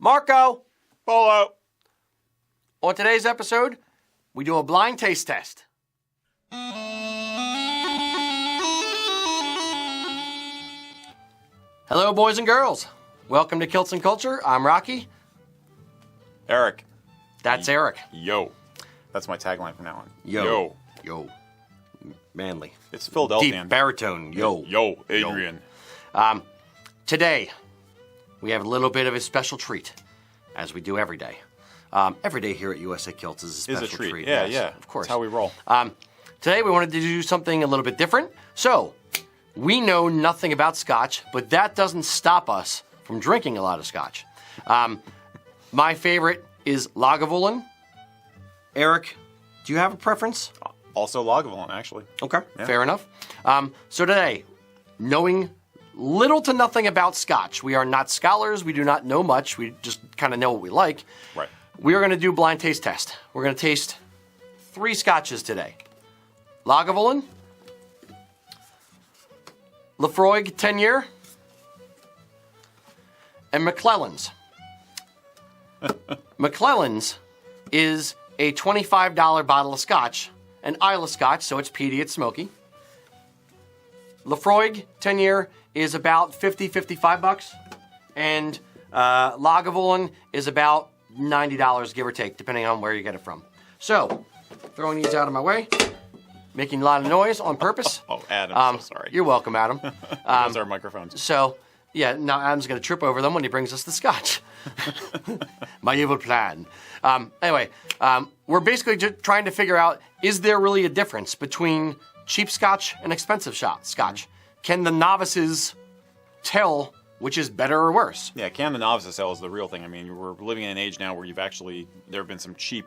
Marco. Polo. On today's episode, we do a blind taste test. Hello, boys and girls. Welcome to Kilts and Culture. I'm Rocky. Eric. That's Eric. Yo. That's my tagline from now on. Yo. Yo. Manly. It's Philadelphian. Deep baritone. Yo. Yo, Adrian. Today, we have a little bit of a special treat, as we do every day. Every day here at USA Kilts is a special treat. Yeah, yes, yeah. Of course. That's how we roll. Today, we wanted to do something a little bit different. So, we know nothing about Scotch, but that doesn't stop us from drinking a lot of Scotch. My favorite is Lagavulin. Eric, do you have a preference? Also Lagavulin, actually. Okay, Yeah. fair enough. So today, knowing little to nothing about Scotch, we are not scholars, we do not know much, we just kind of know what we like. Right. We are going to do blind taste test. We're going to taste 3 Scotches today. Lagavulin, Laphroaig 10-year, and McClellan's. McClellan's is a $25 bottle of Scotch, an Isle of Scotch, so it's peaty, it's smoky. Laphroaig 10-year is about $50-$55, and Lagavulin is about $90, give or take, depending on where you get it from. So, throwing these out of my way, making a lot of noise on purpose. Oh, Adam, so sorry. You're welcome, Adam. Those are microphones. So, yeah, now Adam's going to trip over them when he brings us the Scotch. My evil plan. Anyway, we're basically just trying to figure out, is there really a difference between cheap Scotch and expensive Scotch? Can the novices tell which is better or worse? Yeah, can the novices tell is the real thing. I mean, we're living in an age now where there have been some cheap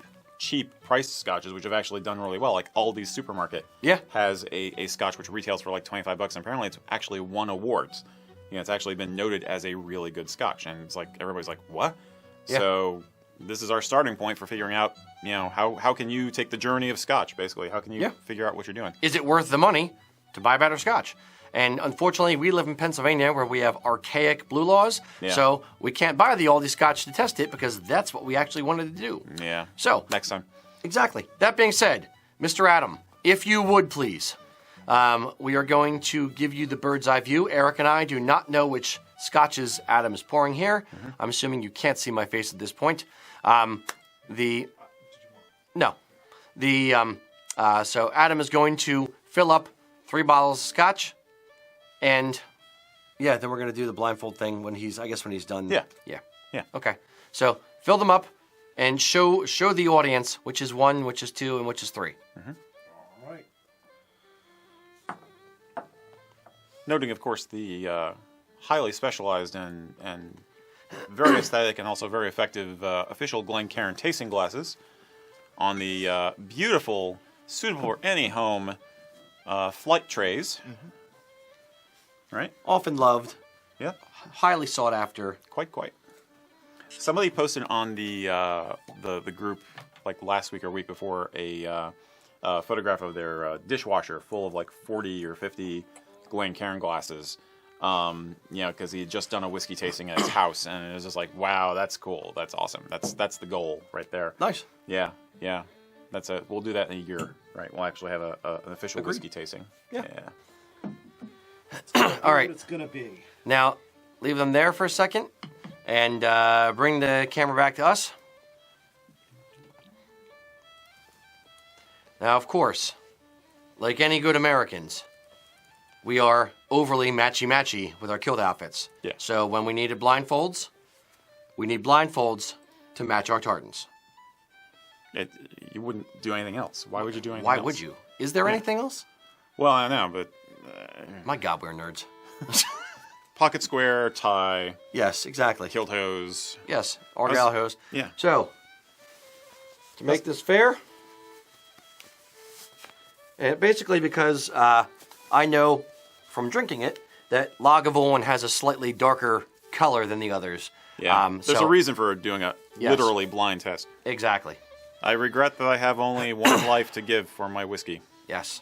priced scotches which have actually done really well. Like Aldi's Supermarket has a scotch which retails for like $25, and apparently it's actually won awards. You know, it's actually been noted as a really good scotch, and it's like everybody's like, what? Yeah. So this is our starting point for figuring out, you know, how can you take the journey of scotch, basically? How can you figure out what you're doing? Is it worth the money to buy better scotch? And unfortunately, we live in Pennsylvania where we have archaic blue laws, so we can't buy the Aldi Scotch to test it because that's what we actually wanted to do. Yeah. So next time. Exactly. That being said, Mr. Adam, if you would please, we are going to give you the bird's eye view. Eric and I do not know which scotches Adam is pouring here. Mm-hmm. I'm assuming you can't see my face at this point. So Adam is going to fill up 3 bottles of scotch. And, yeah, then we're going to do the blindfold thing when he's done. Yeah. Okay. So, fill them up and show the audience which is 1, which is 2, and which is 3. Mm-hmm. All right. Noting, of course, the highly specialized and very aesthetic and also very effective official Glencairn tasting glasses on the beautiful, suitable for any home flight trays. Mm-hmm. Right? Often loved. Yeah. Highly sought after. Quite. Somebody posted on the group like last week or week before a photograph of their dishwasher full of like 40 or 50 Glencairn glasses. Because he had just done a whiskey tasting at his house, and it was just like, wow, that's cool, that's awesome, that's the goal right there. Nice. Yeah. We'll do that in a year, right? We'll actually have an official whiskey tasting. Yeah. All right. What it's gonna be. Now, leave them there for a second, and bring the camera back to us. Now, of course, like any good Americans, we are overly matchy-matchy with our kilt outfits. Yeah. So when we needed blindfolds, we need blindfolds to match our tartans. You wouldn't do anything else. Why would you do anything Why else? would you? Is there anything else? Well, I don't know, but... My God, we're nerds. Pocket square, tie. Yes, exactly. Kilt hose. Yes, Argyle hose. Yeah. So, to make this fair, and basically because I know from drinking it that Lagavulin has a slightly darker color than the others. Yeah. There's a reason for doing a literally blind test. Exactly. I regret that I have only one life to give for my whiskey. Yes.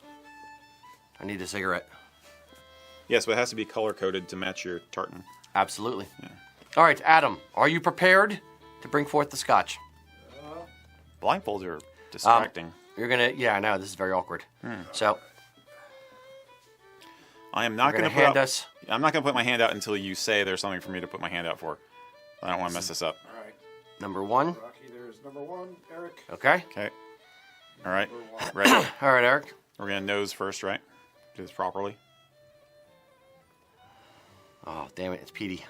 I need a cigarette. Yes, but it has to be color-coded to match your tartan. Absolutely. Yeah. All right, Adam, are you prepared to bring forth the Scotch? Blindfolds are distracting. You're gonna, yeah, I know this is very awkward. So I am not you're going to hand us. I'm not going to put my hand out until you say there's something for me to put my hand out for. I don't want to mess this up. All right. Number 1. Rocky, there's number 1. Eric. Okay. Okay. All right. Ready? All right, Eric. We're going to nose first, right? Do this properly. Oh, damn it, it's Petey.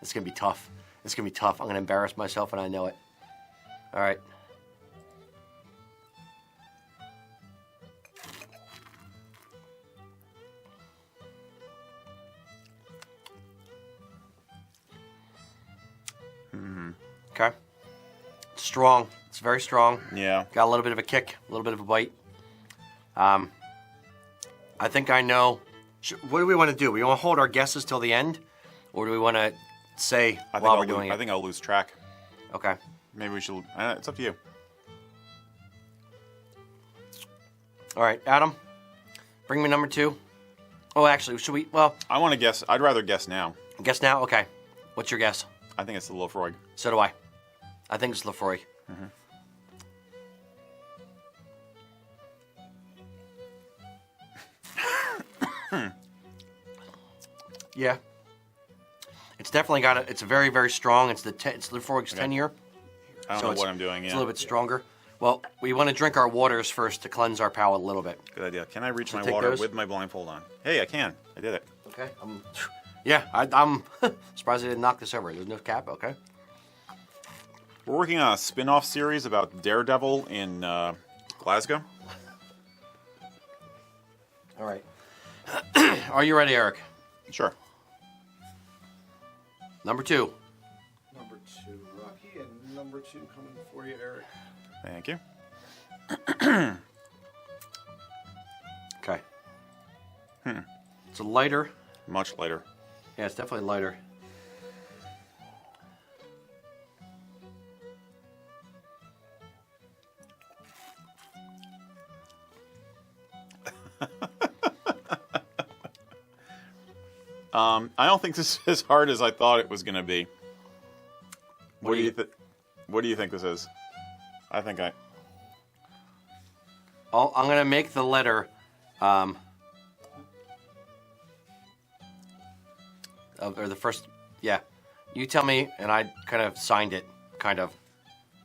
It's gonna be tough. It's gonna be tough. I'm gonna embarrass myself, and I know it. All right. Okay. It's strong. It's very strong. Yeah. Got a little bit of a kick, a little bit of a bite. I think I know. What do we want to do? We want to hold our guesses till the end, or do we want to say while we're doing it? I think I'll lose track. Okay. Maybe we should. It's up to you. All right, Adam. Bring me number 2. Oh, actually, should we? Well, I want to guess. I'd rather guess now. guess now. Okay. What's your guess? I think it's the Lefroy. So do I. I think it's Lefroy. Yeah. It's definitely got it's very, very strong. It's it's Lefroy's 10 year. I don't know what I'm doing. It's a little bit stronger. Well, we want to drink our waters first to cleanse our palate a little bit. Good idea. Can I reach my take water those? with my blindfold on? Hey, I can. I did it. Okay. Yeah, I'm surprised I didn't knock this over. There's no cap. Okay. We're working on a spin-off series about Daredevil in Glasgow. All right. Are you ready, Eric? Sure. Number 2. Number 2, Rocky, and number 2 coming for you, Eric. Thank you. Okay. It's a lighter. Much lighter. Yeah, it's definitely lighter. I don't think this is as hard as I thought it was going to be. What do you think this is? I think I'm going to make the letter or the first. Yeah. You tell me, and I kind of signed it, kind of.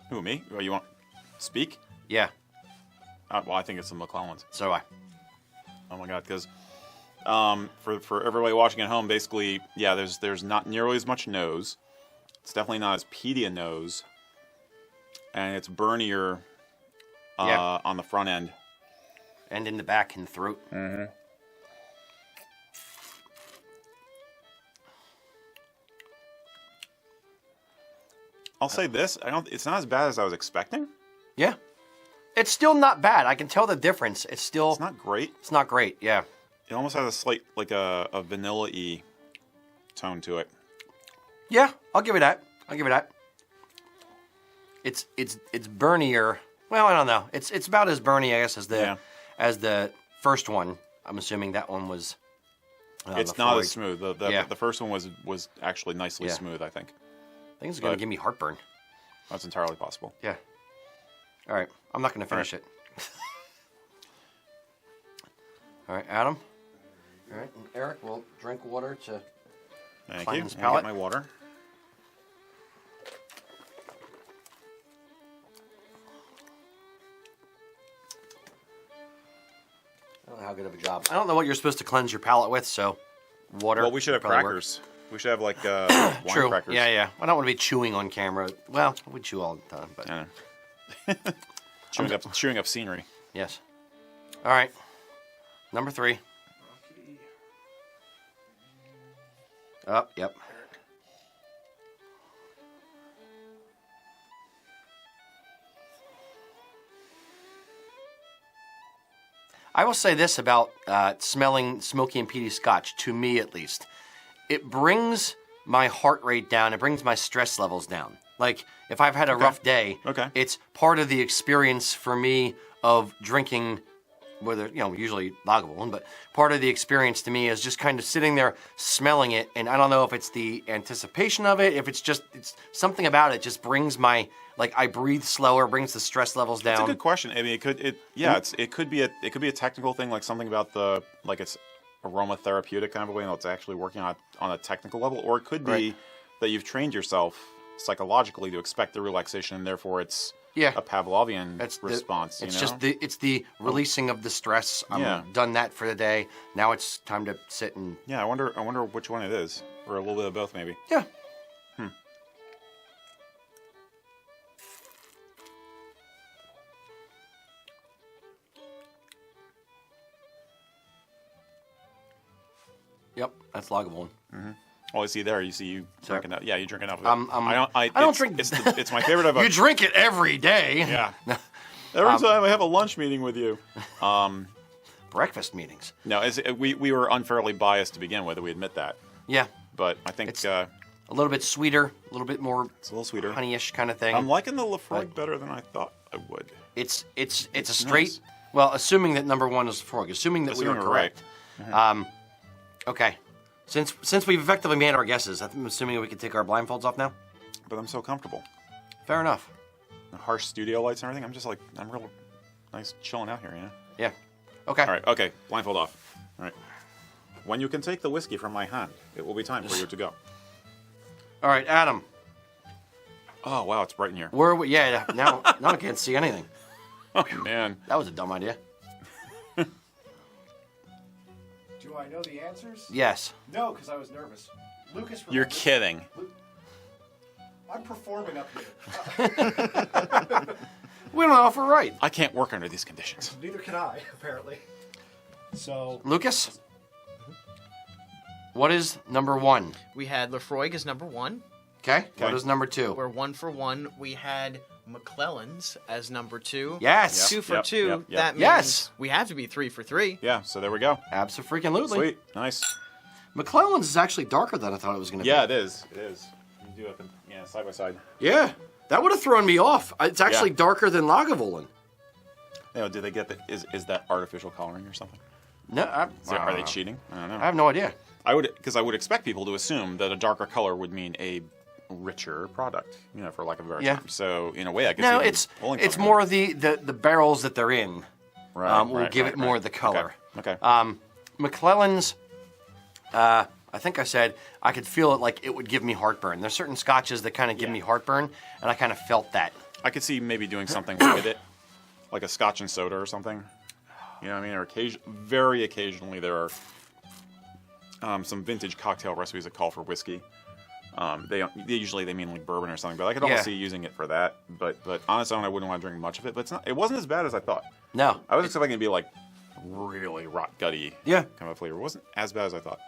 Who, me? Oh, you want speak? Yeah. Well, I think it's the McClellans. So do I. Oh my God, because for everybody watching at home, basically, yeah, there's not nearly as much nose. It's definitely not as peaty a nose, and it's burnier on the front end and in the back and the throat. Mm-hmm. I'll say this: it's not as bad as I was expecting. Yeah. It's still not bad. I can tell the difference. It's not great. It's not great. Yeah. It almost has a slight, like a vanilla-y tone to it. Yeah, I'll give it that. It's burnier. Well, I don't know. It's about as burny, I guess, as the first one. I'm assuming that one was. It's not as smooth. The first one was actually nicely smooth, I think. I think it's gonna give me heartburn. That's entirely possible. Yeah. All right, I'm not gonna finish it. All right, Adam. All right, and Eric will drink water to cleanse his palate. Get my water. I don't know how good of a job. I don't know what you're supposed to cleanse your palate with, so water. Well, we should have crackers. Works. We should have like wine True. crackers. Yeah. I don't want to be chewing on camera. Well, we chew all the time, but I know. chewing up scenery. Yes. All right. Number 3. Rocky. Oh, yep. I will say this about smelling smoky and peaty Scotch, to me at least. It brings my heart rate down. It brings my stress levels down. Like, if I've had a rough day, it's part of the experience for me of drinking whether, usually Lagavulin, but part of the experience to me is just kind of sitting there smelling it, and I don't know if it's the anticipation of it, if it's something about it just brings I breathe slower, brings the stress levels down. It's a good question. I mean, it could be a technical thing, like something about it's aromatherapeutic kind of a way, it's actually working on a technical level, or it could be that you've trained yourself psychologically to expect the relaxation, and therefore it's a Pavlovian response. It's the releasing of the stress. I'm done that for the day. Now it's time to sit and. Yeah, I wonder which one it is, or a little bit of both, maybe. Yeah. Yep, that's Lagavulin. Mm-hmm. Oh, I see there. You drinking that? Yeah, you drinking enough of it. I don't drink. It's my favorite of. You drink it every day. Yeah. Every time I have a lunch meeting with you. Breakfast meetings. No, we were unfairly biased to begin with. We admit that. Yeah. But I think it's a little bit sweeter, a little bit more. It's a little sweeter, honeyish kind of thing. I'm liking the Lafroig better than I thought I would. It's a straight. Nice. Well, assuming that number one is Lafroig, assuming we were correct. Right. Mm-hmm. Okay. Since we've effectively made our guesses, I'm assuming we can take our blindfolds off now. But I'm so comfortable. Fair enough. The harsh studio lights and everything. I'm real nice chilling out here, Yeah. Okay. All right. Okay. Blindfold off. All right. When you can take the whiskey from my hand, it will be time for you to go. All right, Adam. Oh wow, it's bright in here. Where are we? Yeah. Now I can't see anything. Oh man, that was a dumb idea. Do I know the answers? Yes. No, because I was nervous. Lucas, you're kidding. I'm performing up here. We don't know if we're right. I can't work under these conditions. Neither can I, apparently. So, Lucas, what is number one? We had Lafroig as number one. Okay. What is number two? We're 1 for 1. We had McClellan's as number 2. Yes. 2 for 2. Yep. That means we have to be 3 for 3. Yeah, so there we go. Abso-freaking-lutely. Sweet. Nice. McClellan's is actually darker than I thought it was going to be. Yeah, it is. It is. You do have them, side by side. Yeah. That would have thrown me off. It's actually darker than Lagavulin. Do they get is that artificial coloring or something? No. Are they cheating? I don't know. I have no idea. I would expect people to assume that a darker color would mean a richer product, for lack of a better term. So in a way, I guess it's more of the barrels that they're in. Will give it more of the color. Okay. McClellan's, I think I said I could feel it like it would give me heartburn. There's certain scotches that kind of give me heartburn, and I kind of felt that. I could see maybe doing something with it, like a Scotch and soda or something. You know what I mean? Or very occasionally there are some vintage cocktail recipes that call for whiskey. They usually mean like bourbon or something, but I could almost see using it for that. But on its own, I wouldn't want to drink much of it. But it wasn't as bad as I thought. No, I was expecting it to be like really rot gutty, kind of flavor. It wasn't as bad as I thought.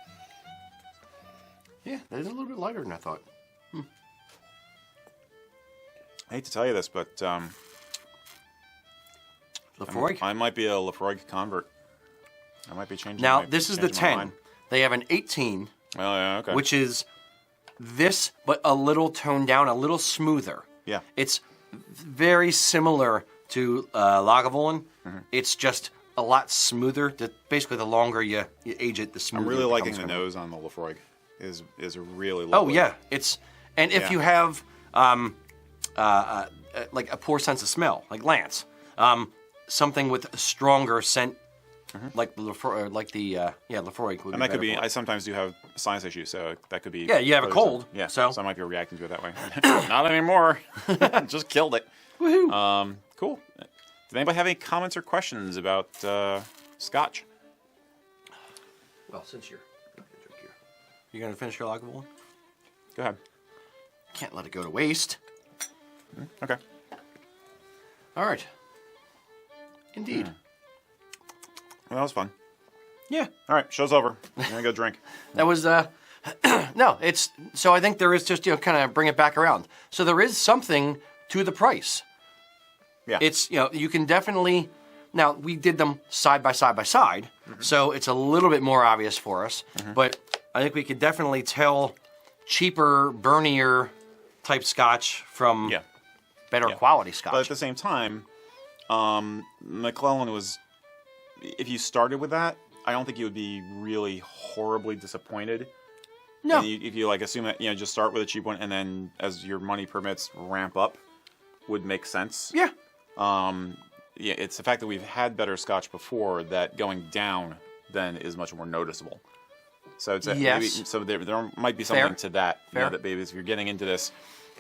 Yeah, it is a little bit lighter than I thought. I hate to tell you this, but Lafroig? I might be a Lafroig convert. I might be changing. Now this is the 10. They have an 18. Oh yeah, okay. Which is this, but a little toned down, a little smoother. Yeah. It's very similar to Lagavulin. Mm-hmm. It's just a lot smoother. Basically, the longer you age it, the smoother. I'm really liking the nose on the Lafroig. Is really lovely. Oh yeah, if you have like a poor sense of smell, like Lance, something with a stronger scent. Mm-hmm. Like Lafroig, Lafroig. And that could be. I sometimes do have sinus issues, so that could be. Yeah, you have a cold. Yeah, so I might be reacting to it that way. Not anymore. Just killed it. Woohoo! Cool. Did anybody have any comments or questions about Scotch? Well, since you're not gonna drink you're gonna finish your Lagavulin? Go ahead. Can't let it go to waste. Okay. All right. Indeed. Well, that was fun. Yeah. All right, show's over. I'm gonna go drink. That was no. It's so I think there is just kind of bring it back around. So there is something to the price. Yeah. It's you can definitely now we did them side by side, so it's a little bit more obvious for us. Mm-hmm. But I think we could definitely tell cheaper, burnier type Scotch from better quality Scotch. But at the same time, McClellan was. if you started with that, I don't think you would be really horribly disappointed. No. And if you like assume that just start with a cheap one and then as your money permits ramp up, would make sense. Yeah. Yeah, it's the fact that we've had better Scotch before that going down then is much more noticeable. So it's maybe, so there might be something to that. Fair. That maybe if you're getting into this,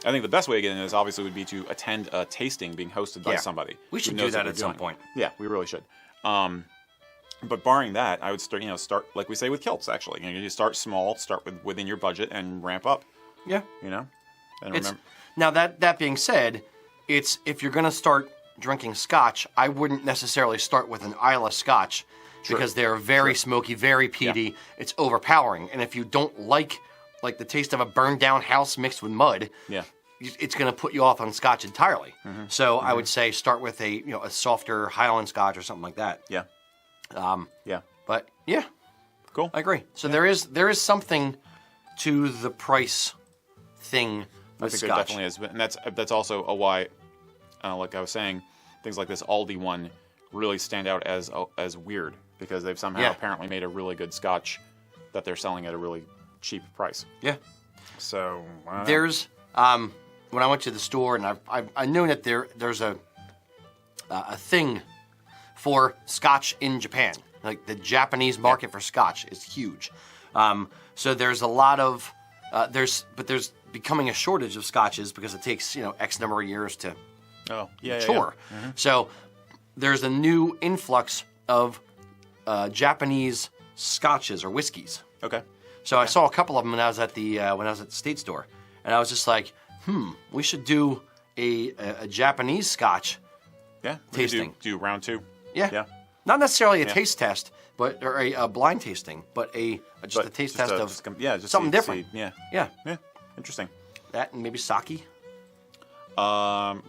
I think the best way to get into this obviously would be to attend a tasting being hosted by somebody. We should do that at some point. Yeah, we really should. But barring that, I would start like we say with kilts. Actually, you start small, start within your budget, and ramp up. Yeah. And remember. Now that being said, it's if you're going to start drinking Scotch, I wouldn't necessarily start with an Islay Scotch because they're very smoky, very peaty. Yeah. It's overpowering, and if you don't like the taste of a burned down house mixed with mud, it's going to put you off on Scotch entirely. Mm-hmm. So I would say start with a softer Highland Scotch or something like that. Yeah. But yeah, cool. I agree. So there is something to the price thing with I think Scotch. there definitely is, and that's also a why. Like I was saying, things like this Aldi one really stand out as weird because they've somehow apparently made a really good Scotch that they're selling at a really cheap price. Yeah. So there's when I went to the store and I knew that there's a thing for Scotch in Japan. Like the Japanese market for Scotch is huge. So there's a lot of there's becoming a shortage of Scotches because it takes X number of years to mature. Yeah. Mm-hmm. So there's a new influx of Japanese Scotches or whiskeys. Okay. So I saw a couple of them when I was at the state store, and I was just like, we should do a Japanese Scotch. Yeah. Tasting. Do round 2. Yeah. Not necessarily a taste test, but or a blind tasting, but just a taste test of something different. Yeah. Interesting. That and maybe sake. I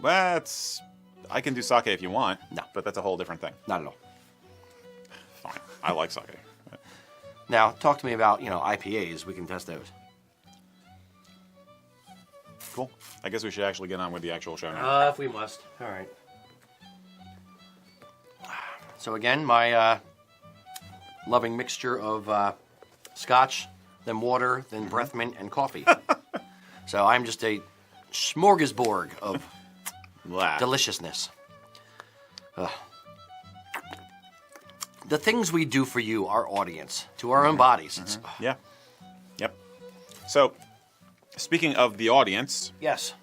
can do sake if you want. No, but that's a whole different thing. Not at all. Fine. I like sake. Now, talk to me about IPAs. We can test those. Cool. I guess we should actually get on with the actual show now. If we must. All right. So again, my loving mixture of Scotch, then water, then breath mint, and coffee. So I'm just a smorgasbord of deliciousness. The things we do for you, our audience, to our own bodies. Mm-hmm. Yep. So, speaking of the audience. Yes.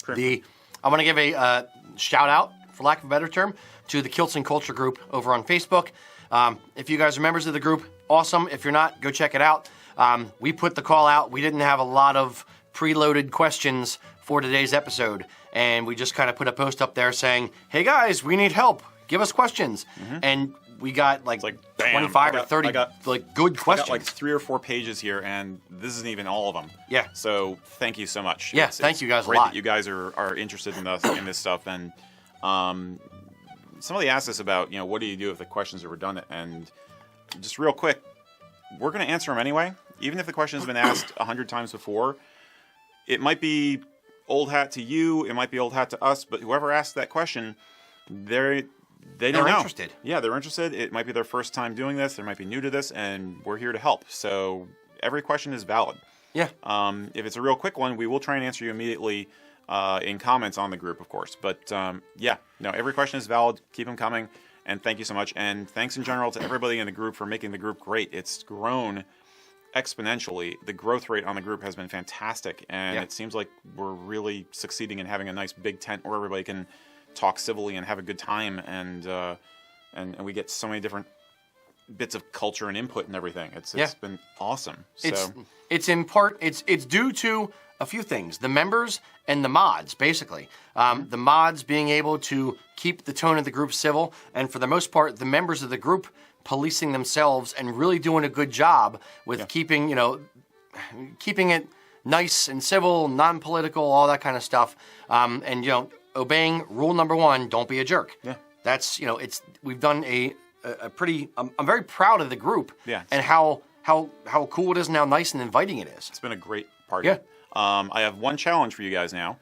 I'm going to give a shout out, for lack of a better term, to the Kilts and Culture group over on Facebook. If you guys are members of the group, awesome. If you're not, go check it out. We put the call out. We didn't have a lot of preloaded questions for today's episode, and we just kind of put a post up there saying, hey guys, we need help. Give us questions. Mm-hmm. And we got like 25 or 30 good questions. I got 3 or 4 pages here, and this isn't even all of them. Yeah. So thank you so much. Yeah, thank you guys a lot. Great that you guys are interested in this stuff. And somebody asked us about, what do you do if the questions are redundant? And just real quick, we're going to answer them anyway. Even if the question has been asked 100 times before, it might be old hat to you, it might be old hat to us, but whoever asked that question, they don't know. They're interested. Yeah, they're interested. It might be their first time doing this. They might be new to this, and we're here to help. So every question is valid. Yeah. If it's a real quick one, we will try and answer you immediately in comments on the group, of course. But every question is valid. Keep them coming, and thank you so much. And thanks in general to everybody in the group for making the group great. It's grown exponentially. The growth rate on the group has been fantastic, and it seems like we're really succeeding in having a nice big tent where everybody can talk civilly and have a good time, and we get so many different bits of culture and input and everything. It's been awesome. It's in part it's due to a few things: the members and the mods, basically. The mods being able to keep the tone of the group civil, and for the most part, the members of the group policing themselves and really doing a good job with keeping it nice and civil, non-political, all that kind of stuff, and obeying rule number 1: don't be a jerk. Yeah, that's we've done a pretty. I'm very proud of the group. Yeah, and how cool it is and how nice and inviting it is. It's been a great party. Yeah. I have one challenge for you guys now.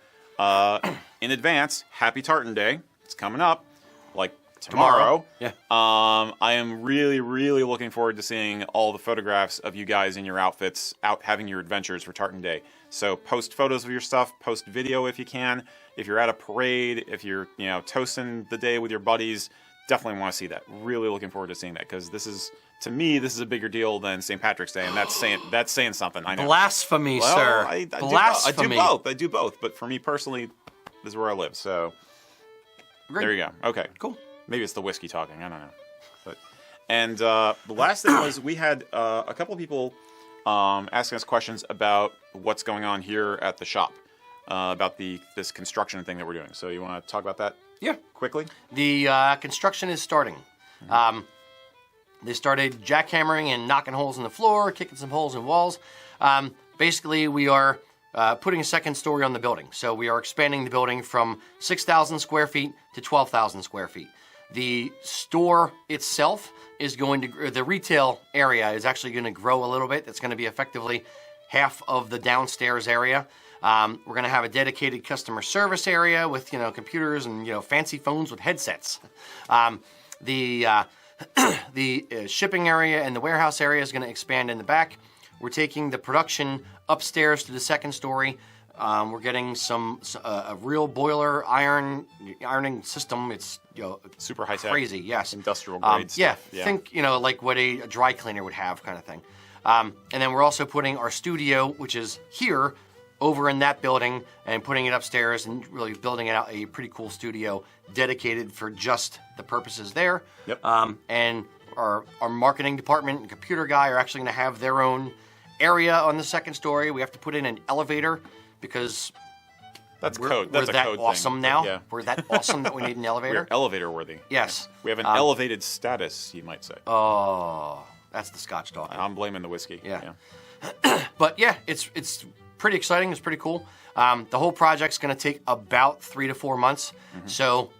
In advance, happy Tartan Day. It's coming up. Like tomorrow. Yeah. I am really, really looking forward to seeing all the photographs of you guys in your outfits out having your adventures for Tartan Day. So post photos of your stuff, post video if you can. If you're at a parade, if you're toasting the day with your buddies, definitely want to see that. Really looking forward to seeing that because to me, this is a bigger deal than St. Patrick's Day, and that's saying something. I know. Blasphemy, Well, sir. Blasphemy. I do both. But for me personally, this is where I live. So Great. there you go. Okay, Cool. Maybe it's the whiskey talking. I don't know. And the last thing was we had a couple of people asking us questions about what's going on here at the shop, about this construction thing that we're doing. So you want to talk about that? Yeah. Quickly? The construction is starting. They started jackhammering and knocking holes in the floor, kicking some holes in walls. Basically, we are putting a second story on the building. So we are expanding the building from 6,000 square feet to 12,000 square feet. The store itself is the retail area is actually going to grow a little bit. It's going to be effectively half of the downstairs area. We're going to have a dedicated customer service area with, computers and, fancy phones with headsets. The shipping area and the warehouse area is going to expand in the back. We're taking the production upstairs to the second story. We're getting a real boiler ironing system. It's super high tech, crazy. Yes, industrial grade stuff. Yeah, think like what a dry cleaner would have, kind of thing. And then we're also putting our studio, which is here, over in that building, and putting it upstairs and really building out a pretty cool studio dedicated for just the purposes there. Yep. And our marketing department and computer guy are actually going to have their own area on the second story. We have to put in an elevator because we're that code awesome thing. now. Yeah. We're that awesome that we need an elevator. We're elevator worthy. Yes. We have an elevated status, you might say. Oh, that's the Scotch talking. I'm blaming the whiskey. Yeah. But yeah, it's pretty exciting. It's pretty cool. The whole project's going to take about 3 to 4 months. Mm-hmm. So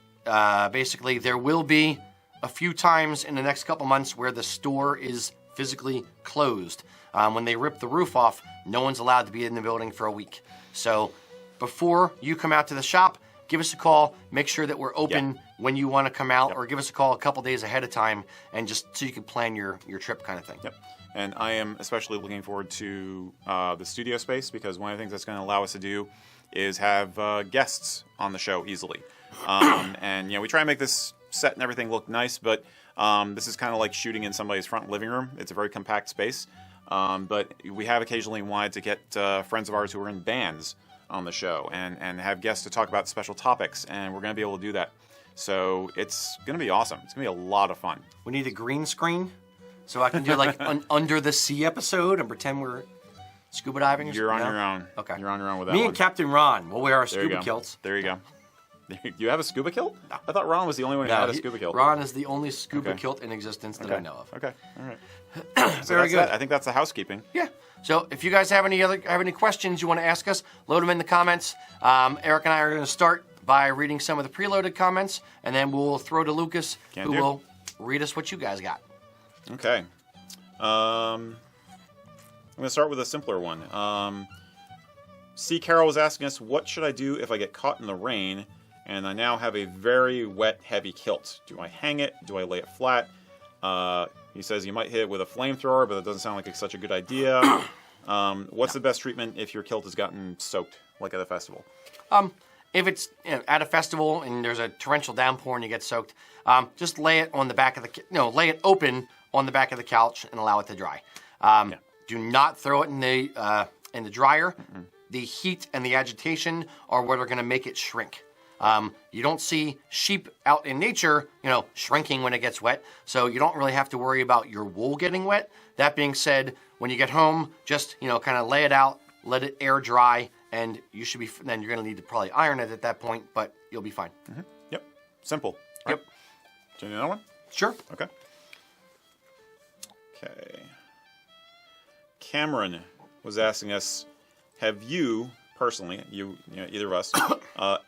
basically, there will be a few times in the next couple months where the store is physically closed. When they rip the roof off, no one's allowed to be in the building for a week. So before you come out to the shop, give us a call. Make sure that we're open when you want to come out, or give us a call a couple days ahead of time, and just so you can plan your trip, kind of thing. Yep. And I am especially looking forward to the studio space, because one of the things that's going to allow us to do is have guests on the show easily. And we try and make this set and everything look nice, but this is kind of like shooting in somebody's front living room. It's a very compact space. But we have occasionally wanted to get friends of ours who are in bands on the show and have guests to talk about special topics, and we're going to be able to do that. So it's going to be awesome. It's going to be a lot of fun. We need a green screen so I can do like an Under the Sea episode and pretend we're scuba diving or You're something. on your own. Okay. You're on your own with that Me one. and Captain Ron will wear our There you scuba go. kilts. There you go. You have a scuba kilt? No. I thought Ron was the only one who had a scuba kilt. Ron is the only scuba Okay. kilt in existence that Okay. I know of. Okay. All right. So Very that's good. that. I think that's the housekeeping. Yeah. So if you guys have any questions you want to ask us, load them in the comments. Eric and I are going to start by reading some of the preloaded comments, and then we'll throw to Lucas, who will read us what you guys got. Okay. I'm going to start with a simpler one. C. Carol was asking us, what should I do if I get caught in the rain and I now have a very wet, heavy kilt? Do I hang it? Do I lay it flat? He says you might hit it with a flamethrower, but it doesn't sound like it's such a good idea. What's the best treatment if your kilt has gotten soaked, like at a festival? If it's at a festival and there's a torrential downpour and you get soaked, just lay it on the back of lay it open on the back of the couch and allow it to dry. Do not throw it in the dryer. Mm-mm. The heat and the agitation are what are going to make it shrink. You don't see sheep out in nature, shrinking when it gets wet, so you don't really have to worry about your wool getting wet. That being said, when you get home, just kind of lay it out, let it air dry, and you should be. Then you're going to need to probably iron it at that point, but you'll be fine. Mm-hmm. Yep, simple. Yep. Right. Do you need another one? Sure. Okay. Okay. Cameron was asking us, have you personally, either of us,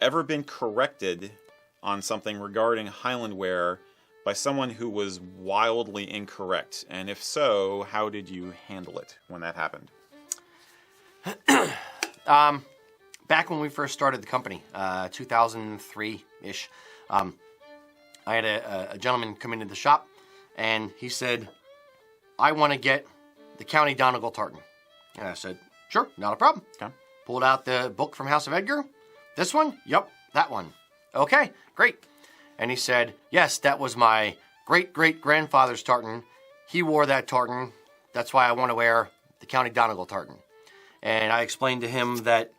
ever been corrected on something regarding Highland wear by someone who was wildly incorrect? And if so, how did you handle it when that happened? Back when we first started the company, 2003-ish, I had a gentleman come into the shop, and he said, I want to get the County Donegal Tartan. And I said, sure, not a problem. Okay. Pulled out the book from House of Edgar. This one? Yep, that one. Okay, great. And he said, yes, that was my great-great-grandfather's tartan. He wore that tartan. That's why I want to wear the County Donegal tartan. And I explained to him that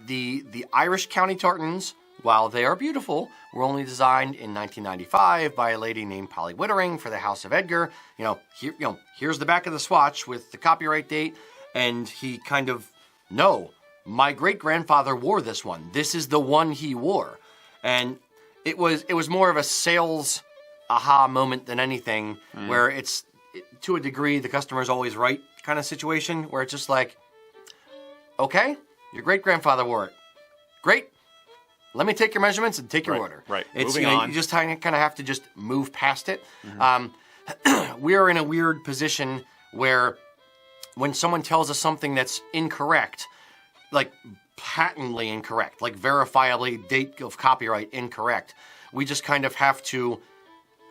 the Irish County tartans, while they are beautiful, were only designed in 1995 by a lady named Polly Wittering for the House of Edgar. Here's the back of the swatch with the copyright date, and he kind of, no, my great-grandfather wore this one. This is the one he wore. And it was more of a sales aha moment than anything, where it's, to a degree, the customer's always right kind of situation, where it's just like, okay, your great-grandfather wore it. Great. Let me take your measurements and take your order. Right. It's, Moving on. You just kind of have to just move past it. We're in a weird position where when someone tells us something that's incorrect, like patently incorrect, like verifiably date of copyright incorrect, we just kind of have to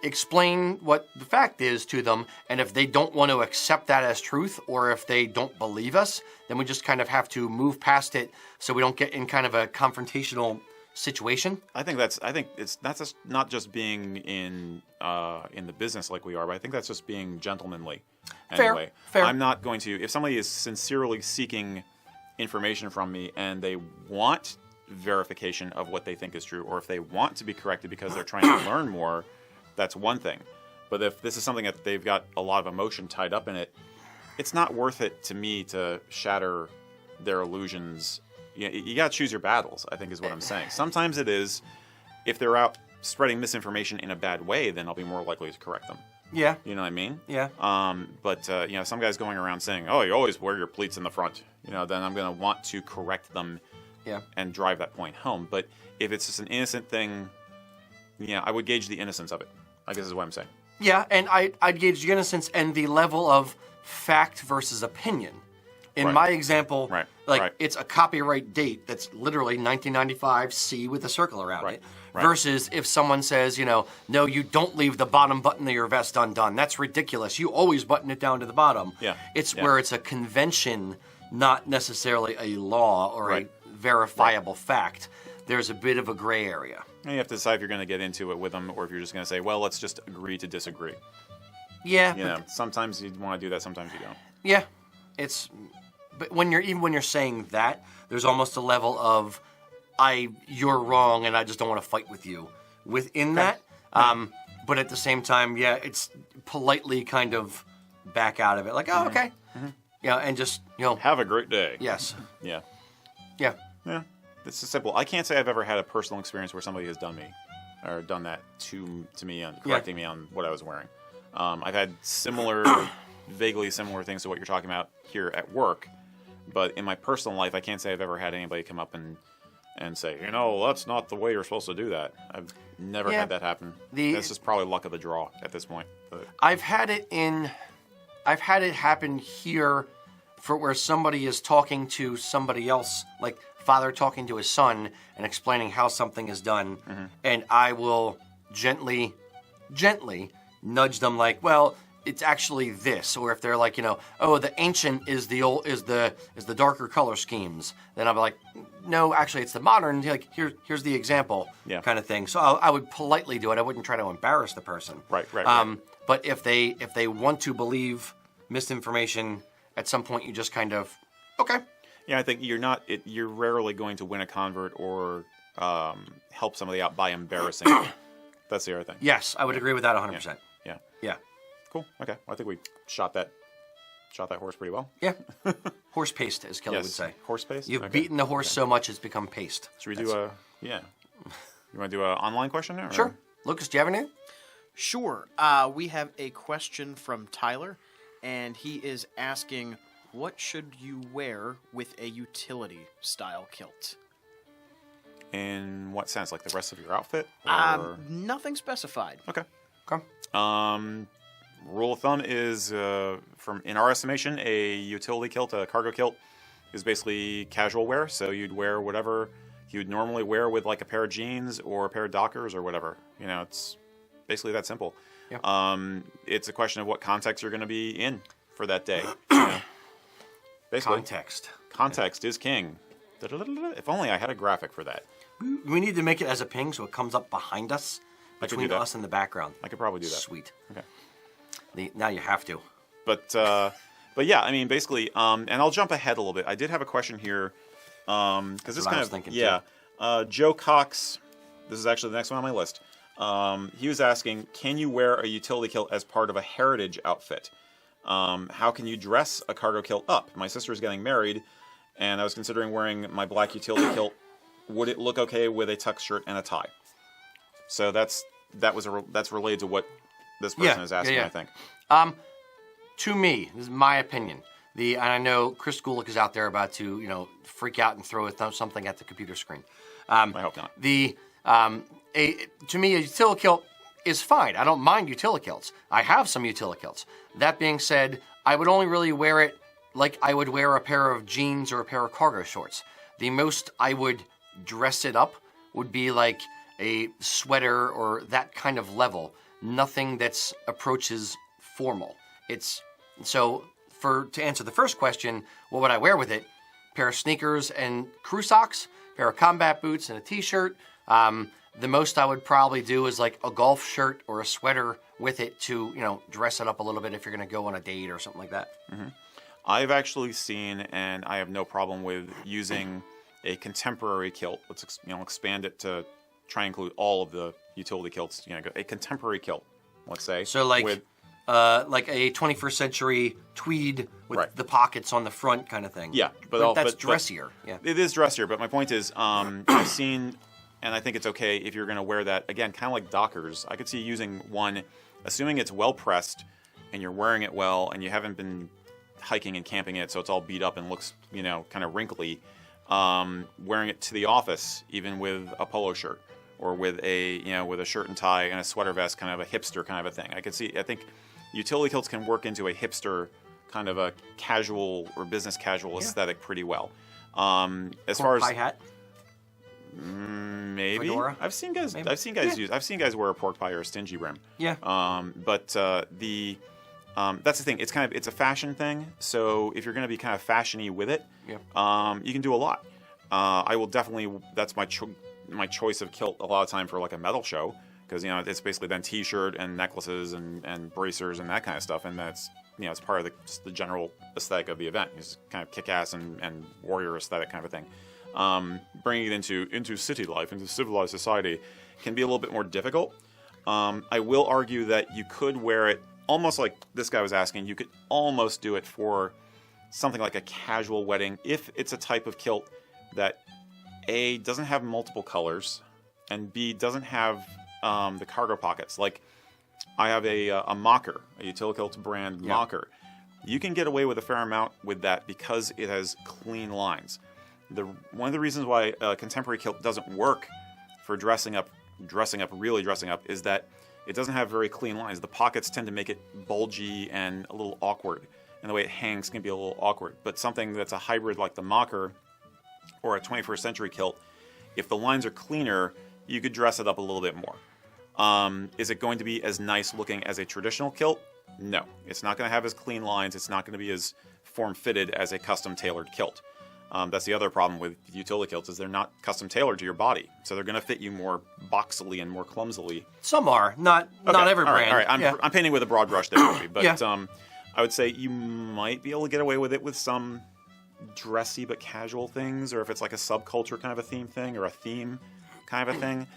explain what the fact is to them, and if they don't want to accept that as truth, or if they don't believe us, then we just kind of have to move past it so we don't get in kind of a confrontational situation. I think that's just not just being in the business like we are, but I think that's just being gentlemanly. Anyway, Fair. I'm not going to, if somebody is sincerely seeking information from me and they want verification of what they think is true, or if they want to be corrected because they're trying to learn more, that's one thing. But if this is something that they've got a lot of emotion tied up in it, it's not worth it to me to shatter their illusions. You got to choose your battles, I think is what I'm saying. Sometimes it is. If they're out spreading misinformation in a bad way, then I'll be more likely to correct them. Yeah. You know what I mean? Yeah. But some guys going around saying, oh, you always wear your pleats in the front, then I'm going to want to correct them and drive that point home. But if it's just an innocent thing, I would gauge the innocence of it, I guess is what I'm saying. Yeah, and I'd gauge the innocence and the level of fact versus opinion. In my example, it's a copyright date that's literally 1995 C with a circle around it. Versus if someone says, no, you don't leave the bottom button of your vest undone. That's ridiculous. You always button it down to the bottom. Yeah. It's where it's a convention, not necessarily a law or a verifiable fact. There's a bit of a gray area. And you have to decide if you're going to get into it with them or if you're just going to say, well, let's just agree to disagree. Yeah. Sometimes you want to do that, sometimes you don't. Yeah. But when you're saying that, there's almost a level of you're wrong and I just don't want to fight with you within that. But at the same time, it's politely kind of back out of it, like, oh, okay, and just have a great day. Yes. Yeah. Yeah. Yeah. This is simple. I can't say I've ever had a personal experience where somebody has done that to me and correcting me on what I was wearing. I've had vaguely similar things to what you're talking about here at work. But in my personal life, I can't say I've ever had anybody come up and say, that's not the way you're supposed to do that. I've never had that happen. That's just probably luck of the draw at this point. But I've had it happen here for where somebody is talking to somebody else, like father talking to his son and explaining how something is done, and I will gently nudge them like, well, it's actually this, or if they're like, oh, the ancient is the darker color schemes, then I'll be like, no, actually it's the modern. Like here's the example, kind of thing. So I would politely do it. I wouldn't try to embarrass the person. Right. But if they want to believe misinformation, at some point you just kind of okay. Yeah, I think you're rarely going to win a convert or help somebody out by embarrassing them. That's the other thing. Yes, I would agree with that 100%. Yeah. Cool. Okay. I think we shot that horse pretty well. Yeah. Horse paste, as Kelly would say. Horse paste? You've beaten the horse so much it's become paste. Should we do you want to do an online question now? Sure. Lucas, do you have any? Sure. We have a question from Tyler, and he is asking, what should you wear with a utility style kilt? In what sense? Like the rest of your outfit? Nothing specified. Okay. Rule of thumb is, in our estimation, a utility kilt, a cargo kilt, is basically casual wear. So you'd wear whatever you would normally wear with like a pair of jeans or a pair of Dockers or whatever. You know, it's basically that simple. Yeah. It's a question of what context you're going to be in for that day. You know? Basically, context is king. If only I had a graphic for that. We need to make it as a ping so it comes up behind us, between us and the background. I could probably do that. Sweet. Okay. Now you have to. But yeah, I mean, basically, and I'll jump ahead a little bit. I did have a question here, because this kind of thinking, Joe Cox. This is actually the next one on my list. He was asking, can you wear a utility kilt as part of a heritage outfit? How can you dress a cargo kilt up? My sister is getting married, and I was considering wearing my black utility kilt. Would it look okay with a tuck shirt and a tie? So that's related to what this person is asking, I think. To me, this is my opinion. And I know Chris Gulick is out there about to freak out and throw something at the computer screen. I hope not. To me, a utility kilt is fine. I don't mind utility kilts. I have some utility kilts. That being said, I would only really wear it like I would wear a pair of jeans or a pair of cargo shorts. The most I would dress it up would be like a sweater or that kind of level. Nothing that's approaches formal. To answer the first question, what would I wear with it? Pair of sneakers and crew socks, pair of combat boots and a t-shirt. The most I would probably do is like a golf shirt or a sweater with it to, dress it up a little bit if you're going to go on a date or something like that. Mm-hmm. I've actually seen, and I have no problem with using a contemporary kilt. Let's expand it to try and include all of the utility kilts. A contemporary kilt, let's say. So like a 21st century tweed with the pockets on the front kind of thing. Yeah, but that's dressier. It is dressier, but my point is, I've seen, and I think it's okay if you're going to wear that, again, kind of like Dockers. I could see using one, assuming it's well pressed and you're wearing it well and you haven't been hiking and camping it so it's all beat up and looks, kind of wrinkly, wearing it to the office, even with a polo shirt or with a shirt and tie and a sweater vest, kind of a hipster kind of a thing. I think utility kilts can work into a hipster kind of a casual or business casual aesthetic pretty well. As far as pie hat, maybe fedora? I've seen guys wear a pork pie or a stingy brim. Yeah. But that's the thing. It's a fashion thing. So if you're going to be kind of fashiony with it, you can do a lot. I will definitely. That's my choice of kilt a lot of time for like a metal show, because it's basically then t-shirt and necklaces and bracers and that kind of stuff, and that's it's part of the general aesthetic of the event. It's kind of kick-ass and warrior aesthetic kind of a thing. Bringing it into city life, into civilized society, can be a little bit more difficult. I will argue that you could wear it almost like this guy was asking. You could almost do it for something like a casual wedding if it's a type of kilt that A, doesn't have multiple colors, and B, doesn't have the cargo pockets. Like, I have a mocker, a utility kilt brand mocker. You can get away with a fair amount with that because it has clean lines. One of the reasons why a contemporary kilt doesn't work for dressing up, is that it doesn't have very clean lines. The pockets tend to make it bulgy and a little awkward, and the way it hangs can be a little awkward. But something that's a hybrid like the mocker or a 21st century kilt, if the lines are cleaner, you could dress it up a little bit more. Is it going to be as nice looking as a traditional kilt? No. It's not going to have as clean lines. It's not going to be as form-fitted as a custom-tailored kilt. That's the other problem with utility kilts, is they're not custom tailored to your body, so they're going to fit you more boxily and more clumsily. Some are, not every brand. All right. I'm painting with a broad brush there, maybe, but I would say you might be able to get away with it with some dressy but casual things, or if it's like a subculture kind of a theme thing or a theme kind of a thing.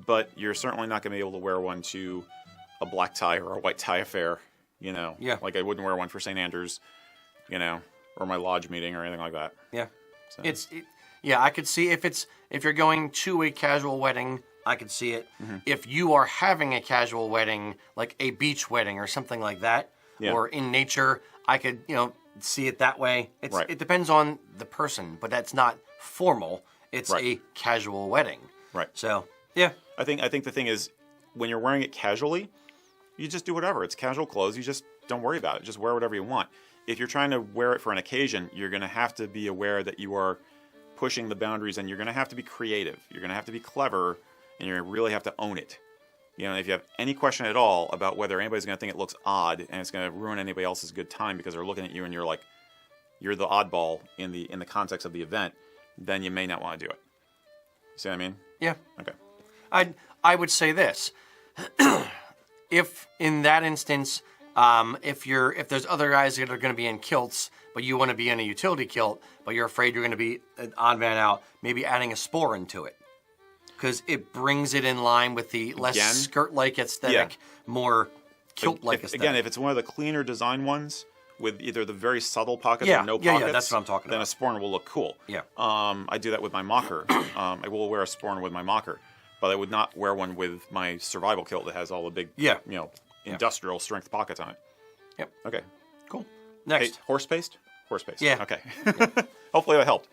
But you're certainly not going to be able to wear one to a black tie or a white tie affair. Like I wouldn't wear one for St. Andrews, or my lodge meeting or anything like that. Yeah. So. I could see if you're going to a casual wedding, I could see it. Mm-hmm. If you are having a casual wedding, like a beach wedding or something like that, or in nature, I could, see it that way. It depends on the person, but that's not formal. It's a casual wedding. Right. So, yeah. I think the thing is, when you're wearing it casually, you just do whatever. It's casual clothes. You just don't worry about it. Just wear whatever you want. If you're trying to wear it for an occasion, you're going to have to be aware that you are pushing the boundaries, and you're going to have to be creative. You're going to have to be clever, and you're going to really have to own it. You know, if you have any question at all about whether anybody's going to think it looks odd and it's going to ruin anybody else's good time because they're looking at you and you're like, you're the oddball in the context of the event, then you may not want to do it. See what I mean? Yeah. Okay. I would say this. If in that instance, if there's other guys that are going to be in kilts, but you want to be in a utility kilt, but you're afraid you're going to be an odd man out, maybe adding a sporran to it. Because it brings it in line with the less skirt-like aesthetic, more kilt-like aesthetic. Again, if it's one of the cleaner design ones with either the very subtle pockets or no pockets, that's what I'm talking then about. a sporran will look cool. Yeah. I do that with my mocker. I will wear a sporran with my mocker, but I would not wear one with my survival kilt that has all the big, industrial strength pockets on it. Yep. Okay. Cool. Next. Hey, horse paste? Horse paste. Yeah. Okay. Hopefully that helped.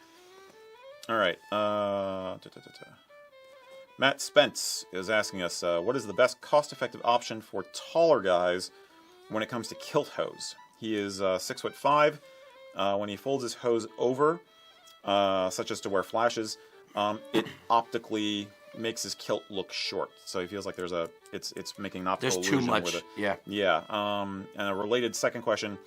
All right. Matt Spence is asking us, what is the best cost-effective option for taller guys when it comes to kilt hose? He is 6'5". When he folds his hose over, such as to wear flashes, it optically makes his kilt look short. So he feels like it's making an optical illusion. There's too much. With it. Yeah. Yeah. And a related second question,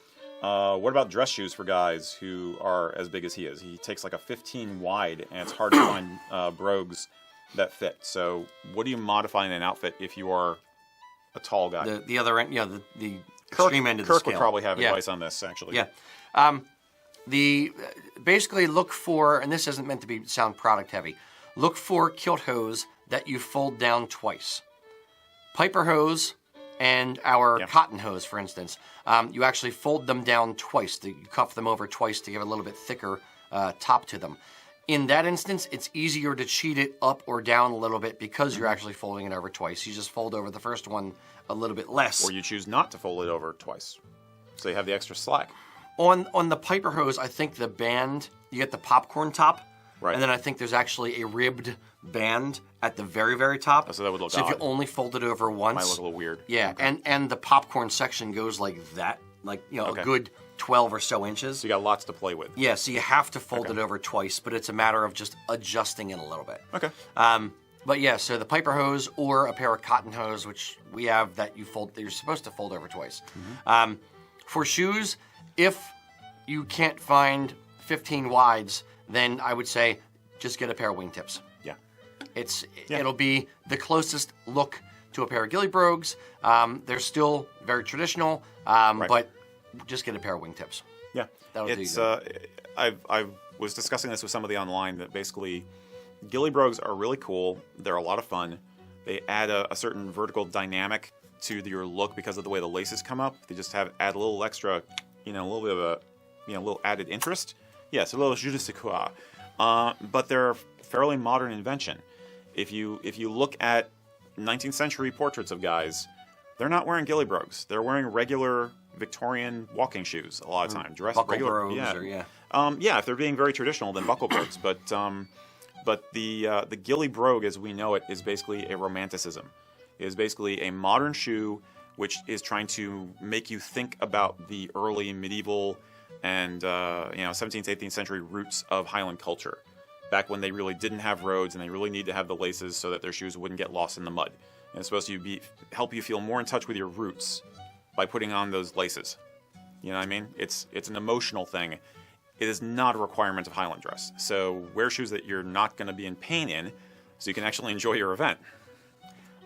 what about dress shoes for guys who are as big as he is? He takes like a 15 wide, and it's hard to find brogues that fit. So what do you modify in an outfit if you are a tall guy? The other end, the extreme end of the scale. Kirk would probably have advice on this, actually. Yeah. Basically look for, and this isn't meant to sound product heavy, look for kilt hose that you fold down twice. Piper hose and our cotton hose, for instance, you actually fold them down twice. You cuff them over twice to give a little bit thicker top to them. In that instance, it's easier to cheat it up or down a little bit because you're actually folding it over twice. You just fold over the first one a little bit less. Or you choose not to fold it over twice. So you have the extra slack. On the Piper hose, I think the band, you get the popcorn top. Right. And then I think there's actually a ribbed band at the very, very top. Oh, so that would look So odd. if you only fold it over once. It might look a little weird. Yeah, okay. and the popcorn section goes like that. Like, a good 12 or so inches. So you got lots to play with. Yeah, so you have to fold it over twice, but it's a matter of just adjusting it a little bit. Okay. But yeah, so the Piper hose or a pair of cotton hose, which we have that you're supposed to fold over twice. Mm-hmm. For shoes, if you can't find 15 wides, then I would say just get a pair of wingtips. Yeah. It'll be the closest look to a pair of Ghillie brogues. They're still very traditional, but just get a pair of wingtips. Yeah. That'll do you. I was discussing this with somebody online that basically Ghillie brogues are really cool. They're a lot of fun. They add a certain vertical dynamic to your look because of the way the laces come up. They just add a little extra, a little bit of a little added interest. Yeah, it's a little je ne sais quoi. But they're a fairly modern invention. If you look at 19th century portraits of guys, they're not wearing Ghillie brogues. They're wearing regular Victorian walking shoes a lot of time. Buckle brogues, if they're being very traditional, then buckle brogues. But the Ghillie brogue, as we know it, is basically a romanticism. It is basically a modern shoe which is trying to make you think about the early medieval and 17th, 18th century roots of Highland culture, back when they really didn't have roads and they really need to have the laces so that their shoes wouldn't get lost in the mud. And it's supposed to help you feel more in touch with your roots by putting on those laces. You know what I mean? It's an emotional thing. It is not a requirement of Highland dress. So wear shoes that you're not going to be in pain in so you can actually enjoy your event.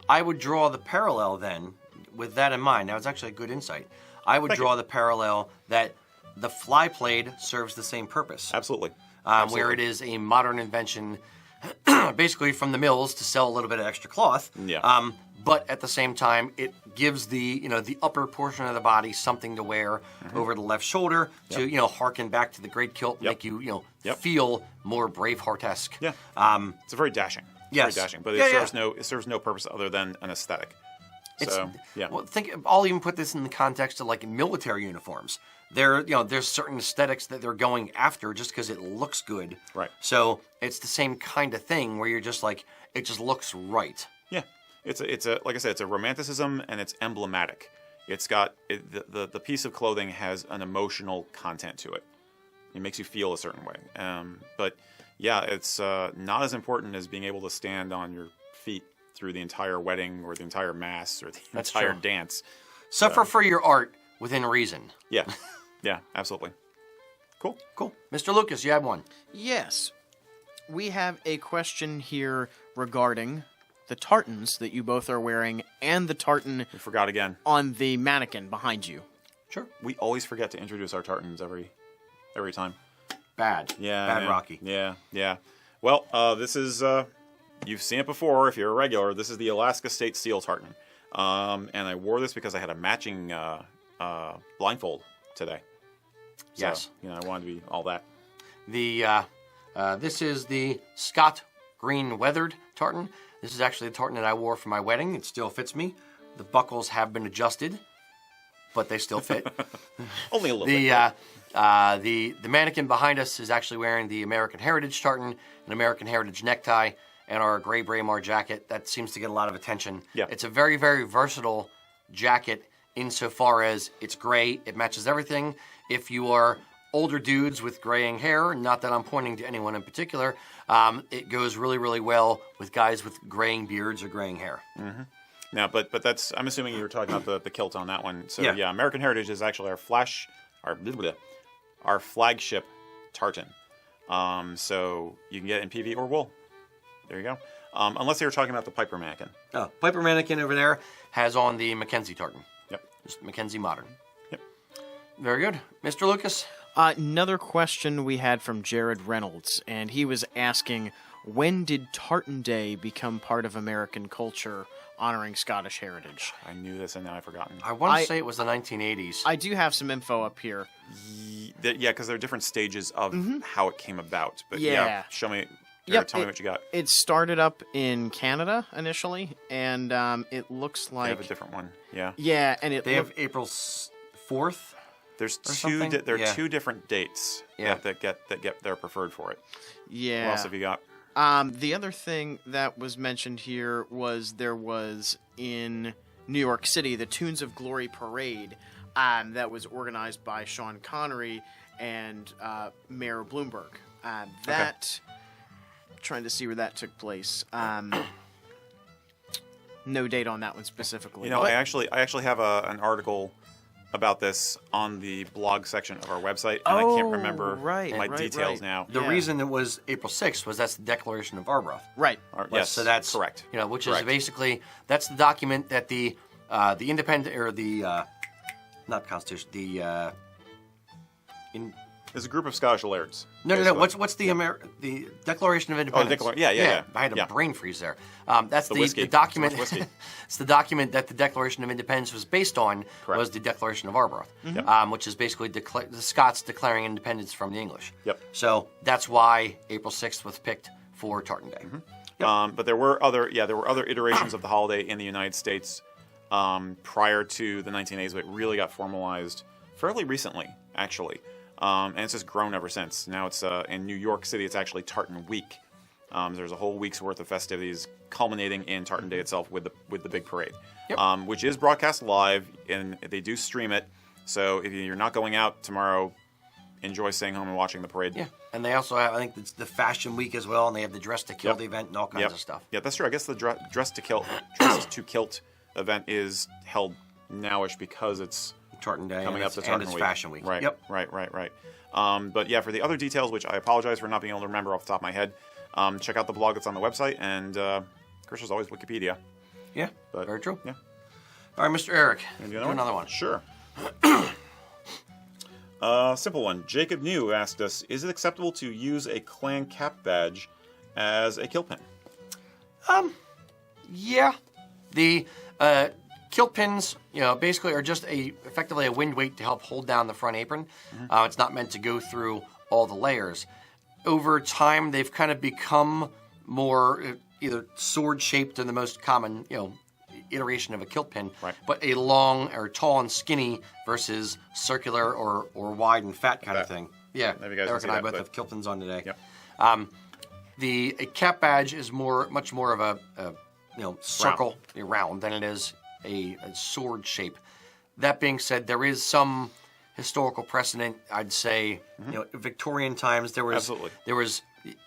I would draw the parallel then, with that in mind. That was actually a good insight. I would draw the parallel that the fly plaid serves the same purpose. Absolutely. Where it is a modern invention, basically from the mills to sell a little bit of extra cloth. Yeah. But at the same time, it gives the upper portion of the body something to wear over the left shoulder to harken back to the great kilt, make you feel more Braveheart-esque. Yeah. It's very dashing. Yes. Very dashing, but it serves no purpose other than an aesthetic. Well, I'll even put this in the context of like military uniforms. There's certain aesthetics that they're going after just because it looks good. Right. So it's the same kind of thing where you're just like, it just looks right. Yeah. It's a like I said, it's a romanticism and it's emblematic. It's got the piece of clothing has an emotional content to it. It makes you feel a certain way. But yeah, it's not as important as being able to stand on your feet through the entire wedding or the entire mass or the entire dance. Suffer for your art within reason. Yeah, yeah, absolutely. Cool. Mr. Lucas, you have one. Yes. We have a question here regarding the tartans that you both are wearing and the tartan We forgot again. on the mannequin behind you. Sure. We always forget to introduce our tartans every time. Bad. Yeah. Bad yeah, Rocky. Yeah. Well, this is, you've seen it before if you're a regular. This is the Alaska State Seal Tartan. And I wore this because I had a matching blindfold today. So, Yes. I wanted to be all that. This is the Scott Green Weathered tartan. This is actually the tartan that I wore for my wedding. It still fits me. The buckles have been adjusted, but they still fit. Only a little bit. The mannequin behind us is actually wearing the American Heritage tartan, an American Heritage necktie, and our gray Braemar jacket. That seems to get a lot of attention. Yeah. It's a very, very versatile jacket insofar as it's gray. It matches everything. If you are older dudes with graying hair, not that I'm pointing to anyone in particular, it goes really, really well with guys with graying beards or graying hair. Mm-hmm. Now, but that's, I'm assuming you were talking about the kilt on that one. So Yeah. American Heritage is actually our flagship tartan. So you can get it in PV or wool. There you go. Unless they were talking about the Piper mannequin. Oh, Piper mannequin over there has on the Mackenzie tartan. Yep. Just Mackenzie modern. Yep. Very good. Mr. Lucas? Another question we had from Jared Reynolds, and he was asking, when did Tartan Day become part of American culture honoring Scottish heritage? I knew this and now I've forgotten. I want to say it was the 1980s. I do have some info up here. Yeah, because there are different stages of how it came about. But Yeah. show me. Yep, Tell me what you got. It started up in Canada initially, and it looks They like... have a different one. Yeah. Yeah, and They have April 4th. There's something? two different dates that get their preferred for it. Yeah. What else have you got? The other thing that was mentioned here was there was in New York City the Tunes of Glory Parade that was organized by Sean Connery and Mayor Bloomberg. Trying to see where that took place. No date on that one specifically. I actually have an article about this on the blog section of our website, and I can't remember my details now. The reason it was April 6th was that's the Declaration of Arbroath. Right. Yes, So that's correct. Which is basically that's the document that the independent or the not Constitution There's a group of Scottish lairds. No. What's the the Declaration of Independence? Yeah. I had a brain freeze there. That's the document. It's whiskey. It's the document that the Declaration of Independence was based on. Correct. Was the Declaration of Arbroath, which is basically the Scots declaring independence from the English. Yep. So that's why April 6th was picked for Tartan Day. But there were other iterations of the holiday in the United States prior to the 1980s, but it really got formalized fairly recently, actually. And it's just grown ever since. Now it's in New York City. It's actually Tartan Week. There's a whole week's worth of festivities culminating in Tartan Day itself with the big parade, which is broadcast live, and they do stream it. So if you're not going out tomorrow, enjoy staying home and watching the parade. Yeah, and they also have, I think, it's the Fashion Week as well, and they have the Dress to Kilt event and all kinds of stuff. Yeah, that's true. I guess the dress to kilt event is held nowish because it's Tartan Day coming up to and Tartan it's Week. Fashion Week. Right. Yep. Right. But yeah, for the other details, which I apologize for not being able to remember off the top of my head, check out the blog that's on the website, and of course, there's always Wikipedia. Yeah, But, very true. Yeah. All right, Mr. Eric, Do another one. Sure. Simple one. Jacob New asked us, is it acceptable to use a clan cap badge as a kilt pin? Yeah. The kilt pins, basically are just effectively a wind weight to help hold down the front apron. It's not meant to go through all the layers. Over time, they've kind of become more either sword-shaped in the most common, iteration of a kilt pin, but a long or tall and skinny versus circular or wide and fat kind of thing. Yeah, Maybe you guys Eric can and see I that, both but- have kilt pins on today. Yep. A cap badge is much more of a circle, round, than it is a sword shape. That being said, there is some historical precedent. I'd say, Victorian times there was Absolutely. there was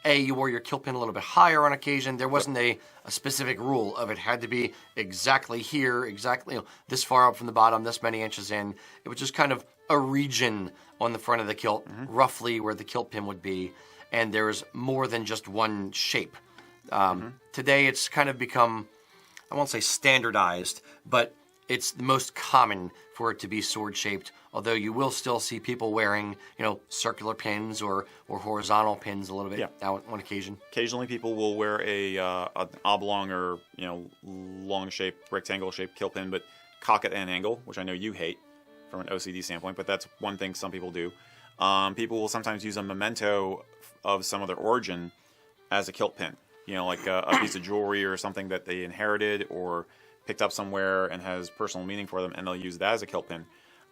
you wore your kilt pin a little bit higher on occasion. There wasn't a specific rule of it had to be exactly here, exactly this far up from the bottom, this many inches in. It was just kind of a region on the front of the kilt, roughly where the kilt pin would be, and there's more than just one shape. Today it's kind of become, I won't say standardized, but it's the most common for it to be sword-shaped, although you will still see people wearing, circular pins or horizontal pins a little bit on occasion. Occasionally people will wear an oblong or, long-shaped, rectangle-shaped kilt pin, but cock at an angle, which I know you hate from an OCD standpoint, but that's one thing some people do. People will sometimes use a memento of some other origin as a kilt pin. Like a piece of jewelry or something that they inherited or picked up somewhere and has personal meaning for them, and they'll use that as a kilt pin.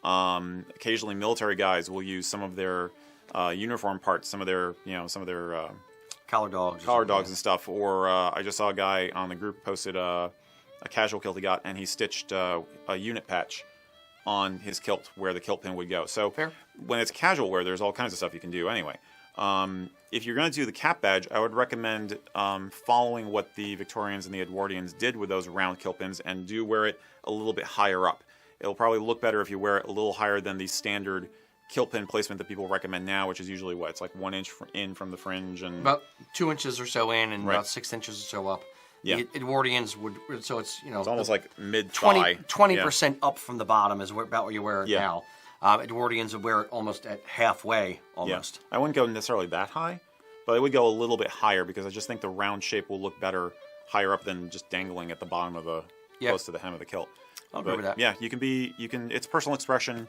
Occasionally, military guys will use some of their uniform parts, some of their collar dogs and stuff. Or I just saw a guy on the group posted a casual kilt he got, and he stitched a unit patch on his kilt where the kilt pin would go. So Fair. When it's casual wear, there's all kinds of stuff you can do anyway. If you're going to do the cap badge, I would recommend following what the Victorians and the Edwardians did with those round kilt pins and do wear it a little bit higher up. It'll probably look better if you wear it a little higher than the standard kilt pin placement that people recommend now, which is usually it's like 1 inch in from the fringe and about 2 inches or so in and about 6 inches or so up. Yeah. The Edwardians would, so it's it's almost like mid-thigh. 20% up from the bottom is about where you wear it now. Edwardians would wear it almost at halfway, almost. Yeah. I wouldn't go necessarily that high, but I would go a little bit higher because I just think the round shape will look better higher up than just dangling at the bottom of the close to the hem of the kilt. I'll agree with that. Yeah, it's personal expression.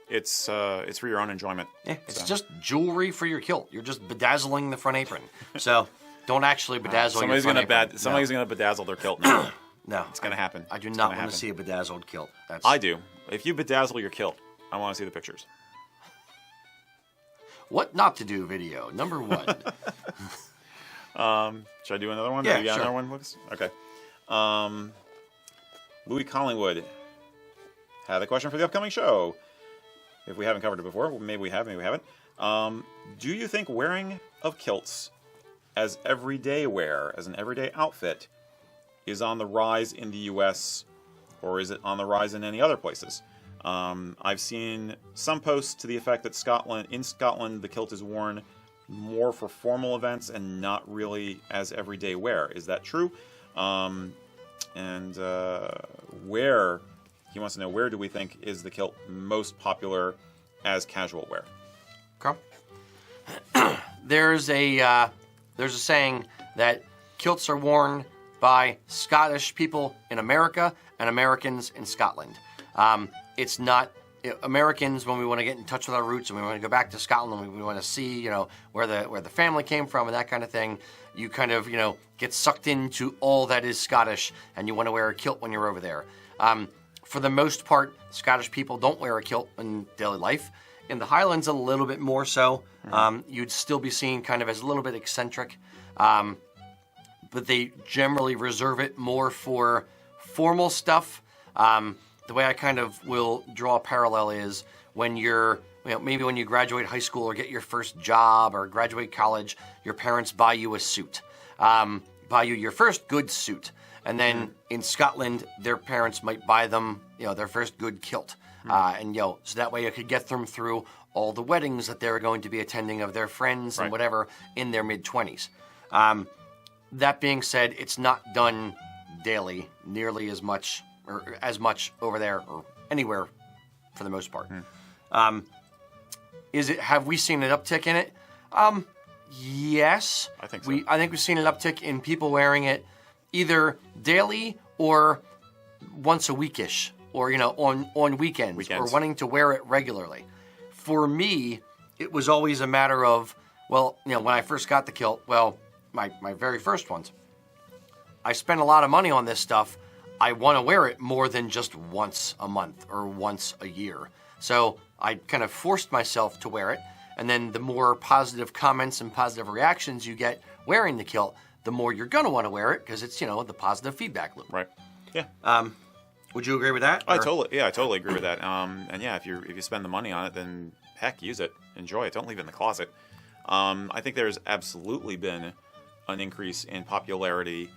It's for your own enjoyment. Yeah, it's just jewelry for your kilt. You're just bedazzling the front apron. So don't actually bedazzle your front apron. Somebody's gonna bedazzle their kilt now. No. It's gonna happen. I do not want to see a bedazzled kilt. I do. If you bedazzle your kilt, I want to see the pictures. What not to do video, number 1. Should I do another one? Yeah, you got sure. another one, Lucas? Okay. Louis Collingwood had a question for the upcoming show. If we haven't covered it before, maybe we have, maybe we haven't. Do you think wearing of kilts as everyday wear, as an everyday outfit, is on the rise in the U.S., or is it on the rise in any other places? I've seen some posts to the effect that in Scotland, the kilt is worn more for formal events and not really as everyday wear. Is that true? And he wants to know, where do we think is the kilt most popular as casual wear? Okay. There's a saying that kilts are worn by Scottish people in America and Americans in Scotland. It's not Americans, when we want to get in touch with our roots and we want to go back to Scotland and we want to see, where the family came from and that kind of thing. You kind of, get sucked into all that is Scottish, and you want to wear a kilt when you're over there. For the most part, Scottish people don't wear a kilt in daily life. In the Highlands, a little bit more so. You'd still be seen kind of as a little bit eccentric, but they generally reserve it more for formal stuff. The way I kind of will draw a parallel is when you're, maybe when you graduate high school or get your first job or graduate college, your parents buy you a suit, buy you your first good suit. And then in Scotland, their parents might buy them, their first good kilt. So that way you could get them through all the weddings that they're going to be attending of their friends and whatever in their mid-20s. That being said, it's not done daily nearly as much or as much over there or anywhere for the most part. Have we seen an uptick in it? Yes. I think so. I think we've seen an uptick in people wearing it either daily or once a weekish, or on weekends, or wanting to wear it regularly. For me, it was always a matter of, when I first got the kilt, my very first ones, I spent a lot of money on this stuff. I want to wear it more than just once a month or once a year. So I kind of forced myself to wear it. And then the more positive comments and positive reactions you get wearing the kilt, the more you're going to want to wear it because it's, the positive feedback loop. Right. Yeah. Would you agree with that? I totally agree with that. And yeah, if you spend the money on it, then heck, use it. Enjoy it. Don't leave it in the closet. I think there's absolutely been an increase in popularity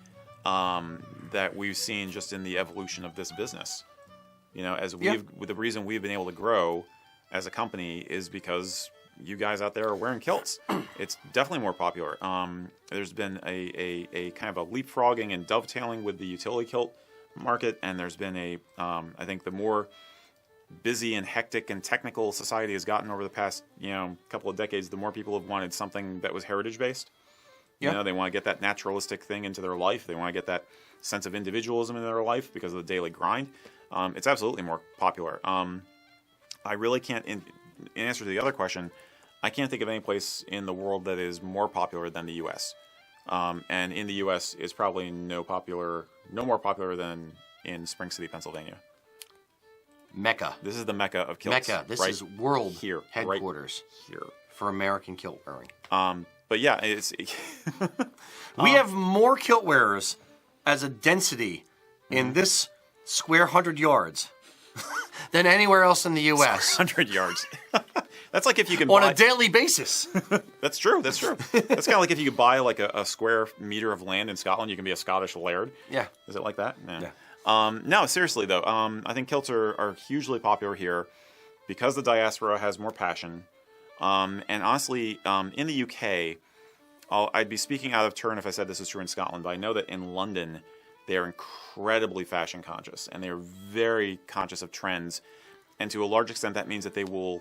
that we've seen just in the evolution of this business. As the reason we've been able to grow as a company is because you guys out there are wearing kilts. It's definitely more popular. There's been a kind of a leapfrogging and dovetailing with the utility kilt market, and there's been I think the more busy and hectic and technical society has gotten over the past couple of decades, the more people have wanted something that was heritage based. They want to get that naturalistic thing into their life. They want to get that sense of individualism in their life because of the daily grind. It's absolutely more popular. I really can't, in answer to the other question, I can't think of any place in the world that is more popular than the U.S. And in the U.S. is probably no more popular than in Spring City, Pennsylvania. Mecca. This is the Mecca of kilts. Mecca. This is world headquarters here for American kilt wearing. But yeah, it's we have more kilt wearers as a density in this square 100 yards than anywhere else in the U.S. 100 yards. That's like if you can on a daily basis. That's true. That's kind of like if you could buy like a square meter of land in Scotland, you can be a Scottish laird. Yeah. Is it like that? Yeah. No, seriously though, I think kilts are hugely popular here because the diaspora has more passion. And honestly, in the UK, I'd be speaking out of turn if I said this is true in Scotland, but I know that in London, they are incredibly fashion conscious, and they are very conscious of trends. And to a large extent, that means that they will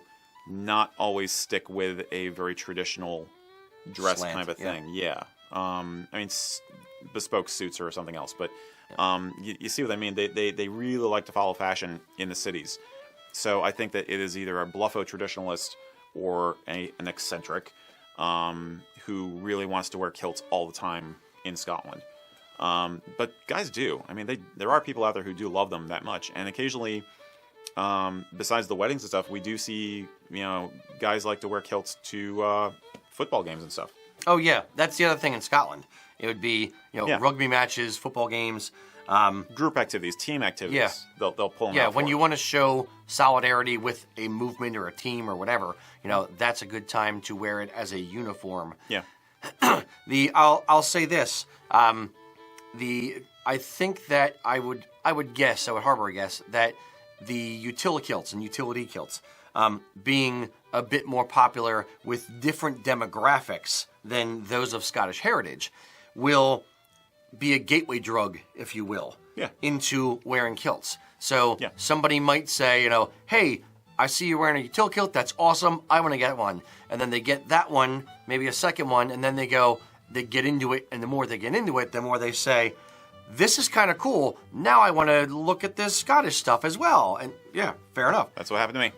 not always stick with a very traditional dress kind of a thing. Yeah. I mean, bespoke suits or something else, but you see what I mean? They really like to follow fashion in the cities. So I think that it is either a bluffo traditionalist or an eccentric who really wants to wear kilts all the time in Scotland. But guys do. I mean, there are people out there who do love them that much. And occasionally, besides the weddings and stuff, we do see, guys like to wear kilts to football games and stuff. Oh, yeah. That's the other thing in Scotland. It would be, rugby matches, football games. Group activities, team activities. Yeah. They'll pull them out. Yeah, when you want to show solidarity with a movement or a team or whatever, that's a good time to wear it as a uniform. Yeah. I'll say this. I think that I would harbor a guess that the utility kilts being a bit more popular with different demographics than those of Scottish heritage will be a gateway drug, if you will, into wearing kilts. So somebody might say, hey, I see you wearing a utility kilt. That's awesome. I want to get one. And then they get that one, maybe a second one, and then they get into it. And the more they get into it, the more they say, this is kind of cool. Now I want to look at this Scottish stuff as well. And yeah, fair enough. That's what happened to me.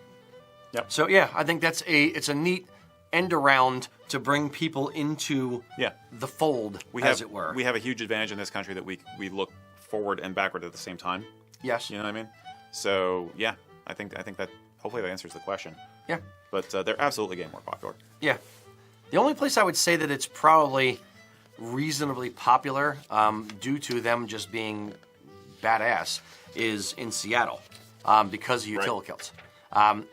Yep. So yeah, I think it's a neat end around to bring people into the fold, as it were. We have a huge advantage in this country that we look forward and backward at the same time. Yes. You know what I mean? So yeah, I think that hopefully that answers the question. Yeah. But they're absolutely getting more popular. Yeah. The only place I would say that it's probably reasonably popular, due to them just being badass, is in Seattle, because of utility kilts.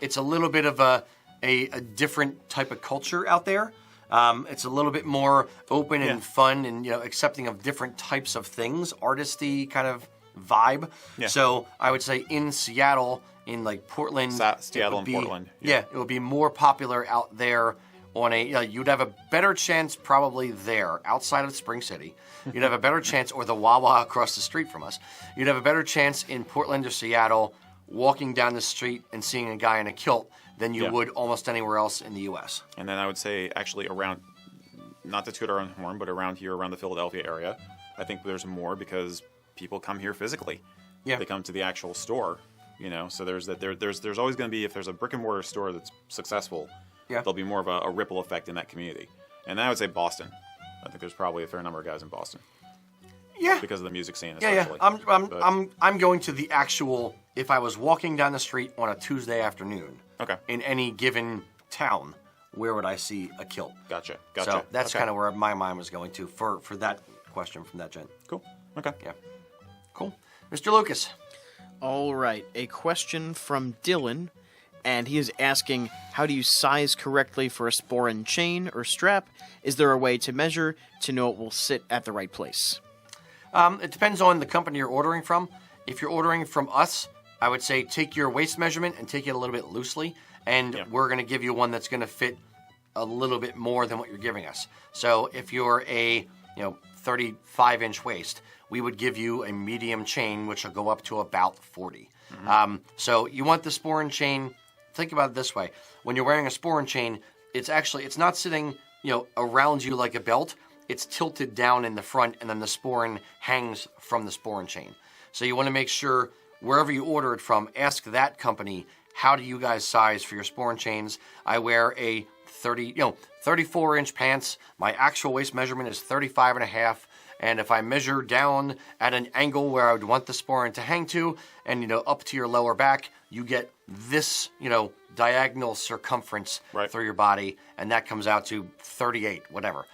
It's a little bit of a different type of culture out there. It's a little bit more open and fun and accepting of different types of things, artisty kind of vibe. Yeah. So I would say in Seattle, in like Portland, Seattle and Portland. Yeah, it would be more popular out there. You'd have a better chance probably there, outside of Spring City. You'd have a better chance, or the Wawa across the street from us. You'd have a better chance in Portland or Seattle walking down the street and seeing a guy in a kilt than you would almost anywhere else in the U.S. And then I would say actually around, not to toot our own horn, but around here, around the Philadelphia area, I think there's more because people come here physically. Yeah. They come to the actual store, so there's always going to be, if there's a brick and mortar store that's successful, there'll be more of a ripple effect in that community. And then I would say Boston. I think there's probably a fair number of guys in Boston. Yeah. Because of the music scene, especially. Yeah. I'm going to the actual, if I was walking down the street on a Tuesday afternoon, in any given town, where would I see a kilt? Gotcha. So that's kind of where my mind was going to for that question from that gent. Cool. Okay. Yeah. Cool. Mr. Lucas. All right. A question from Dylan and he is asking, how do you size correctly for a sporran chain or strap? Is there a way to measure to know it will sit at the right place? It depends on the company you're ordering from. If you're ordering from us, I would say take your waist measurement and take it a little bit loosely, and we're going to give you one that's going to fit a little bit more than what you're giving us. So if you're a 35-inch waist, we would give you a medium chain, which will go up to about 40. So you want the sporran chain. Think about it this way: when you're wearing a sporran chain, it's not sitting around you like a belt. It's tilted down in the front, and then the sporran hangs from the sporran chain. So you want to make sure wherever you order it from, ask that company, how do you guys size for your sporran chains? I wear a 34-inch pants. My actual waist measurement is 35 and a half. And if I measure down at an angle where I would want the sporran to hang to, and up to your lower back, you get this, diagonal circumference through your body, and that comes out to 38, whatever.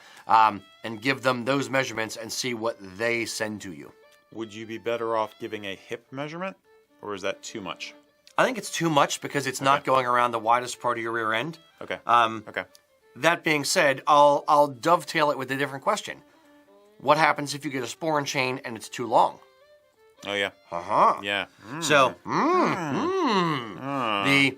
And give them those measurements and see what they send to you. Would you be better off giving a hip measurement, or is that too much? I think it's too much because it's not going around the widest part of your rear end. Okay. Okay. That being said, I'll dovetail it with a different question. What happens if you get a sporran chain and it's too long? Oh, yeah. Yeah. So, the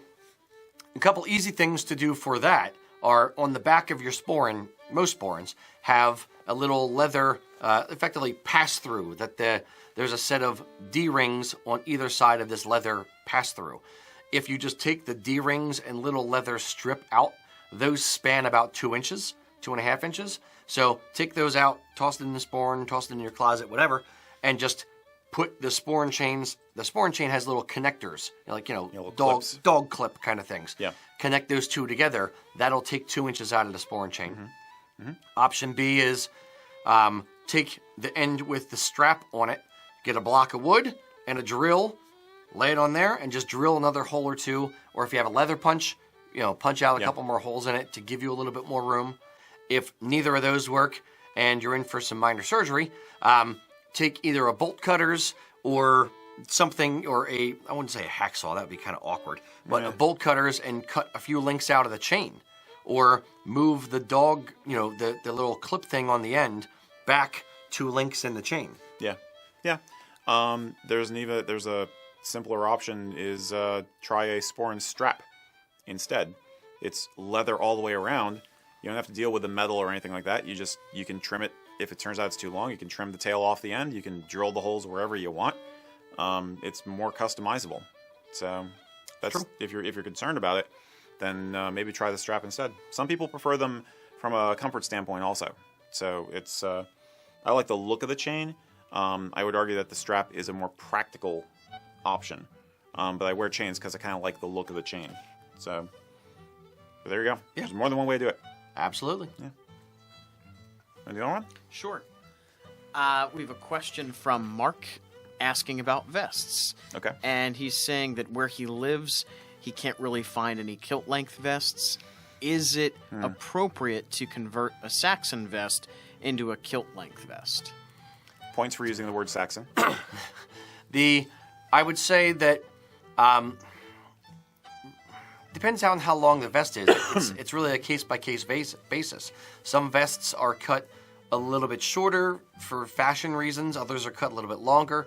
couple easy things to do for that are on the back of your sporran. Most sporrans have a little leather, effectively pass-through, that there's a set of D-rings on either side of this leather pass-through. If you just take the D-rings and little leather strip out, those span about 2 inches, 2.5 inches. So take those out, toss it in the sporran, toss it in your closet, whatever, and just put the sporran chains. The sporran chain has little connectors, dog clip kind of things. Yeah. Connect those two together. That'll take 2 inches out of the sporran chain. Option B is take the end with the strap on it, get a block of wood and a drill, lay it on there, and just drill another hole or two. Or if you have a leather punch, punch out a couple more holes in it to give you a little bit more room. If neither of those work and you're in for some minor surgery, take either a bolt cutters or something, or I wouldn't say a hacksaw, that would be kind of awkward, but a bolt cutters and cut a few links out of the chain. Or move the dog, the little clip thing on the end back 2 links in the chain. Yeah. There's a simpler option is try a sporran strap instead. It's leather all the way around. You don't have to deal with the metal or anything like that. You can trim it. If it turns out it's too long, you can trim the tail off the end. You can drill the holes wherever you want. It's more customizable. So that's True. if you're concerned about it, then maybe try the strap instead. Some people prefer them from a comfort standpoint also. So it's I like the look of the chain. I would argue that the strap is a more practical option. But I wear chains because I kind of like the look of the chain. So but there you go. Yeah. There's more than one way to do it. Absolutely. Yeah. And the other one? Sure. We have a question from Mark asking about vests. Okay. And he's saying that where he lives, he can't really find any kilt-length vests. Is it appropriate to convert a Saxon vest into a kilt-length vest? Points for using the word Saxon. I would say that depends on how long the vest is. It's really a case-by-case basis. Some vests are cut a little bit shorter for fashion reasons. Others are cut a little bit longer.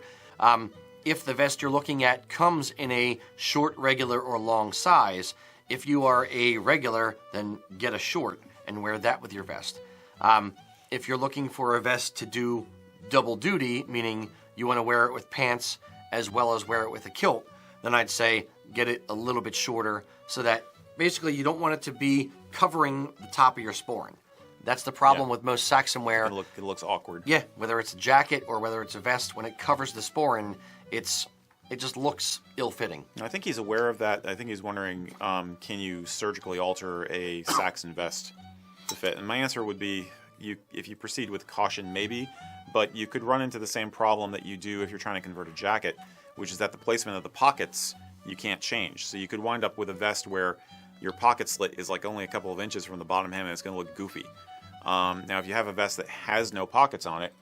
If the vest you're looking at comes in a short, regular, or long size, if you are a regular, then get a short and wear that with your vest. If you're looking for a vest to do double duty, meaning you want to wear it with pants as well as wear it with a kilt, then I'd say get it a little bit shorter so that basically you don't want it to be covering the top of your sporran. That's the problem with most Saxon wear. It looks awkward. Yeah, whether it's a jacket or whether it's a vest, when it covers the sporran, it just looks ill-fitting. I think he's aware of that. I think he's wondering, can you surgically alter a Saxon vest to fit? And my answer would be, if you proceed with caution, maybe, but you could run into the same problem that you do if you're trying to convert a jacket, which is that the placement of the pockets you can't change. So you could wind up with a vest where your pocket slit is like only a couple of inches from the bottom hem and it's going to look goofy. Now, if you have a vest that has no pockets on it,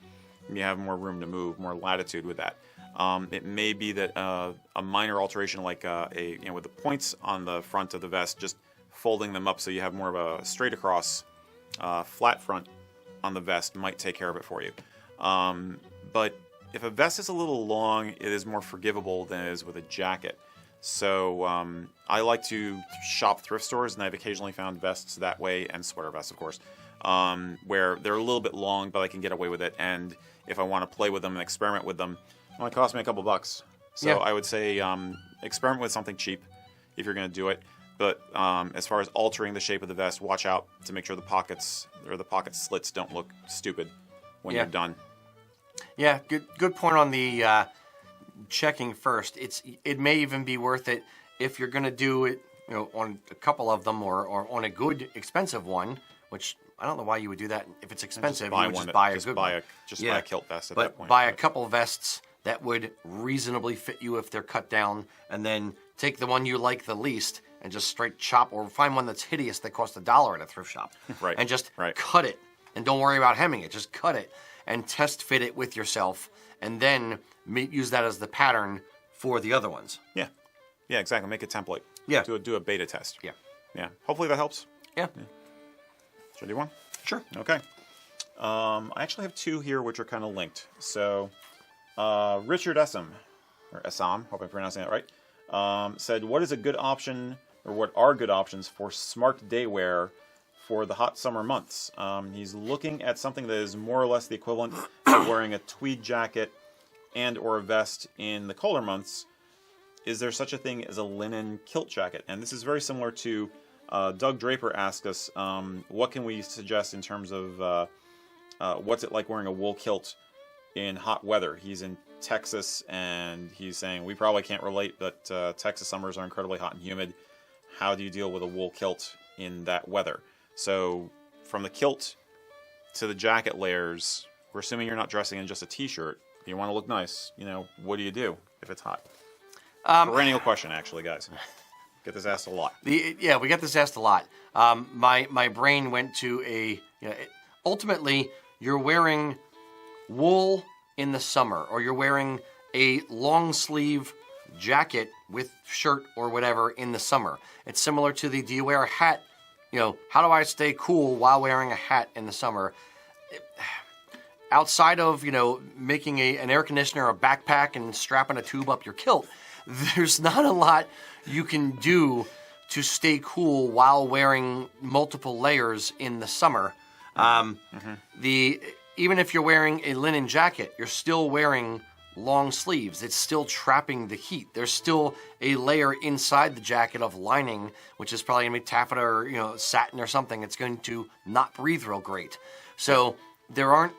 you have more room to move, more latitude with that. It may be that a minor alteration, like with the points on the front of the vest, just folding them up so you have more of a straight across flat front on the vest might take care of it for you. But if a vest is a little long, it is more forgivable than it is with a jacket. So I like to shop thrift stores, and I've occasionally found vests that way, and sweater vests, of course, where they're a little bit long, but I can get away with it. And if I want to play with them and experiment with them, it only cost me a couple bucks. So I would say experiment with something cheap if you're going to do it. But as far as altering the shape of the vest, watch out to make sure the pockets or the pocket slits don't look stupid when you're done. Yeah, good point on the checking first. It may even be worth it if you're going to do it, on a couple of them or on a good expensive one, which I don't know why you would do that. If it's expensive, you would just buy a good one. Buy a kilt vest at that point. Buy a couple vests that would reasonably fit you if they're cut down, and then take the one you like the least and just straight chop, or find one that's hideous that costs $1 at a thrift shop. Right. And just cut it. And don't worry about hemming it. Just cut it and test fit it with yourself, and then use that as the pattern for the other ones. Yeah. Yeah, exactly. Make a template. Yeah. Do a beta test. Yeah. Yeah. Hopefully that helps. Yeah. Should I do one? Sure. Okay. I actually have two here which are kind of linked. So, Richard Essam, or Essam, hope I'm pronouncing that right, said, what is a good option, or what are good options for smart day wear for the hot summer months? He's looking at something that is more or less the equivalent of wearing a tweed jacket and or a vest in the colder months. Is there such a thing as a linen kilt jacket? And this is very similar to Doug Draper asked us, what can we suggest in terms of what's it like wearing a wool kilt in hot weather? He's in Texas, and he's saying, we probably can't relate, but Texas summers are incredibly hot and humid. How do you deal with a wool kilt in that weather? So from the kilt to the jacket layers, we're assuming you're not dressing in just a t-shirt. You want to look nice. What do you do if it's hot? Perennial question, actually, guys. Get this asked a lot. We get this asked a lot. My brain went to ultimately, you're wearing wool in the summer, or you're wearing a long sleeve jacket with shirt or whatever in the summer. It's similar to do you wear a hat? How do I stay cool while wearing a hat in the summer? Outside of, making an air conditioner, a backpack, and strapping a tube up your kilt, there's not a lot you can do to stay cool while wearing multiple layers in the summer. Even if you're wearing a linen jacket, you're still wearing long sleeves. It's still trapping the heat. There's still a layer inside the jacket of lining, which is probably going to be taffeta or satin or something. It's going to not breathe real great. So there aren't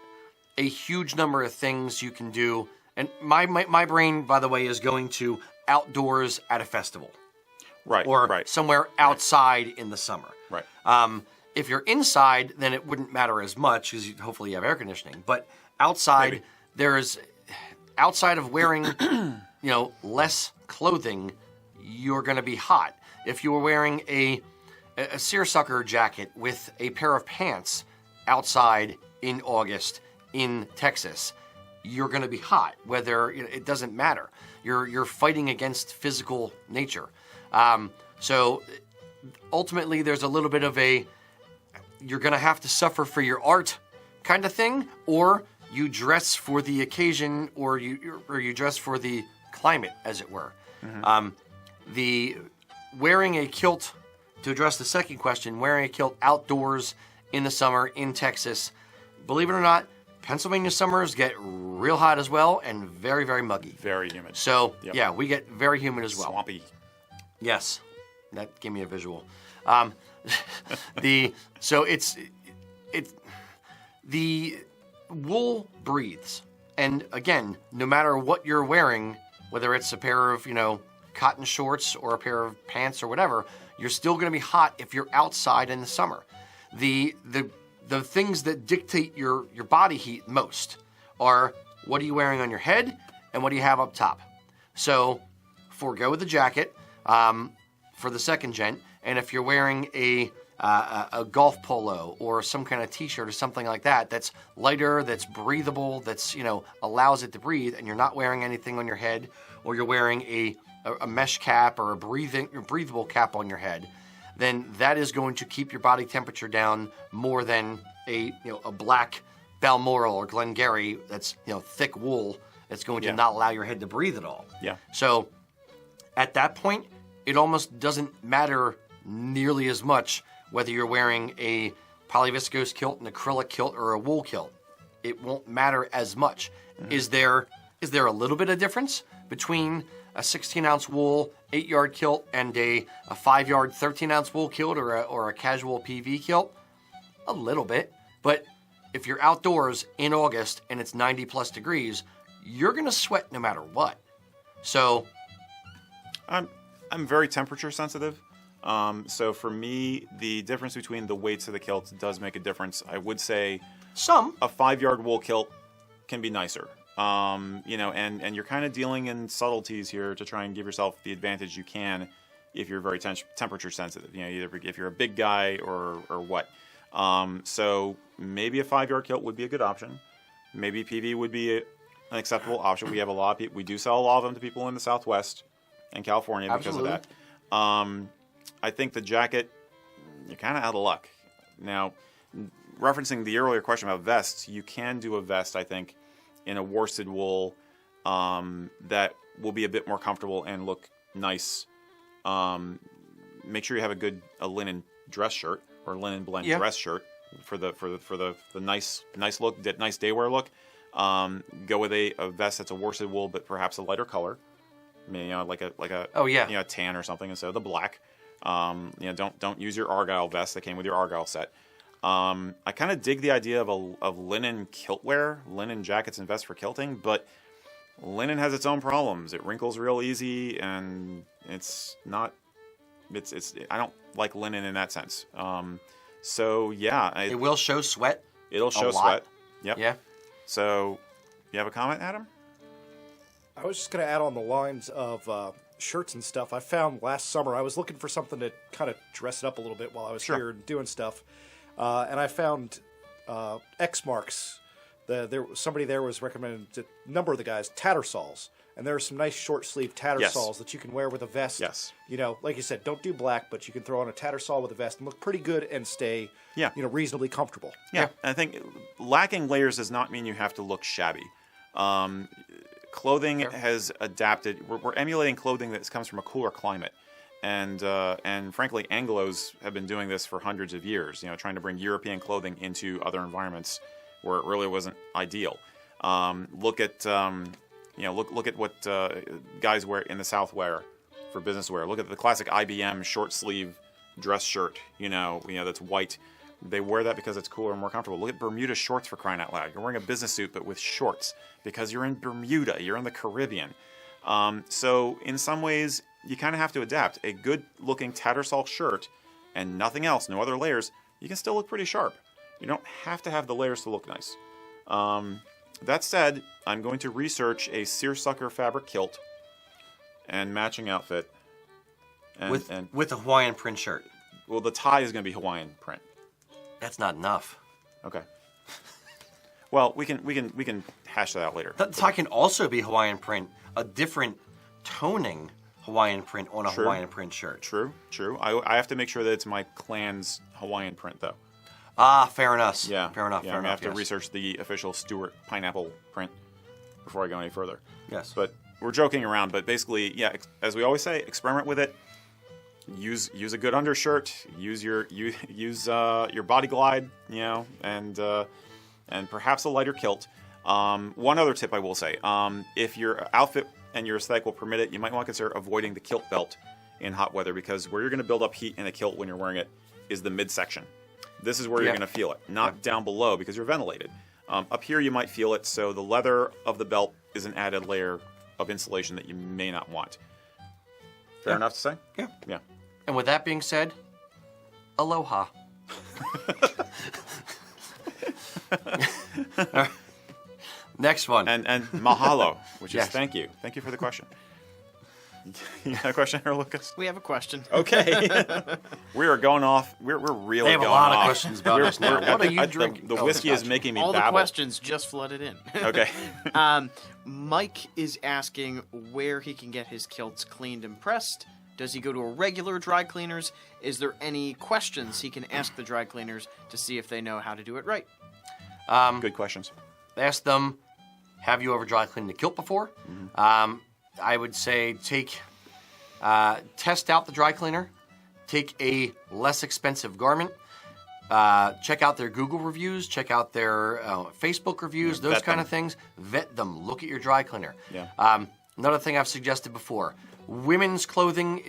a huge number of things you can do. And my brain, by the way, is going to outdoors at a festival. Right. Or somewhere outside in the summer. Right. If you're inside, then it wouldn't matter as much because hopefully you have air conditioning. But outside, outside of wearing, less clothing, you're going to be hot. If you were wearing a seersucker jacket with a pair of pants outside in August in Texas, you're going to be hot. Whether it doesn't matter. You're fighting against physical nature. So ultimately, there's a little bit of you're going to have to suffer for your art kind of thing, or you dress for the occasion, or you dress for the climate, as it were. Mm-hmm. The wearing a kilt, to address the second question, wearing a kilt outdoors in the summer in Texas, believe it or not, Pennsylvania summers get real hot as well and very, very muggy. Very humid. So, we get very humid as well. Swampy. Yes. That gave me a visual. The wool breathes. And again, no matter what you're wearing, whether it's a pair of, cotton shorts or a pair of pants or whatever, you're still going to be hot if you're outside in the summer. The things that dictate your body heat most are what are you wearing on your head and what do you have up top. So forego the jacket for the second gent, and if you're wearing a a golf polo or some kind of t-shirt or something like that that's lighter, that's breathable, that's, allows it to breathe, and you're not wearing anything on your head, or you're wearing a mesh cap or a breathable cap on your head, then that is going to keep your body temperature down more than a black Balmoral or Glengarry that's thick wool that's going to not allow your head to breathe at all. Yeah. So at that point, it almost doesn't matter nearly as much whether you're wearing a polyviscose kilt, an acrylic kilt, or a wool kilt. It won't matter as much. Mm-hmm. Is there a little bit of difference between a 16-ounce wool 8-yard kilt and a 5-yard 13-ounce wool kilt or a casual PV kilt? A little bit. But if you're outdoors in August and it's 90-plus degrees, you're going to sweat no matter what. So I'm very temperature sensitive. So for me, the difference between the weights of the kilts does make a difference. I would say a 5-yard wool kilt can be nicer. And you're kind of dealing in subtleties here to try and give yourself the advantage you can if you're very temperature sensitive. Either if you're a big guy or what. So maybe a 5-yard kilt would be a good option. Maybe PV would be an acceptable option. We have a lot of people. We do sell a lot of them to people in the Southwest and California because of that. I think the jacket, you're kind of out of luck. Now, referencing the earlier question about vests, you can do a vest, I think, in a worsted wool that will be a bit more comfortable and look nice. Make sure you have a linen dress shirt or linen blend dress shirt for the nice look, nice day wear look. Go with a vest that's a worsted wool, but perhaps a lighter color. Like a tan or something instead of the black. Don't use your Argyle vest that came with your Argyle set. I kind of dig the idea of linen kiltwear, linen jackets and vests for kilting, but linen has its own problems. It wrinkles real easy, and I don't like linen in that sense. It will show sweat. It'll show sweat. Yep. Yeah. So, you have a comment, Adam? I was just going to add on the lines of shirts and stuff. I found last summer, I was looking for something to kind of dress it up a little bit while I was here doing stuff. And I found X marks. Somebody there was recommending a number of the guys tattersalls. And there are some nice short sleeve tattersalls that you can wear with a vest. Yes. Like you said, don't do black, but you can throw on a tattersall with a vest and look pretty good and stay reasonably comfortable. Yeah. And I think lacking layers does not mean you have to look shabby. Clothing has adapted. We're emulating clothing that comes from a cooler climate. And frankly, Anglos have been doing this for hundreds of years, trying to bring European clothing into other environments where it really wasn't ideal. Look at what guys wear in the South wear for business wear. Look at the classic IBM short sleeve dress shirt, that's white. They wear that because it's cooler and more comfortable. Look at Bermuda shorts, for crying out loud. You're wearing a business suit but with shorts because you're in Bermuda, you're in the Caribbean. So in some ways, you kind of have to adapt. A good-looking tattersall shirt and nothing else, no other layers, you can still look pretty sharp. You don't have to have the layers to look nice. That said, I'm going to research a seersucker fabric kilt and matching outfit. With a Hawaiian print shirt. Well, the tie is going to be Hawaiian print. That's not enough. Okay. Well, we can hash that out later. The tie can also be Hawaiian print, a different toning Hawaiian print on a Hawaiian print shirt. True. I have to make sure that it's my clan's Hawaiian print, though. Ah, fair enough. Yeah. Fair enough. I have to research the official Stewart pineapple print before I go any further. Yes. But we're joking around. But basically, as we always say, experiment with it. Use a good undershirt. Use your body glide, and perhaps a lighter kilt. One other tip I will say: if your outfit and your aesthetic will permit it, you might want to consider avoiding the kilt belt in hot weather, because where you're going to build up heat in a kilt when you're wearing it is the midsection. This is where you're going to feel it, not down below because you're ventilated. Up here you might feel it, so the leather of the belt is an added layer of insulation that you may not want. Fair enough to say? Yeah. Yeah. And with that being said, aloha. Next one. And mahalo, which is thank you. Thank you for the question. You got a question here, Lucas? We have a question. Okay. We are going off. We're really They have going a lot off. of questions about us now. What are you The drinking? whiskey is making me All the babble. questions just flooded in. Okay. Mike is asking where he can get his kilts cleaned and pressed. Does he go to a regular dry cleaners? Is there any questions he can ask the dry cleaners to see if they know how to do it right? Good questions. Ask them, have you ever dry cleaned a kilt before? I would say test out the dry cleaner, take a less expensive garment, check out their Google reviews, check out their Facebook reviews, those kind of things. Vet them. Look at your dry cleaner. Yeah. Another thing I've suggested before, women's clothing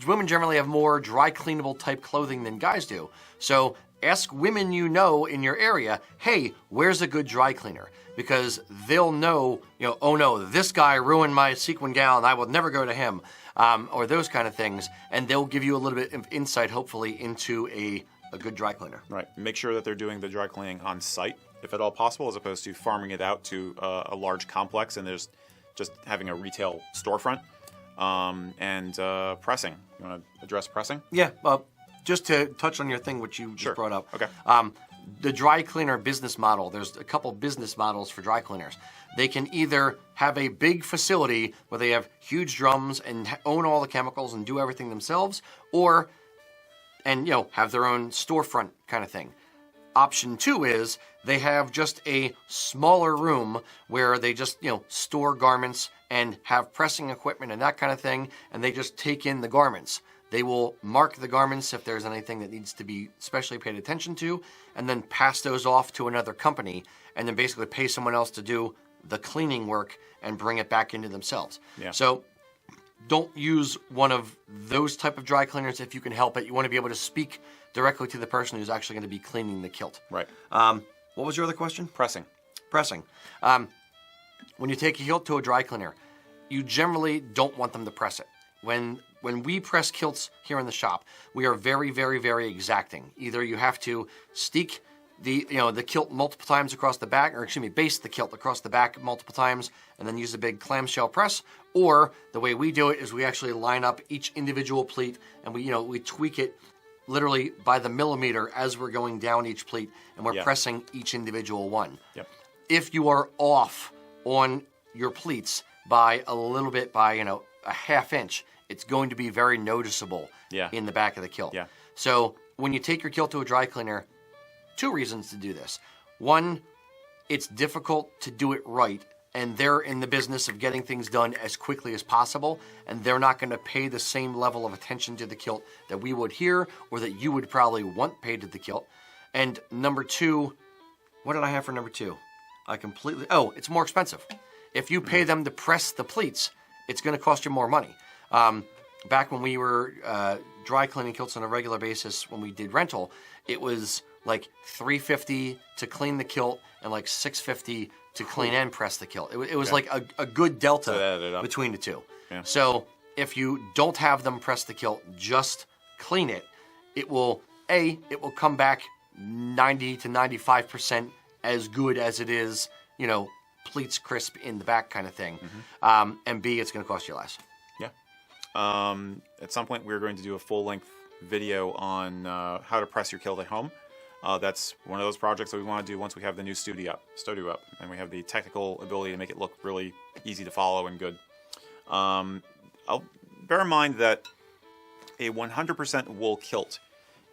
women generally have more dry cleanable type clothing than guys do. So ask women you know in your area, hey, where's a good dry cleaner? Because they'll know, oh no, this guy ruined my sequin gown, I will never go to him, or those kind of things. And they'll give you a little bit of insight, hopefully, into a good dry cleaner. Right. Make sure that they're doing the dry cleaning on site, if at all possible, as opposed to farming it out to a large complex and there's just having a retail storefront. And pressing. You want to address pressing? Yeah. Just to touch on your thing, which you just brought up. Okay. The dry cleaner business model, there's a couple business models for dry cleaners. They can either have a big facility where they have huge drums and own all the chemicals and do everything themselves, or have their own storefront kind of thing. Option 2 is they have just a smaller room where they just, store garments and have pressing equipment and that kind of thing, and they just take in the garments. They will mark the garments if there's anything that needs to be specially paid attention to, and then pass those off to another company, and then basically pay someone else to do the cleaning work and bring it back into themselves. Yeah. So don't use one of those type of dry cleaners if you can help it. You want to be able to speak directly to the person who's actually going to be cleaning the kilt. Right. What was your other question? Pressing. Pressing. When you take a kilt to a dry cleaner, you generally don't want them to press it. When we press kilts here in the shop, we are very, very, very exacting. Either you have to steek the kilt multiple times across the back, or baste the kilt across the back multiple times, and then use a big clamshell press. Or the way we do it is we actually line up each individual pleat, and we tweak it literally by the millimeter as we're going down each pleat, and we're pressing each individual one. Yep. If you are off on your pleats by a little bit, by a half inch, it's going to be very noticeable in the back of the kilt. Yeah. So when you take your kilt to a dry cleaner, 2 reasons to do this. 1, it's difficult to do it right, and they're in the business of getting things done as quickly as possible, and they're not going to pay the same level of attention to the kilt that we would here, or that you would probably want paid to the kilt. And number 2, what did I have for number 2? It's more expensive. If you pay them to press the pleats, it's going to cost you more money. Back when we were dry cleaning kilts on a regular basis, when we did rental, it was like $350 to clean the kilt and like $650 to clean and press the kilt. It was like a good delta between the two. Yeah. So if you don't have them press the kilt, just clean it. It will come back 90 to 95% as good as it is, pleats crisp in the back kind of thing. Mm-hmm. And B, it's going to cost you less. Yeah. At some point, we're going to do a full-length video on how to press your kilt at home. That's one of those projects that we want to do once we have the new studio up, and we have the technical ability to make it look really easy to follow and good. I'll bear in mind that a 100% wool kilt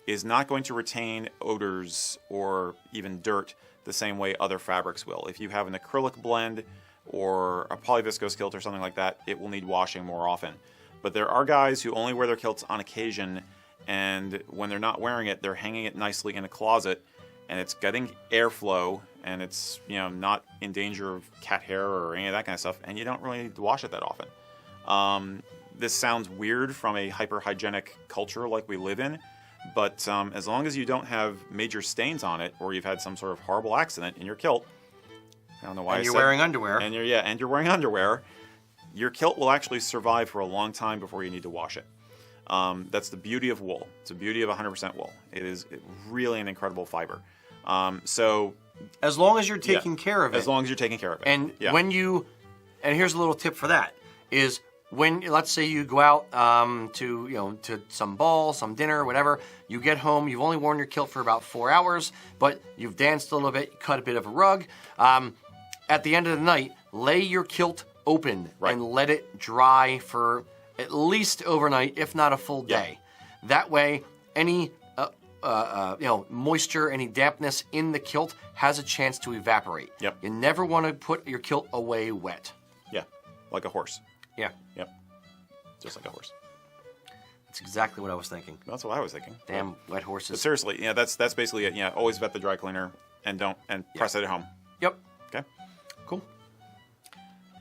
is not going to retain odors or even dirt the same way other fabrics will. If you have an acrylic blend or a polyviscose kilt or something like that, it will need washing more often. But there are guys who only wear their kilts on occasion, and when they're not wearing it, they're hanging it nicely in a closet, and it's getting airflow, and it's not in danger of cat hair or any of that kind of stuff, and you don't really need to wash it that often. This sounds weird from a hyper-hygienic culture like we live in, but as long as you don't have major stains on it, or you've had some sort of horrible accident in your kilt, I don't know why. And you're wearing underwear. And you're wearing underwear. Your kilt will actually survive for a long time before you need to wash it. That's the beauty of wool. It's the beauty of 100% wool. It is really an incredible fiber. So as long as you're taking care of it. As long as you're taking care of it. And and here's a little tip for that, is when, let's say you go out to some ball, some dinner, whatever, you get home, you've only worn your kilt for about 4 hours, but you've danced a little bit, cut a bit of a rug. At the end of the night, lay your kilt open and let it dry for at least overnight, if not a full day. That way, any moisture, any dampness in the kilt has a chance to evaporate. Yep. You never want to put your kilt away wet. Yeah, like a horse. Yeah. Yep. Just like a horse. That's exactly what I was thinking. That's what I was thinking. Damn wet horses. But seriously, that's basically it. Yeah, always vet the dry cleaner and press it at home. Yep. Okay. Cool.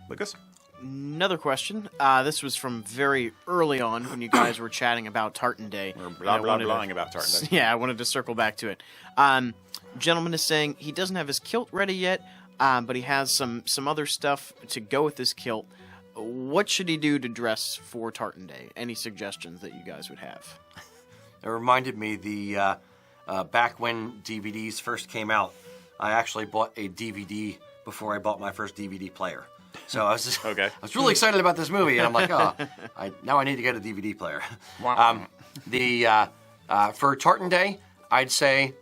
Lucas? Another question. This was from very early on when you guys were chatting about Tartan Day. We're blahing about Tartan Day. Yeah, I wanted to circle back to it. Gentleman is saying he doesn't have his kilt ready yet, but he has some other stuff to go with his kilt. What should he do to dress for Tartan Day? Any suggestions that you guys would have? It reminded me back when DVDs first came out, I actually bought a DVD before I bought my first DVD player. So I was just, okay. I was really excited about this movie, and I'm like, now I need to get a DVD player. For Tartan Day, I'd say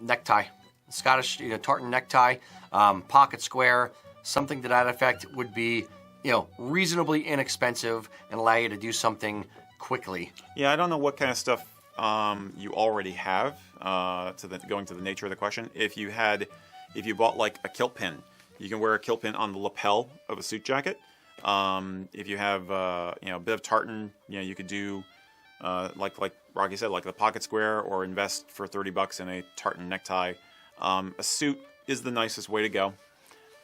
necktie, Scottish tartan necktie, pocket square, something to that effect would be reasonably inexpensive and allow you to do something quickly. Yeah, I don't know what kind of stuff you already have. Going to the nature of the question, if you bought like a kilt pin. You can wear a kilt pin on the lapel of a suit jacket. If you have a bit of tartan, you could do like Rocky said, like the pocket square, or invest for $30 in a tartan necktie. A suit is the nicest way to go.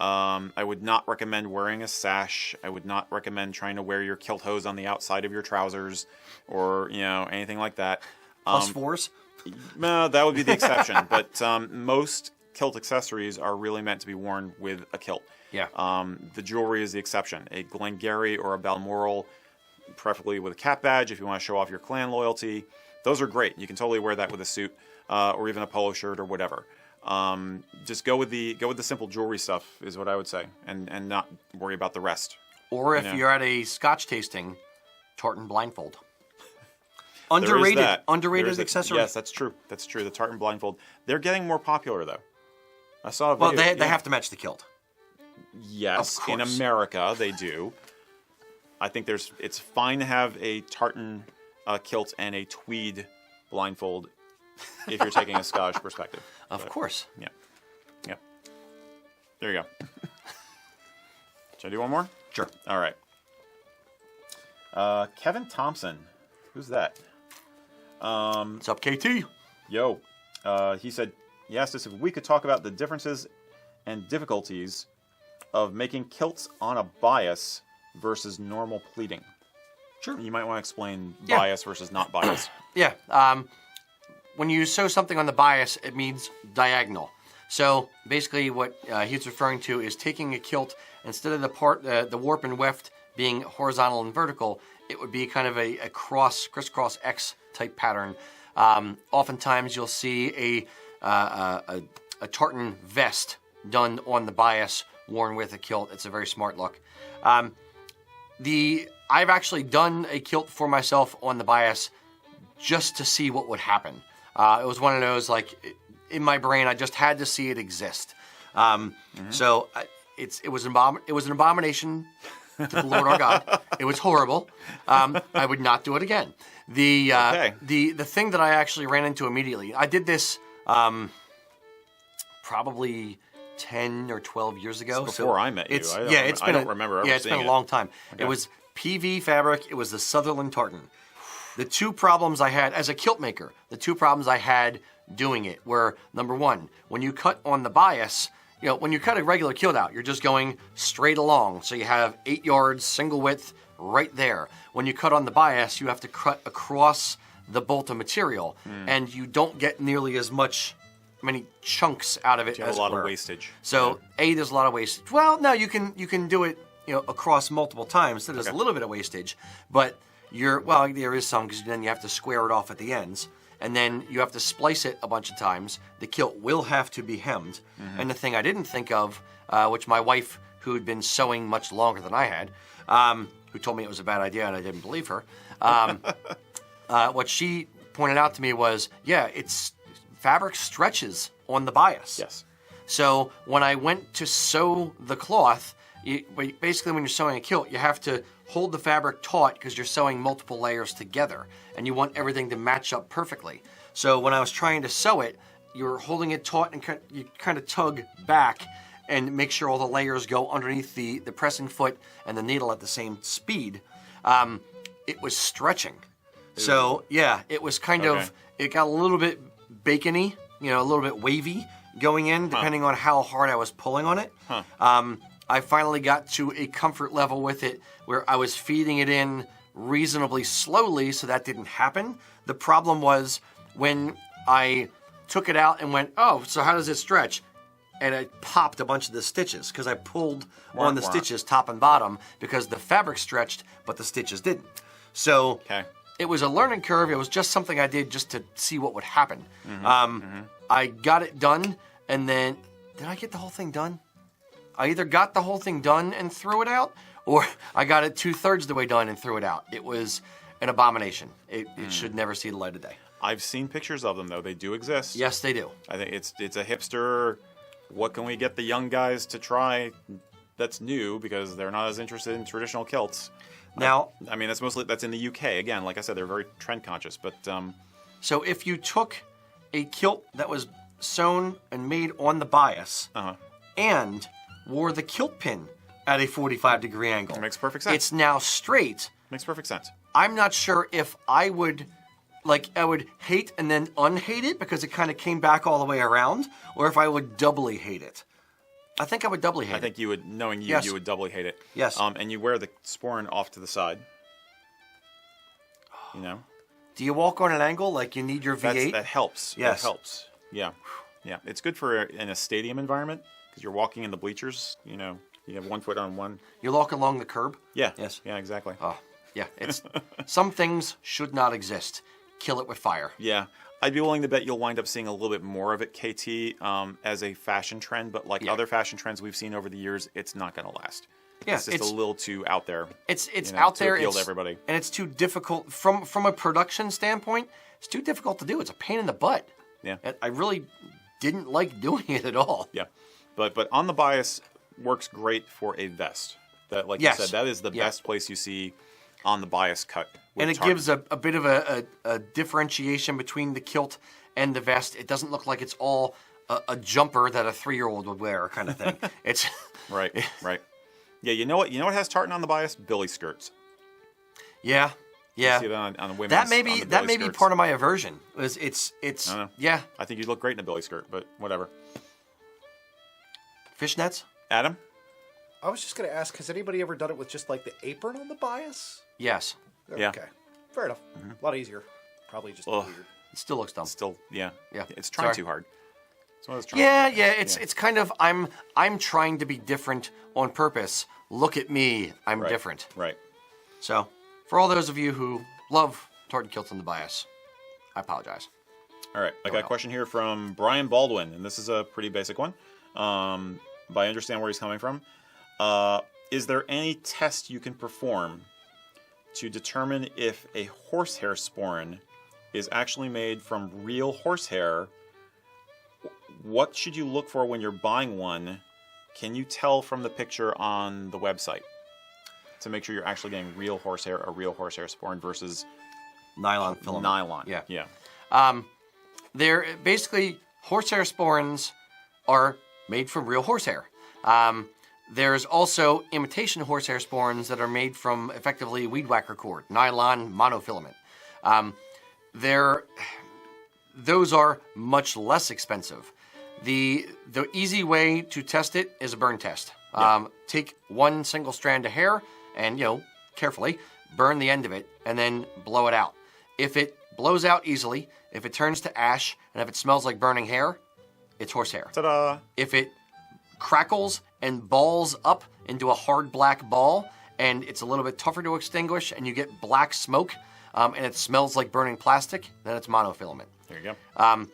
I would not recommend wearing a sash. I would not recommend trying to wear your kilt hose on the outside of your trousers, or anything like that. Plus fours? No, that would be the exception. But most kilt accessories are really meant to be worn with a kilt. Yeah. The jewelry is the exception. A Glengarry or a Balmoral, preferably with a cap badge if you want to show off your clan loyalty. Those are great. You can totally wear that with a suit or even a polo shirt or whatever. Just go with the simple jewelry stuff is what I would say, and not worry about the rest. Or if you're at a Scotch tasting, tartan blindfold. Underrated accessory. Yes, that's true. That's true. The tartan blindfold. They're getting more popular though. I saw a video. Well, they have to match the kilt. Yes, in America they do. I think it's fine to have a tartan kilt and a tweed blindfold if you're taking a Scottish perspective. Of course. Yeah. Yeah. There you go. Should I do one more? Sure. All right. Kevin Thompson. Who's that? What's up, KT? Yo. He asked us if we could talk about the differences and difficulties of making kilts on a bias versus normal pleating. Sure. You might want to explain bias versus not bias. Yeah. When you sew something on the bias, it means diagonal. So basically what he's referring to is taking a kilt, instead of the warp and weft being horizontal and vertical, it would be kind of a crisscross X type pattern. Oftentimes you'll see a tartan vest done on the bias, worn with a kilt. It's a very smart look. I've actually done a kilt for myself on the bias just to see what would happen. It was one of those, like, in my brain, I just had to see it exist. So it was an abomination to the Lord our God. It was horrible. I would not do it again. The thing that I actually ran into immediately, I did this probably 10 or 12 years ago. Before I met you. I don't remember ever it's been a long time. Okay. It was PV fabric. It was the Sutherland tartan. The two problems I had as a kilt maker, doing it were, number one, when you cut on the bias, when you cut a regular kilt out, you're just going straight along. So you have 8 yards, single width, right there. When you cut on the bias, you have to cut across the bolt of material, and you don't get nearly as many chunks out of it. You have a lot of wastage. So there's a lot of wastage. Well, no, you can do it across multiple times. So there's a little bit of wastage, but there is some, because then you have to square it off at the ends, and then you have to splice it a bunch of times. The kilt will have to be hemmed. And the thing I didn't think of, which my wife, who had been sewing much longer than I had, who told me it was a bad idea and I didn't believe her, what she pointed out to me was, fabric stretches on the bias. Yes. So when I went to sew the cloth, basically when you're sewing a kilt, you have to hold the fabric taut because you're sewing multiple layers together, and you want everything to match up perfectly. So when I was trying to sew it, you're holding it taut and you kind of tug back and make sure all the layers go underneath the pressing foot and the needle at the same speed. It was stretching. So it was kind of, it got a little bit bacony, a little bit wavy going in, depending on how hard I was pulling on it. I finally got to a comfort level with it where I was feeding it in reasonably slowly, so that didn't happen. The problem was when I took it out and went, so how does it stretch? And I popped a bunch of the stitches because I pulled on the stitches top and bottom because the fabric stretched, but the stitches didn't. So it was a learning curve. It was just something I did just to see what would happen. I got it done, and then, did I get the whole thing done? I either got the whole thing done and threw it out, or I got it 2/3 the way done and threw it out. It was an abomination. It should never see the light of day. I've seen pictures of them, though. They do exist. Yes, they do. I think it's a hipster, what can we get the young guys to try that's new, because they're not as interested in traditional kilts. Now, I mean, that's in the UK. Again, like I said, they're very trend conscious. But so if you took a kilt that was sewn and made on the bias and wore the kilt pin at a 45-degree angle, it makes perfect sense. It's now straight. Makes perfect sense. I'm not sure if I would hate and then unhate it because it kind of came back all the way around, or if I would doubly hate it. I think I would doubly hate it. I think you would, knowing you, Yes. you would doubly hate it. Yes. And you wear the sporran off to the side. Do you walk on an angle like you need your V8? That helps. Yes. That helps. Yeah. Yeah. It's good for in a stadium environment because you're walking in the bleachers. You have 1 foot on one. You walk along the curb? Yeah. Yes. Yeah, exactly. Oh, yeah. It's some things should not exist. Kill it with fire. Yeah. I'd be willing to bet you'll wind up seeing a little bit more of it, KT, as a fashion trend. But like other fashion trends we've seen over the years, it's not going to last. Yeah, it's just a little too out there. It's out there. To appeal to everybody. And it's too difficult from a production standpoint. It's too difficult to do. It's a pain in the butt. Yeah. I really didn't like doing it at all. Yeah. But on the bias works great for a vest. That, like you said, that is the best place you see on the bias cut. And it gives a bit of a differentiation between the kilt and the vest. It doesn't look like it's all a jumper that a 3-year-old would wear, kind of thing. It's right. Yeah, you know what has tartan on the bias? Billy skirts. Yeah. You see that on women's. That may be part of my aversion. It's I don't know. Yeah. I think you'd look great in a billy skirt, but whatever. Fishnets? Adam? I was just going to ask, has anybody ever done it with just like the apron on the bias? Yes. Yeah. Okay. Fair enough. A lot easier. Probably just weird. It still looks dumb. Yeah. Yeah. It's trying too hard. It's one of those trying It's kind of I'm trying to be different on purpose. Look at me, I'm different. Right. So, for all those of you who love tartan kilts on the bias, I apologize. All right. I got a question here from Brian Baldwin, and this is a pretty basic one. But I understand where he's coming from. Is there any test you can perform to determine if a horsehair sporran is actually made from real horsehair? What should you look for when you're buying one? Can you tell from the picture on the website to make sure you're actually getting a real horsehair sporran versus Nylon filament. Nylon. Yeah. They're basically horsehair sporrans are made from real horsehair. There's also imitation horsehair sporrans that are made from effectively weed whacker cord, nylon monofilament. Those are much less expensive. The easy way to test it is a burn test. Take one single strand of hair and, carefully burn the end of it and then blow it out. If it blows out easily, if it turns to ash, and if it smells like burning hair, it's horsehair. Ta-da! If it crackles and balls up into a hard black ball and it's a little bit tougher to extinguish and you get black smoke and it smells like burning plastic, then it's monofilament. There you go.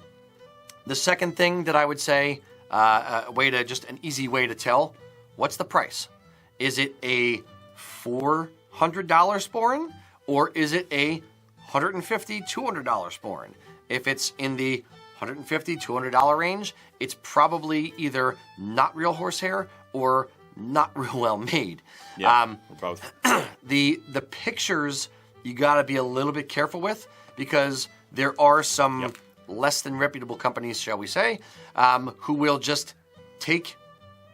The second thing that I would say, an easy way to tell, what's the price? Is it a $400 sporran, or is it a $150, $200 sporran? If it's in the $150, $200 range, it's probably either not real horsehair or not real well made. Yeah, or both. The pictures you got to be a little bit careful with, because there are some less than reputable companies, shall we say, who will just take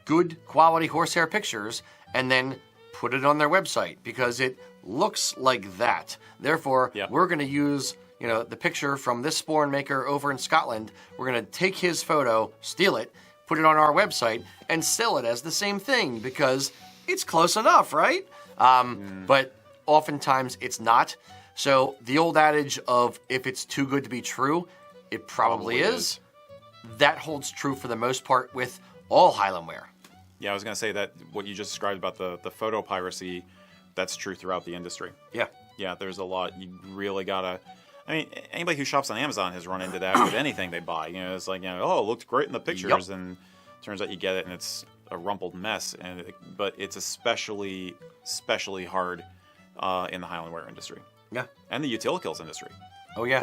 good quality horsehair pictures and then put it on their website because it looks like that. Therefore, we're going to use the picture from this sporran maker over in Scotland. We're going to take his photo, steal it, put it on our website, and sell it as the same thing because it's close enough, right? But oftentimes it's not. So the old adage of if it's too good to be true, it probably is. That holds true for the most part with all Highland wear. Yeah, I was going to say that what you just described about the photo piracy, that's true throughout the industry. Yeah. Yeah, there's a lot. You really got to... I mean, anybody who shops on Amazon has run into that with anything they buy. It's like, oh, it looked great in the pictures, and turns out you get it and it's a rumpled mess. But it's especially hard in the Highland wear industry. Yeah. And the utility kilts industry. Oh, yeah.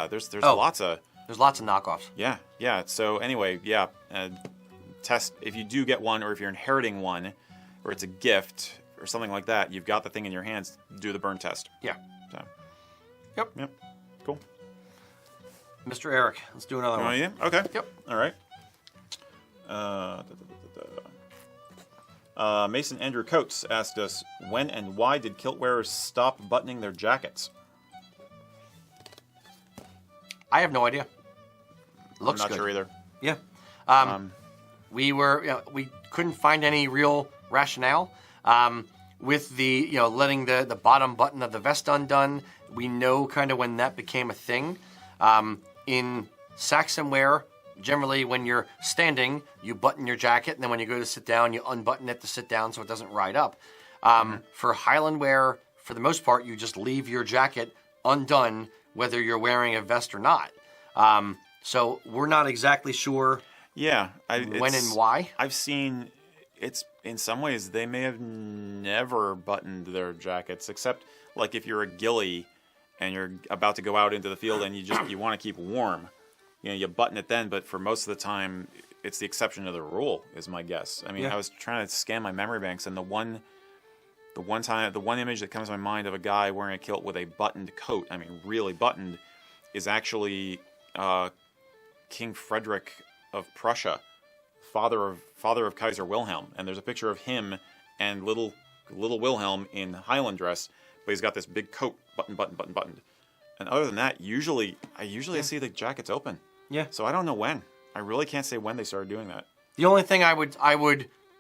There's lots of... There's lots of knockoffs. Yeah. So anyway, test if you do get one, or if you're inheriting one, or it's a gift or something like that. You've got the thing in your hands. Do the burn test. Yeah. So. Yep. Cool. Mr. Eric, let's do another one. Yeah. Okay. Yep. All right. Mason Andrew Coates asked us, when and why did kilt wearers stop buttoning their jackets? I have no idea. Looks I'm not good. sure either. Yeah. We couldn't find any real rationale. With the, letting the bottom button of the vest undone, we know kind of when that became a thing. In Saxon wear, generally when you're standing, you button your jacket, and then when you go to sit down, you unbutton it to sit down so it doesn't ride up. For Highland wear, for the most part, you just leave your jacket undone, whether you're wearing a vest or not. So we're not exactly sure when and why. I've seen it's in some ways they may have never buttoned their jackets, except like if you're a ghillie and you're about to go out into the field and you want to keep warm, you button it then. But for most of the time, it's the exception to the rule, is my guess. I mean, I was trying to scan my memory banks, and the one image that comes to my mind of a guy wearing a kilt with a buttoned coat, I mean, really buttoned, is actually King Frederick of Prussia, father of Kaiser Wilhelm, and there's a picture of him and little Wilhelm in Highland dress, but he's got this big coat, buttoned. And other than that, I see the jackets open. Yeah. So I don't know when. I really can't say when they started doing that. The only thing I would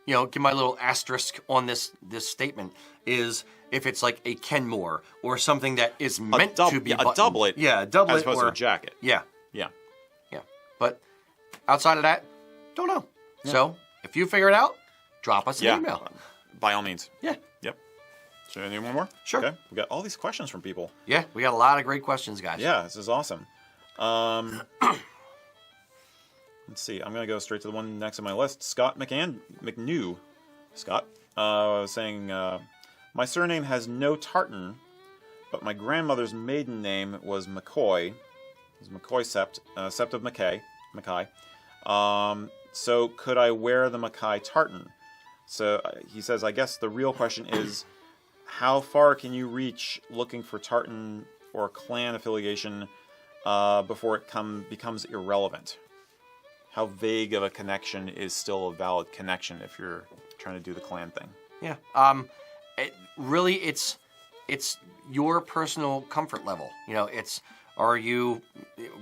give my little asterisk on this statement is if it's like a Kenmore or something that is meant to be buttoned. A doublet. Yeah, a doublet as opposed to a jacket. Yeah. Yeah. But outside of that, don't know. Yeah. So if you figure it out, drop us an email. By all means. Yeah. Yep. So any one more? Sure. Okay. We got all these questions from people. Yeah, we got a lot of great questions, guys. Yeah, this is awesome. Let's see. I'm going to go straight to the one next on my list. Scott McNew. Scott saying, my surname has no Tartan, but my grandmother's maiden name was McCoy. It was McCoy Sept of MacKay. So could I wear the MacKay tartan? So he says, I guess the real question is, how far can you reach looking for tartan or clan affiliation before it becomes irrelevant? How vague of a connection is still a valid connection if you're trying to do the clan thing? Yeah. It's your personal comfort level.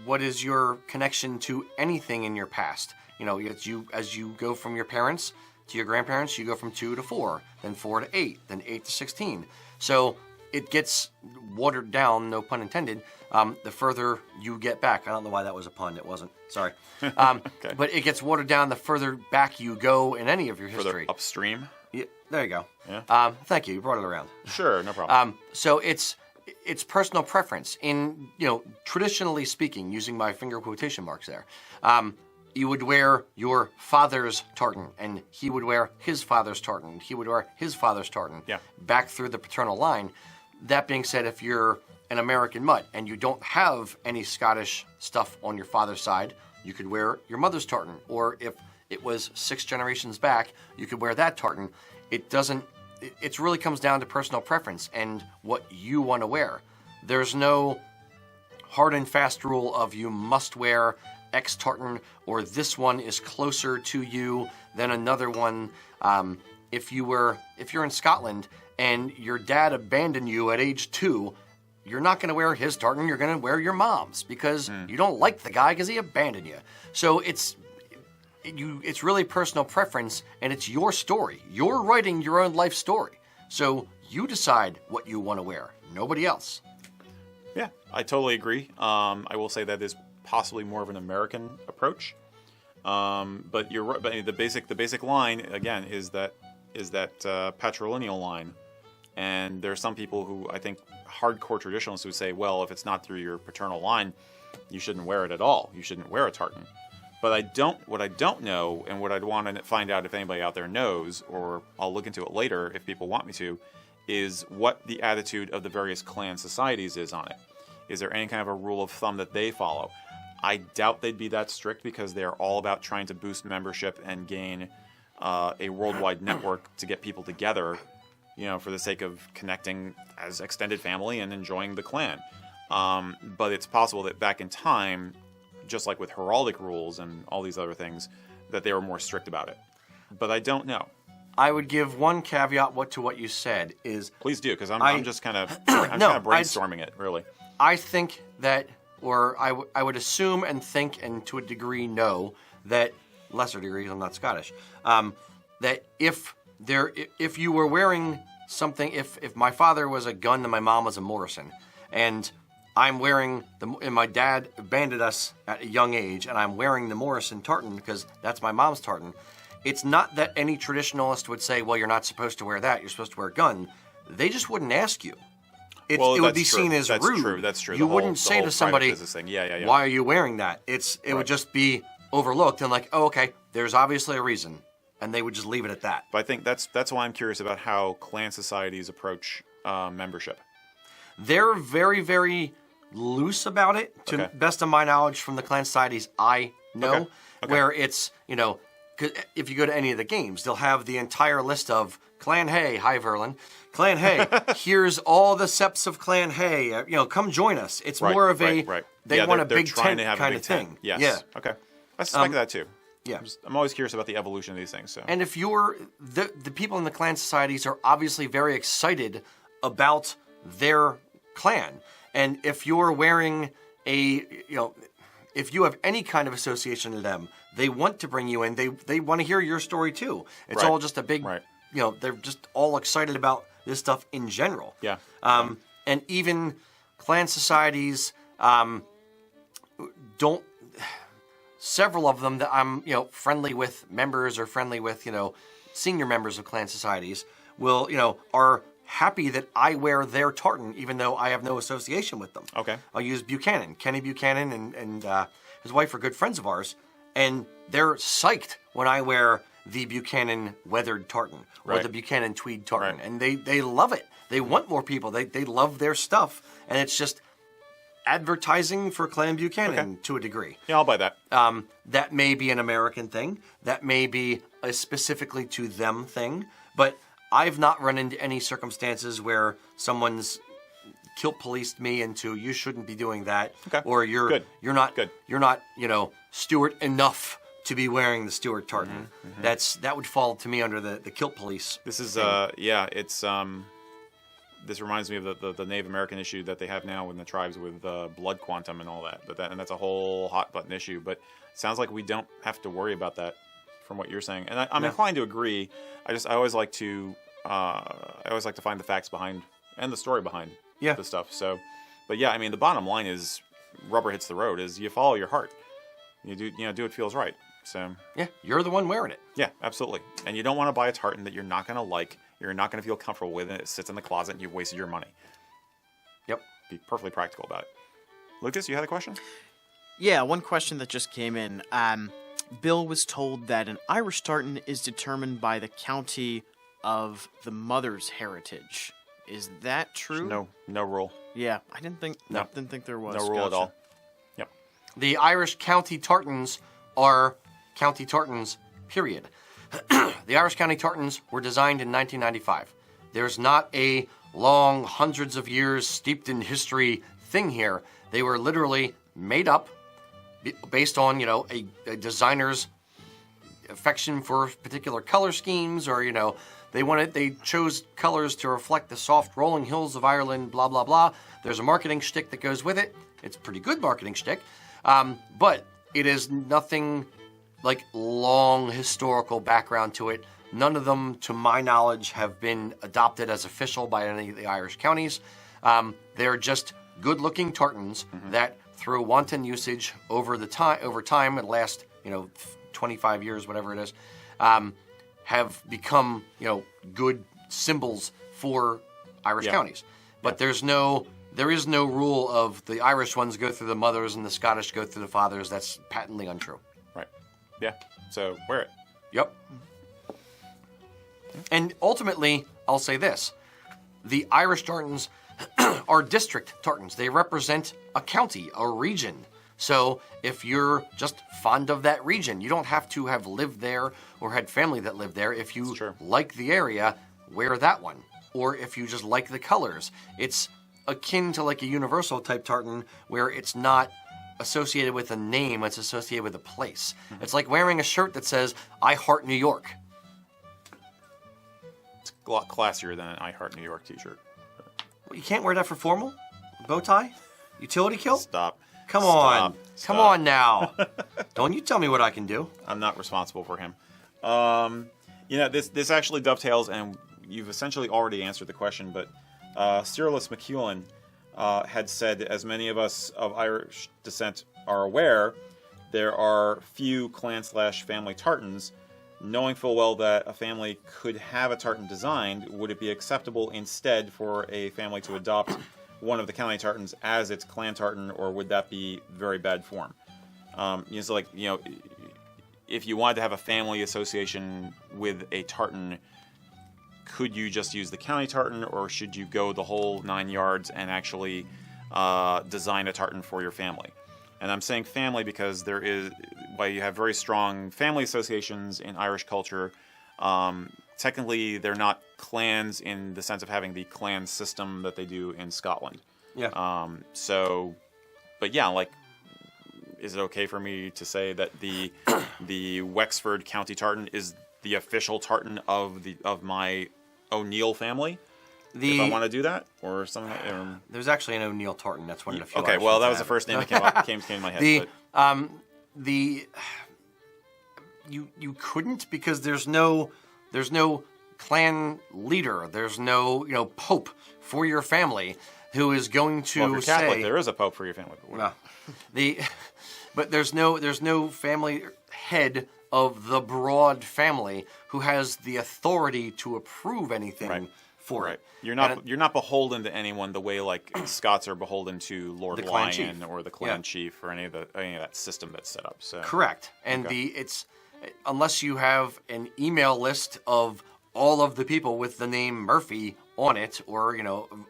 What is your connection to anything in your past? As you go from your parents to your grandparents, you go from 2 to 4, then 4 to 8, then 8 to 16. So it gets watered down, no pun intended, the further you get back. I don't know why that was a pun. It wasn't. Sorry. Okay. But it gets watered down the further back you go in any of your history. Further upstream? Yeah, there you go. Yeah. Thank you. You brought it around. Sure, no problem. So it's personal preference. Traditionally speaking, using my finger quotation marks there, you would wear your father's tartan, and he would wear his father's tartan. He would wear his father's tartan. Yeah. Back through the paternal line. That being said, if you're an American mutt and you don't have any Scottish stuff on your father's side, you could wear your mother's tartan. Or if it was 6 generations back, you could wear that tartan. It really comes down to personal preference and what you want to wear. There's no hard and fast rule of you must wear X tartan, or this one is closer to you than another one. If you're in Scotland and your dad abandoned you at age 2, you're not going to wear his tartan. You're going to wear your mom's because you don't like the guy because he abandoned you. So it's really personal preference, and it's your story. You're writing your own life story, so you decide what you want to wear. Nobody else. Yeah, I totally agree. I will say that is possibly more of an American approach, but you're right. But the basic line again is that patrilineal line, and there are some people who I think hardcore traditionalists who say, well, if it's not through your paternal line, you shouldn't wear it at all. You shouldn't wear a tartan. But what I don't know, and what I'd want to find out if anybody out there knows, or I'll look into it later if people want me to, is what the attitude of the various clan societies is on it. Is there any kind of a rule of thumb that they follow? I doubt they'd be that strict because they're all about trying to boost membership and gain a worldwide network to get people together, for the sake of connecting as extended family and enjoying the clan. But it's possible that back in time, just like with heraldic rules and all these other things, that they were more strict about it. But I don't know. I would give one caveat to what you said is... Please do, because I'm just kind of brainstorming it, really. I think that, or I would assume and think, and to a degree know, that, lesser degrees, I'm not Scottish, that if you were wearing something, if my father was a gun and my mom was a Morrison, and I'm wearing and my dad abandoned us at a young age, and I'm wearing the Morrison tartan because that's my mom's tartan, it's not that any traditionalist would say, well, you're not supposed to wear that, you're supposed to wear a gun. They just wouldn't ask you. It would be seen as rude. That's true. You wouldn't say to somebody, why are you wearing that? It would just be overlooked and like, oh, okay, there's obviously a reason. And they would just leave it at that. But I think that's why I'm curious about how clan societies approach membership. They're very, very loose about it, to best of my knowledge from the clan societies I know, where it's, 'cause if you go to any of the games, they'll have the entire list of Clan Hay, hi Verlin, Clan Hay, here's all the septs of Clan Hay, come join us. It's more of they want a big tent kind of thing. Yes. Yeah. Okay. I suspect that too. Yeah. I'm always curious about the evolution of these things. So. And if you're, the people in the clan societies are obviously very excited about their clan. And if you're wearing if you have any kind of association to them, they want to bring you in. They want to hear your story too. It's all just a big, they're just all excited about this stuff in general. Yeah. And even clan societies don't, several of them that I'm, friendly with members or friendly with, senior members of clan societies will, are happy that I wear their tartan, even though I have no association with them. Okay. I'll use Buchanan. Kenny Buchanan and his wife are good friends of ours, and they're psyched when I wear the Buchanan weathered tartan or the Buchanan tweed tartan, and they love it. They want more people. They love their stuff, and it's just advertising for Clan Buchanan to a degree. Yeah, I'll buy that. That may be an American thing. That may be a specifically to them thing, but I've not run into any circumstances where someone's kilt policed me into you shouldn't be doing that, or you're not Stuart enough to be wearing the Stuart tartan. That would fall to me under the kilt police. This is this reminds me of the Native American issue that they have now in the tribes with blood quantum and all that. And that's a whole hot button issue. But it sounds like we don't have to worry about that from what you're saying. And I'm inclined to agree. I always like to find the facts behind and the story behind the stuff. So, but yeah, I mean, the bottom line is rubber hits the road. Is you follow your heart. You do what feels right. So yeah, you're the one wearing it. Yeah, absolutely. And you don't want to buy a tartan that you're not going to like. You're not going to feel comfortable with, and it sits in the closet, and you've wasted your money. Yep. Be perfectly practical about it. Lucas, you had a question? Yeah, one question that just came in. Bill was told that an Irish tartan is determined by the county of the mother's heritage. Is that true? No rule. Yeah, I didn't think there was. No rule at all. Yep. The Irish county tartans are county tartans, period. The Irish county tartans were designed in 1995. There's not a long, hundreds of years, steeped in history thing here. They were literally made up based on, a designer's affection for particular color schemes, or, they chose colors to reflect the soft rolling hills of Ireland, blah, blah, blah. There's a marketing shtick that goes with it. It's a pretty good marketing shtick. But it is nothing like long historical background to it. None of them, to my knowledge, have been adopted as official by any of the Irish counties. They're just good-looking tartans that, through wanton usage over time, in the last 25 years, whatever it is, have become good symbols for Irish counties. But there is no rule of the Irish ones go through the mothers and the Scottish go through the fathers. That's patently untrue. Right. Yeah. So wear it. Yep. And ultimately, I'll say this. The Irish tartans are district tartans. They represent a county, a region. So if you're just fond of that region, you don't have to have lived there or had family that lived there. If you like the area, wear that one. Or if you just like the colors. It's akin to like a universal type tartan where it's not associated with a name, it's associated with a place. It's like wearing a shirt that says, I Heart New York. It's a lot classier than an I Heart New York t-shirt. Well, you can't wear that for formal? Bow tie? Utility kilt? Stop. Come on now. Don't you tell me what I can do. I'm not responsible for him. This actually dovetails, and you've essentially already answered the question, but Cyrillus McCoy had said, as many of us of Irish descent are aware, there are few clan/family tartans. Knowing full well that a family could have a tartan designed, would it be acceptable instead for a family to adopt one of the county tartans as its clan tartan, or would that be very bad form? If you wanted to have a family association with a tartan, could you just use the county tartan, or should you go the whole 9 yards and actually design a tartan for your family? And I'm saying family because while you have very strong family associations in Irish culture, technically they're not clans in the sense of having the clan system that they do in Scotland. Yeah. Is it okay for me to say that the Wexford County Tartan is the official tartan of my O'Neill family? If I want to do that, or something. There's actually an O'Neill tartan. That's one of the few. Okay, well, that was the first name that came to my head. You couldn't, because there's no clan leader. There's no pope for your family who is going to if you're Catholic, there is a pope for your family. But there's no family head of the broad family who has the authority to approve anything for it. You're not beholden to anyone the way like Scots are beholden to Lord Lion or the clan chief or any of that system that's set up. So correct. And it's unless you have an email list of all of the people with the name Murphy on it, or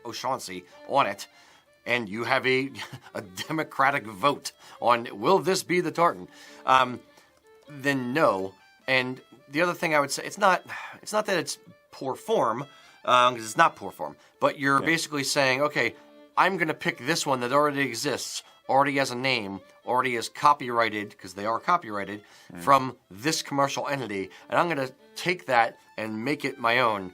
O'Shaughnessy on it, and you have a democratic vote on will this be the tartan, then no. And the other thing I would say, it's not that it's poor form, because it's not poor form, but you're basically saying, okay, I'm going to pick this one that already exists, already has a name, already is copyrighted, because they are copyrighted, from this commercial entity, and I'm going to take that and make it my own.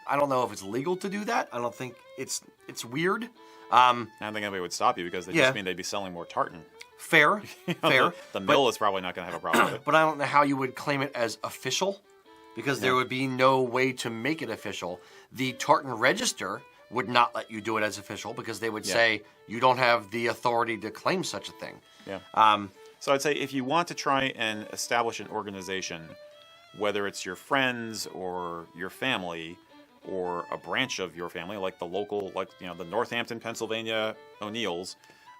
I don't know if it's legal to do that. I don't think it's weird. I don't think anybody would stop you, because they just mean they'd be selling more tartan. Fair. The mill is probably not going to have a problem with it. But I don't know how you would claim it as official, because there would be no way to make it official. The tartan register would not let you do it as official, because they would say you don't have the authority to claim such a thing. Yeah. So I'd say if you want to try and establish an organization, whether it's your friends or your family or a branch of your family, like the local, the Northampton, Pennsylvania O'Neills,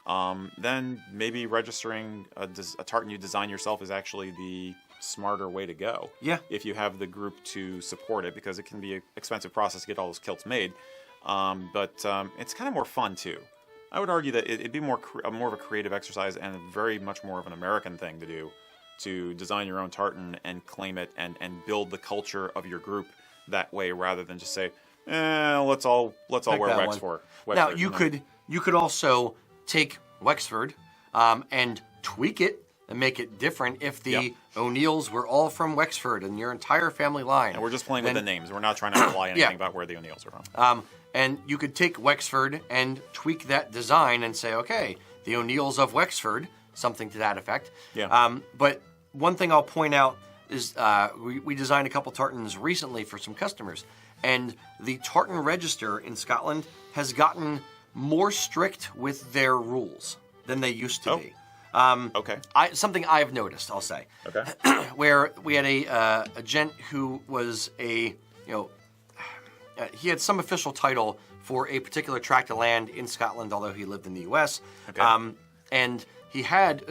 then maybe registering a tartan you design yourself is actually the smarter way to go. Yeah. If you have the group to support it, because it can be an expensive process to get all those kilts made. But it's kind of more fun too. I would argue that it'd be more of a creative exercise and very much more of an American thing to do, to design your own tartan and claim it and build the culture of your group that way, rather than just say, let's all wear Wexford. Now you could also take Wexford and tweak it and make it different if the O'Neills were all from Wexford and your entire family line. And we're just playing with the names. We're not trying to imply anything about where the O'Neills are from. And you could take Wexford and tweak that design and say, okay, the O'Neills of Wexford, something to that effect. Yeah. But one thing I'll point out is we designed a couple tartans recently for some customers, and the tartan register in Scotland has gotten more strict with their rules than they used to be. Okay. Something I've noticed, I'll say. Okay. Where we had a gent who was he had some official title for a particular tract of land in Scotland, although he lived in the U.S. Okay. And he had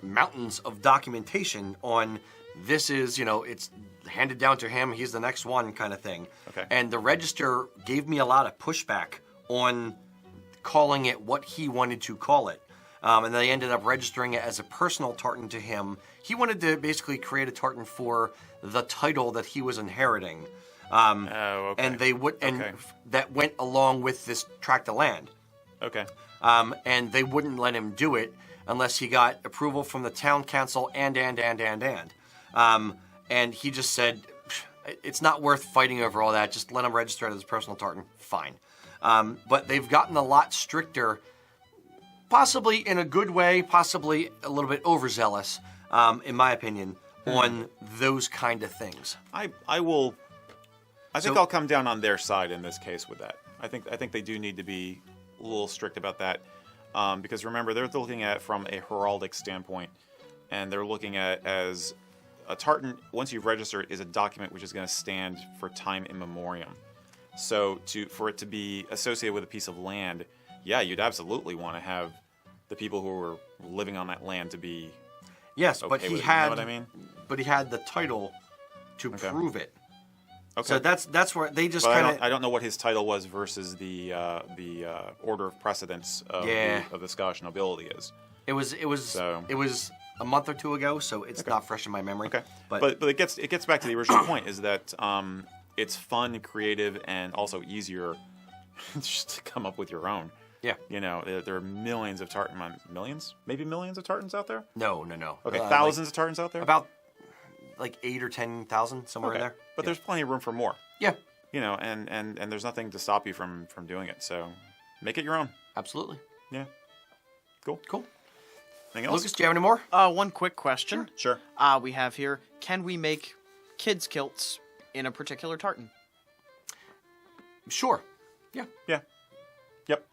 mountains of documentation on this is, it's handed down to him, he's the next one kind of thing. Okay. And the register gave me a lot of pushback on calling it what he wanted to call it. And they ended up registering it as a personal tartan to him. He wanted to basically create a tartan for the title that he was inheriting. Okay. And they would, that went along with this tract of land. Okay. And they wouldn't let him do it unless he got approval from the town council and. And he just said, it's not worth fighting over all that. Just let him register it as a personal tartan. Fine. But they've gotten a lot stricter, possibly in a good way, possibly a little bit overzealous, in my opinion, on those kind of things. I think I'll come down on their side in this case with that. I think they do need to be a little strict about that, because remember, they're looking at it from a heraldic standpoint, and they're looking at it as a tartan, once you register it, is a document which is going to stand for time immemorial. So for it to be associated with a piece of land, yeah, you'd absolutely want to have the people who were living on that land to be yes, okay but he with it. had, you know what I mean? But he had the title to prove it. Okay. So that's where they just but kind of. I don't know what his title was versus the order of precedence of the Scottish nobility is. It was a month or two ago, so it's not fresh in my memory. Okay, but it gets back to the original point, is that it's fun, creative, and also easier just to come up with your own. Yeah. There are millions of maybe millions of tartans out there. No. Okay, thousands of tartans out there. About like 8,000 or 10,000 somewhere in there. But there's plenty of room for more. Yeah. And there's nothing to stop you from doing it. So make it your own. Absolutely. Yeah. Cool. Anything else? Lucas, do you have any more? One quick question. Sure. We have here, can we make kids' kilts in a particular tartan? Sure. Yeah. Yeah. Yep.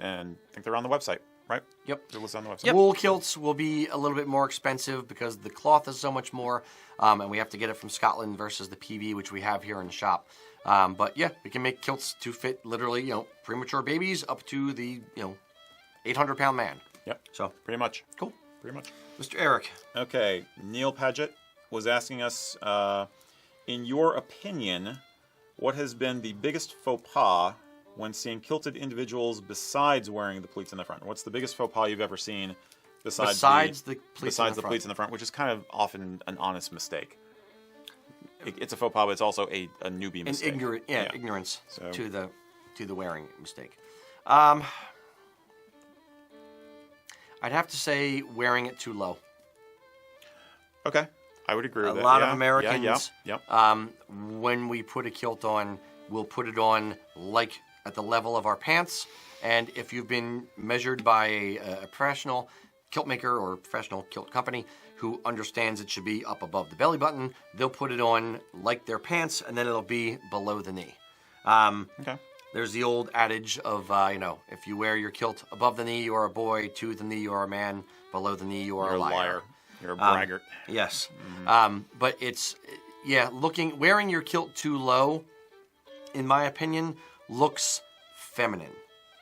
And I think they're on the website, right? Yep. They're listed on the website. Yep. Wool kilts will be a little bit more expensive because the cloth is so much more, and we have to get it from Scotland versus the PV, which we have here in the shop. But yeah, we can make kilts to fit literally, premature babies up to the, 800-pound man. Yep. So pretty much. Cool. Pretty much. Mr. Eric. Okay. Neil Paget was asking us, in your opinion, what has been the biggest faux pas when seeing kilted individuals besides wearing the pleats in the front? What's the biggest faux pas you've ever seen besides the pleats in the front, which is kind of often an honest mistake? It's a faux pas, but it's also a newbie mistake. Ignorance to the wearing mistake. I'd have to say wearing it too low. Okay. I would agree with that. A lot of Americans, yeah. When we put a kilt on, we'll put it on like at the level of our pants. And if you've been measured by a professional kilt maker or professional kilt company who understands it should be up above the belly button, they'll put it on like their pants, and then it'll be below the knee. Okay. There's the old adage of, if you wear your kilt above the knee, you are a boy. To the knee, you are a man. Below the knee, you are a liar. You're a braggart. Yes. But it's, wearing your kilt too low, in my opinion, looks feminine.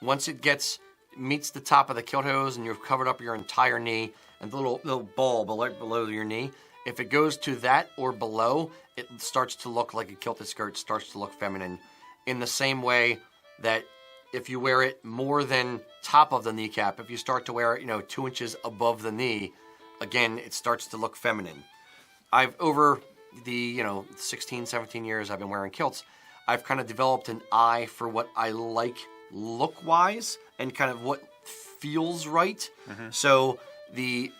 Once it gets, meets the top of the kilt hose and you've covered up your entire knee and the little ball below your knee, if it goes to that or below, it starts to look like a kilted skirt, starts to look feminine, in the same way that if you wear it more than top of the kneecap, if you start to wear it, 2 inches above the knee, again, it starts to look feminine. I've, over the, 16, 17 years I've been wearing kilts, I've kind of developed an eye for what I like look-wise and kind of what feels right. Mm-hmm. So the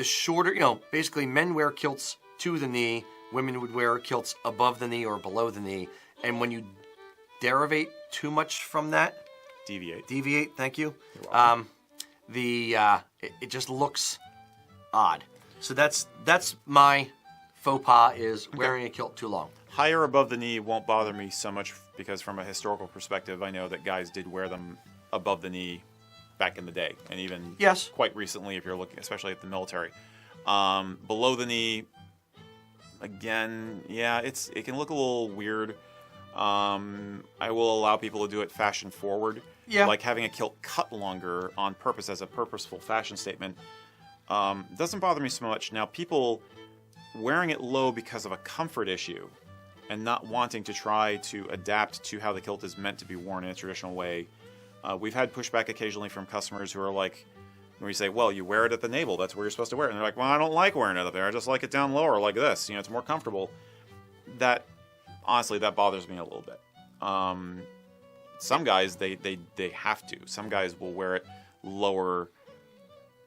shorter, basically men wear kilts to the knee, women would wear kilts above the knee or below the knee. And when you derivate too much from that, deviate, thank you. It just looks odd. So that's my faux pas, is wearing a kilt too long. Higher above the knee won't bother me so much because from a historical perspective, I know that guys did wear them above the knee back in the day, and even quite recently, if you're looking, especially at the military. Below the knee, again, it can look a little weird. I will allow people to do it fashion forward. Yeah. Like having a kilt cut longer on purpose as a purposeful fashion statement. Doesn't bother me so much. Now, people wearing it low because of a comfort issue and not wanting to try to adapt to how the kilt is meant to be worn in a traditional way. We've had pushback occasionally from customers who are like, where you say, well, you wear it at the navel, that's where you're supposed to wear it. And they're like, well, I don't like wearing it up there, I just like it down lower like this. It's more comfortable. Honestly, that bothers me a little bit. Some guys, they have to. Some guys will wear it lower,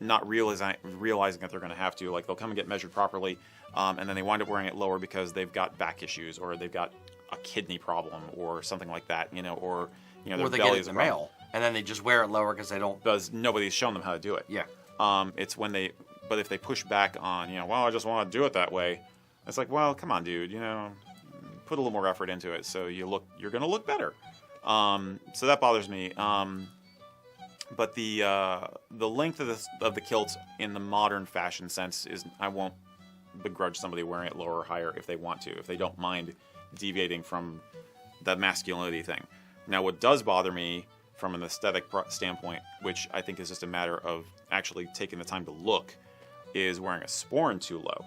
not realizing that they're going to have to. Like, they'll come and get measured properly, and then they wind up wearing it lower because they've got back issues, or they've got a kidney problem, or something like that, or their they belly get it is in the mail, and then they just wear it lower because they don't. Because nobody's shown them how to do it. Yeah. It's when they, but if they push back on, well, I just want to do it that way. It's like, well, come on, dude, put a little more effort into it, so you're going to look better. So that bothers me. But the length of the kilts in the modern fashion sense is, I won't begrudge somebody wearing it lower or higher if they want to, if they don't mind deviating from the masculinity thing. Now, what does bother me from an aesthetic standpoint, which I think is just a matter of actually taking the time to look, is wearing a sporran too low.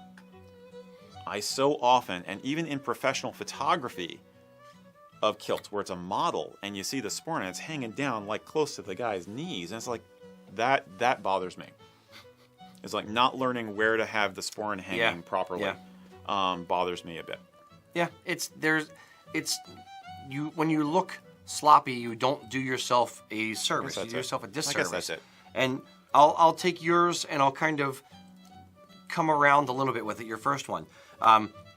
I so often, and even in professional photography of kilts, where it's a model and you see the sporran and it's hanging down like close to the guy's knees, and it's like that bothers me. It's like not learning where to have the sporran hanging properly. Bothers me a bit. Yeah, when you look sloppy, you don't do yourself a service. You do yourself a disservice. I guess that's it. And I'll take yours and I'll kind of come around a little bit with it. Your first one.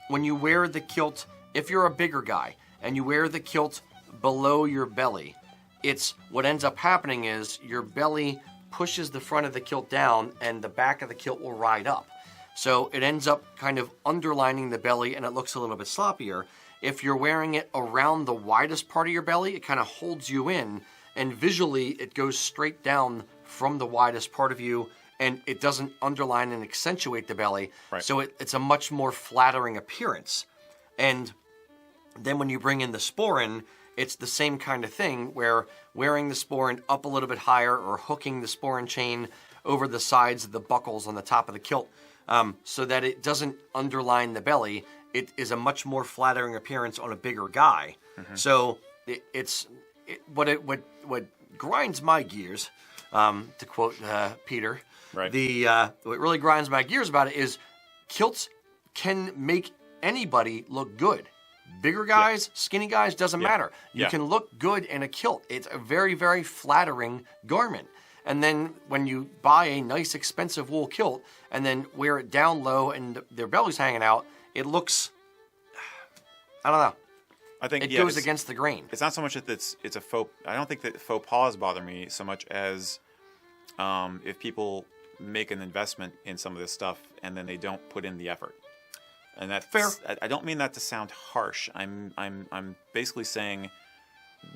When you wear the kilt, if you're a bigger guy and you wear the kilt below your belly, what ends up happening is your belly pushes the front of the kilt down and the back of the kilt will ride up. So it ends up kind of underlining the belly and it looks a little bit sloppier. If you're wearing it around the widest part of your belly, it kind of holds you in, and visually it goes straight down from the widest part of you, and it doesn't underline and accentuate the belly. Right. So it's a much more flattering appearance. And then when you bring in the sporran, it's the same kind of thing, where wearing the sporran up a little bit higher or hooking the sporran chain over the sides of the buckles on the top of the kilt, so that it doesn't underline the belly, it is a much more flattering appearance on a bigger guy. Mm-hmm. So what grinds my gears, to quote Peter, right. What really grinds my gears about it is kilts can make anybody look good. Bigger guys, skinny guys, doesn't matter. You can look good in a kilt. It's a very, very flattering garment. And then when you buy a nice, expensive wool kilt and then wear it down low and their belly's hanging out, it looks, I don't know. I think it goes against the grain. It's not so much that it's a faux. I don't think that faux pas bother me so much as if people make an investment in some of this stuff and then they don't put in the effort. And that's fair. I don't mean that to sound harsh. I'm basically saying,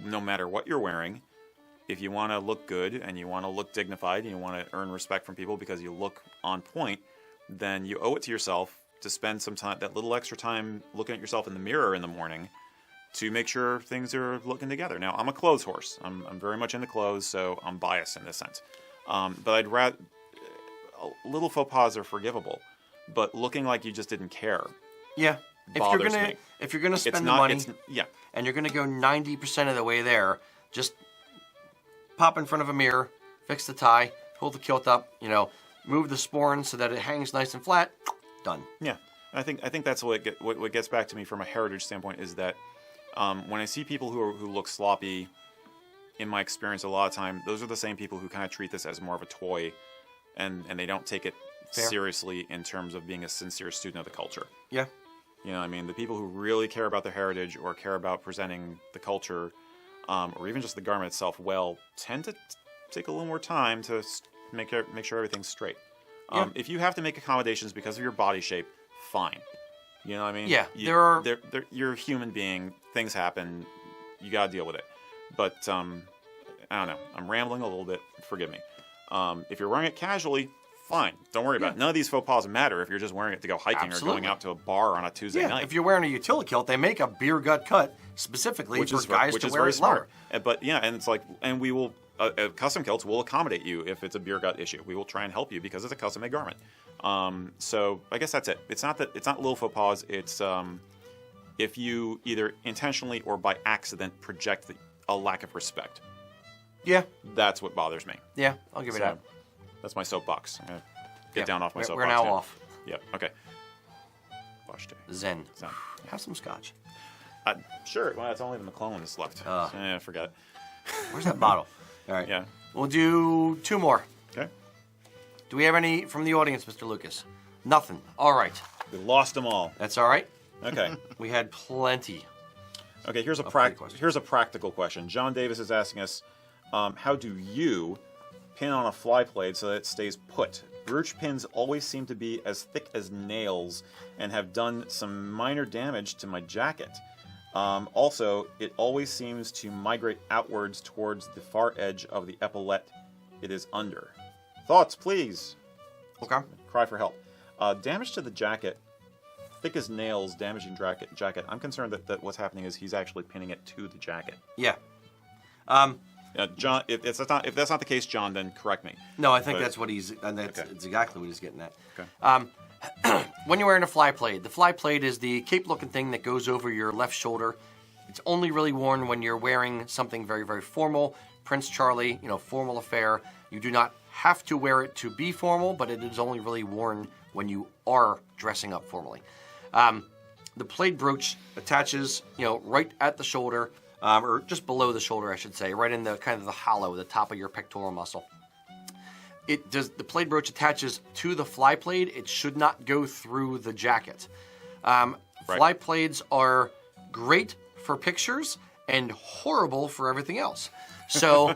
no matter what you're wearing, if you want to look good and you want to look dignified and you want to earn respect from people because you look on point, then you owe it to yourself to spend some time, that little extra time, looking at yourself in the mirror in the morning to make sure things are looking together. Now, I'm a clothes horse. I'm very much into clothes, so I'm biased in this sense. But I'd rather little faux pas are forgivable, but looking like you just didn't care. Yeah. Bothers me. If you're gonna spend It's the not- money, it's- yeah. and you're gonna go 90% of the way there, just pop in front of a mirror, fix the tie, pull the kilt up, move the sporran so that it hangs nice and flat. Done. Yeah, I think that's what gets back to me from a heritage standpoint is that when I see people who look sloppy, in my experience, a lot of time those are the same people who kind of treat this as more of a toy, and they don't take it seriously in terms of being a sincere student of the culture. Yeah. The people who really care about their heritage or care about presenting the culture, or even just the garment itself well, tend to take a little more time to make sure everything's straight. If you have to make accommodations because of your body shape, fine. You know what I mean? Yeah, you're a human being. Things happen. You gotta deal with it. But I don't know. I'm rambling a little bit. Forgive me. If you're wearing it casually, fine. Don't worry about it. None of these faux pas matter if you're just wearing it to go hiking or going out to a bar on a Tuesday night. If you're wearing a utility kilt, they make a beer gut cut specifically for guys to wear it lower. But yeah, and it's like, and we will. Custom kilts will accommodate you if it's a beer gut issue. We will try and help you because it's a custom made garment. So I guess that's it. It's not little faux pas. It's if you either intentionally or by accident project a lack of respect. Yeah, that's what bothers me. Yeah, I'll give you that. That's my soapbox. I'm gonna get down off my soapbox. We're now off. Yep. Okay. Bosch day. Zen. Have some scotch. Sure. Well, it's only the McCoy that's left. Forget it. Where's that bottle? All right. Yeah. We'll do 2 more. Okay. Do we have any from the audience, Mr. Lucas? Nothing. All right. We lost them all. That's all right. Okay. We had plenty. Okay, here's a practical question. John Davis is asking us, how do you pin on a fly plaid so that it stays put? Brooch pins always seem to be as thick as nails and have done some minor damage to my jacket. Also, it always seems to migrate outwards towards the far edge of the epaulette it is under. Thoughts, please. Okay. Cry for help. Damage to the jacket. Thick as nails, damaging jacket. I'm concerned that what's happening is he's actually pinning it to the jacket. Yeah. John, if that's not the case, John, then correct me. No, I think that's what he's, and that's exactly what he's getting at. Okay. When you're wearing a fly plaid, the fly plaid is the cape-looking thing that goes over your left shoulder. It's only really worn when you're wearing something very, very formal. Prince Charlie, formal affair. You do not have to wear it to be formal, but it is only really worn when you are dressing up formally. The plaid brooch attaches, right at the shoulder, or just below the shoulder, I should say, right in the kind of the hollow, the top of your pectoral muscle. The plaid brooch attaches to the fly plaid. It should not go through the jacket. Fly plaids are great for pictures and horrible for everything else. So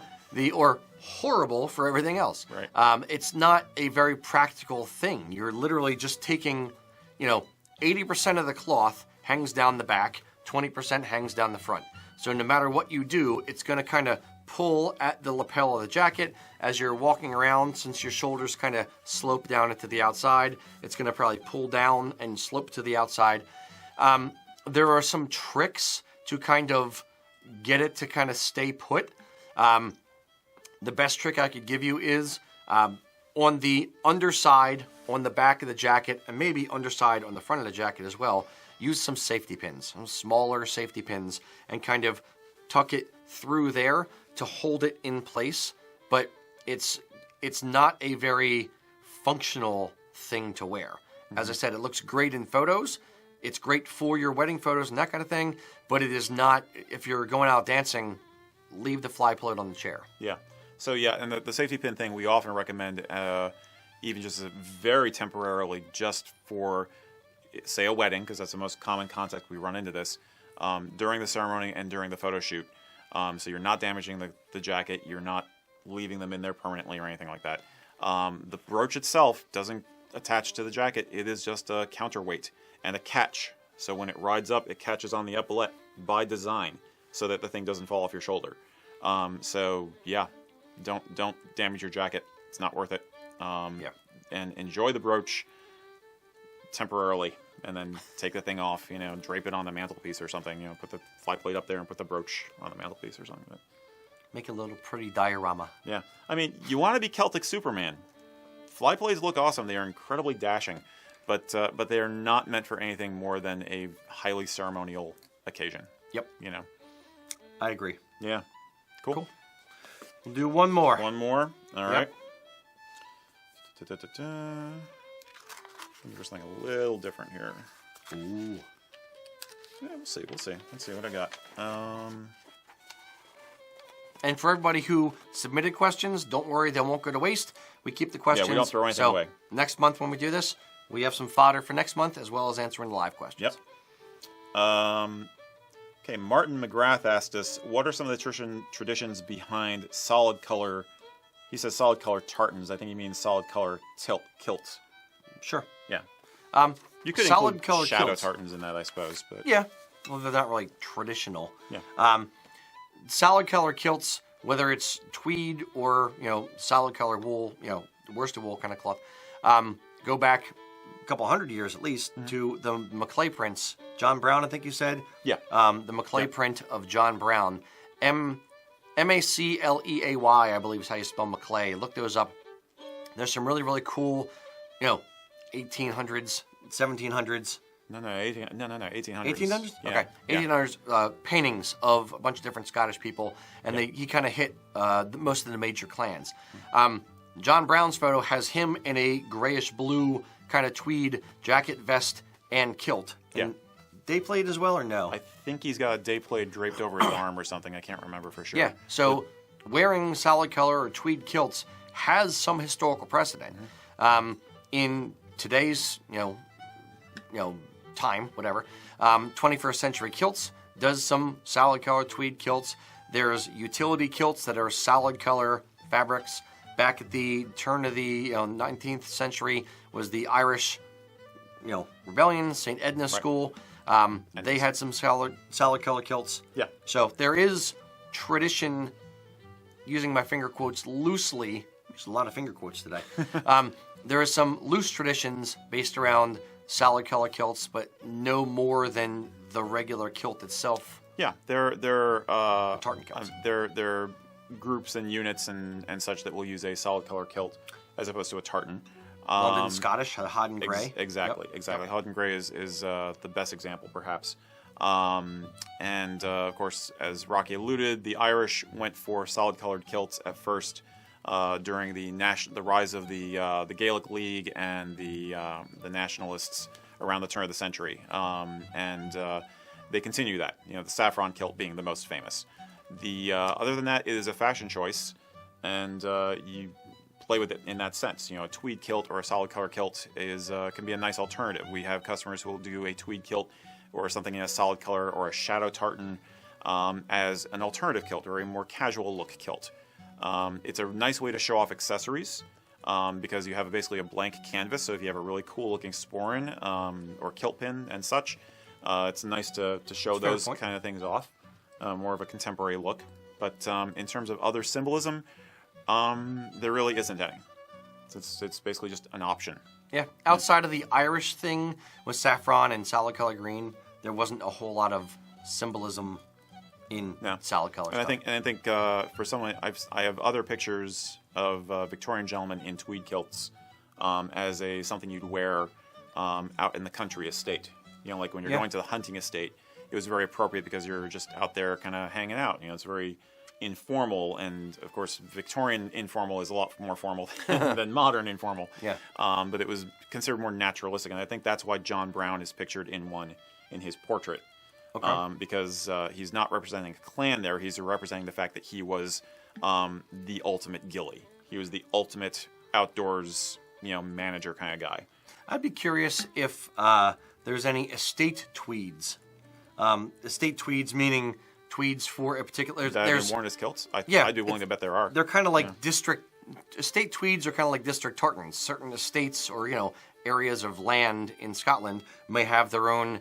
horrible for everything else. Right. It's not a very practical thing. You're literally just taking, 80% of the cloth hangs down the back, 20% hangs down the front. So no matter what you do, it's going to kind of pull at the lapel of the jacket as you're walking around. Since your shoulders kind of slope down into the outside, it's going to probably pull down and slope to the outside. There are some tricks to kind of get it to kind of stay put. The best trick I could give you is on the underside, on the back of the jacket, and maybe underside on the front of the jacket as well, use some safety pins, some smaller safety pins, and kind of tuck it through there to hold it in place. But it's not a very functional thing to wear. As I said, it looks great in photos. It's great for your wedding photos and that kind of thing, but it is not, if you're going out dancing, leave the fly plaid on the chair. Yeah. So yeah, and the safety pin thing we often recommend, even just very temporarily, just for, say, a wedding, because that's the most common context we run into this, during the ceremony and during the photo shoot. So you're not damaging the jacket, you're not leaving them in there permanently or anything like that. The brooch itself doesn't attach to the jacket. It is just a counterweight and a catch. So when it rides up, it catches on the epaulette by design so that the thing doesn't fall off your shoulder. So yeah, don't damage your jacket. It's not worth it. And enjoy the brooch temporarily. and then take the thing off, drape it on the mantelpiece or something, put the fly plate up there and put the brooch on the mantelpiece or something. But, make a little pretty diorama. yeah. I mean, you want to be Celtic Superman. Fly plates look awesome. They are incredibly dashing, but they are not meant for anything more than a highly ceremonial occasion. Yep. I agree. Yeah. Cool. We'll do one more. One more. All right. Maybe something a little different here. Ooh. Yeah, we'll see. Let's see what I got. And for everybody who submitted questions, don't worry, they won't go to waste. We keep the questions. Yeah, we don't throw anything away. Next month when we do this, we have some fodder for next month as well as answering the live questions. Yep. Okay, Martin McGrath asked us, what are some of the traditions behind solid color? He says solid color tartans. I think he means solid color kilts. Sure. Yeah. You could solid include color shadow kilts. tartans in that, I suppose. But Yeah. Well, they're not really traditional. Yeah. Solid color kilts, whether it's tweed or, solid color wool, worsted wool kind of cloth, go back a couple hundred years at least to the McCoy prints. John Brown, I think you said? Yeah. The McCoy print of John Brown. MacCleay, I believe is how you spell McCoy. Look those up. There's some really, really cool, 1800s, 1700s. No, 1800s. 1800s? Yeah. Okay. 1800s paintings of a bunch of different Scottish people, and he kind of hit most of the major clans. John Brown's photo has him in a grayish blue kind of tweed jacket, vest, and kilt. And day plaid as well, or no? I think he's got a day plaid draped over his arm or something. I can't remember for sure. Yeah, so wearing solid color or tweed kilts has some historical precedent. In today's, time, whatever, 21st century kilts does some solid color tweed kilts. There's utility kilts that are solid color fabrics. Back at the turn of the 19th century was the Irish, rebellion, St. Edna's School. They had some solid color kilts. Yeah. So there is tradition, using my finger quotes loosely. There's a lot of finger quotes today. There are some loose traditions based around solid color kilts, but no more than the regular kilt itself. Yeah, they're tartan kilts. They're groups and units and such that will use a solid color kilt as opposed to a tartan. London Scottish, Hodden Grey. Exactly. Hodden Grey is the best example, perhaps. Of course, as Rocky alluded, the Irish went for solid colored kilts at first during the rise of the Gaelic League and the nationalists around the turn of the century, they continue that. The saffron kilt being the most famous. Other than that, it is a fashion choice, and you play with it in that sense. A tweed kilt or a solid color kilt can be a nice alternative. We have customers who will do a tweed kilt or something in a solid color or a shadow tartan as an alternative kilt or a more casual look kilt. It's a nice way to show off accessories because you have basically a blank canvas. So if you have a really cool looking sporran or kilt pin and such, it's nice to show those kind of things off. More of a contemporary look. But in terms of other symbolism, there really isn't any. It's basically just an option. Yeah. Outside of the Irish thing with saffron and solid color green, there wasn't a whole lot of symbolism in solid color stuff. I think for someone, I have other pictures of Victorian gentlemen in tweed kilts as something you'd wear out in the country estate. Like when you're going to the hunting estate, it was very appropriate because you're just out there kind of hanging out. It's very informal, and of course, Victorian informal is a lot more formal than modern informal. Yeah. But it was considered more naturalistic, and I think that's why John Brown is pictured in one in his portrait. Okay. Because he's not representing a clan there; he's representing the fact that he was the ultimate Ghillie. He was the ultimate outdoors, manager kind of guy. I'd be curious if there's any estate tweeds. Estate tweeds meaning tweeds for a particular. That have been worn as kilts? I'd be willing to bet there are. They're kind of like district. Estate tweeds are kind of like district tartans. Certain estates or areas of land in Scotland may have their own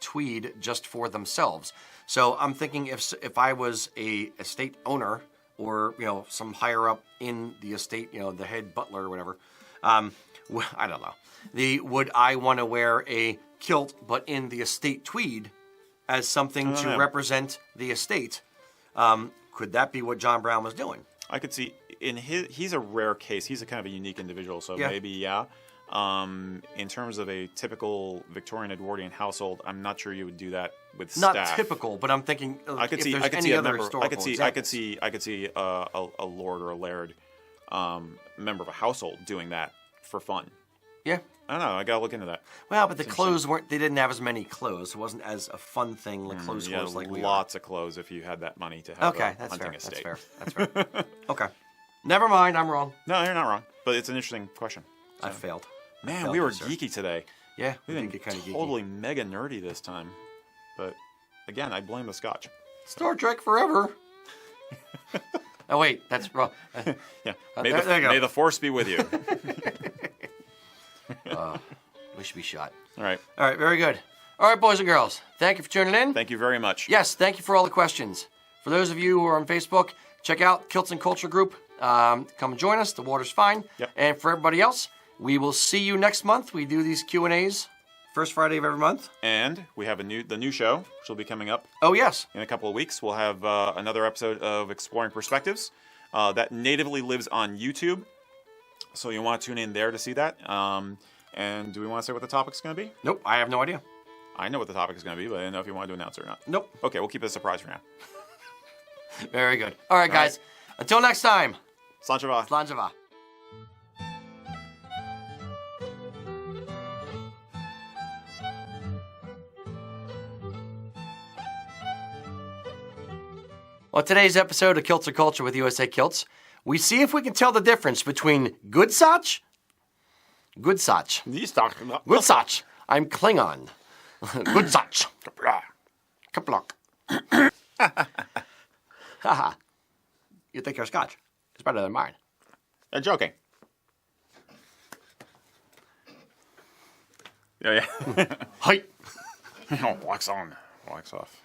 tweed just for themselves. So I'm thinking if I was a estate owner or some higher up in the estate, the head butler or whatever, I don't know. would I want to wear a kilt, but in the estate tweed, as something to represent the estate? Could that be what John Brown was doing? I could see he's a rare case. He's a kind of a unique individual, so maybe, yeah. In terms of a typical Victorian Edwardian household, I'm not sure you would do that with staff. Not typical, but I'm thinking I could see a lord or a laird member of a household doing that for fun. Yeah. I don't know. I gotta look into that. Well, but the clothes they didn't have as many clothes. It wasn't as a fun thing like clothes like we lots of clothes if you had that money to have a that's hunting fair. estate. That's fair. Okay. Never mind, I'm wrong. No, you're not wrong. But it's an interesting question. So. I failed. Man, we were geeky today. Yeah, we've been totally mega nerdy this time. But again, I blame the Scotch. Star Trek forever. Oh wait, that's wrong. Yeah. May the Force be with you. We should be shot. All right. All right, very good. All right, boys and girls, thank you for tuning in. Thank you very much. Yes, thank you for all the questions. For those of you who are on Facebook, check out Kilts and Culture Group. Come and join us. The water's fine. Yep. And for everybody else, we will see you next month. We do these Q&As first Friday of every month. And we have the new show, which will be coming up. Oh, yes. In a couple of weeks, we'll have another episode of Exploring Perspectives that natively lives on YouTube. So you want to tune in there to see that. And do we want to say what the topic's going to be? Nope, I have no idea. I know what the topic is going to be, but I didn't know if you want to announce it or not. Nope. Okay, we'll keep it a surprise for now. Very good. All right, guys. Until next time. Slanjava. Slanjava. On today's episode of Kilts and Culture with USA Kilts, we see if we can tell the difference between good Sach. Good Sach. Good Sach. I'm Klingon. Good Sach. Kaplok. Haha. You think you're Scotch? It's better than mine. They're joking. Yeah. Hi. Wax on. Wax off.